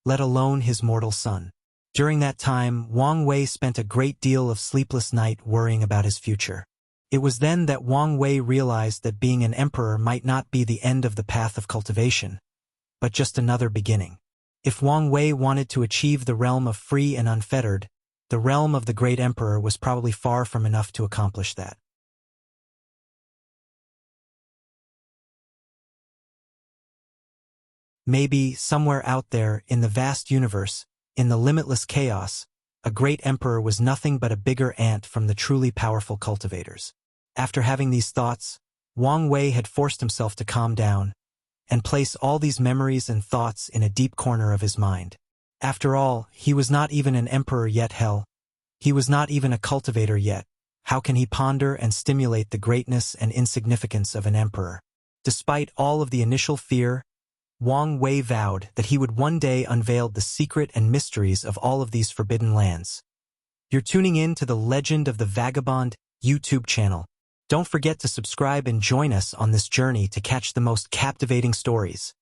let alone his mortal son. During that time, Wang Wei spent a great deal of sleepless night worrying about his future. It was then that Wang Wei realized that being an emperor might not be the end of the path of cultivation, but just another beginning. If Wang Wei wanted to achieve the realm of free and unfettered, the realm of the great emperor was probably far from enough to accomplish that. Maybe, somewhere out there, in the vast universe, in the limitless chaos, a great emperor was nothing but a bigger ant from the truly powerful cultivators. After having these thoughts, Wang Wei had forced himself to calm down and place all these memories and thoughts in a deep corner of his mind. After all, he was not even an emperor yet. Hell, he was not even a cultivator yet. How can he ponder and stimulate the greatness and insignificance of an emperor? Despite all of the initial fear, Wang Wei vowed that he would one day unveil the secret and mysteries of all of these forbidden lands. You're tuning in to the Legend of the Vagabond YouTube channel. Don't forget to subscribe and join us on this journey to catch the most captivating stories.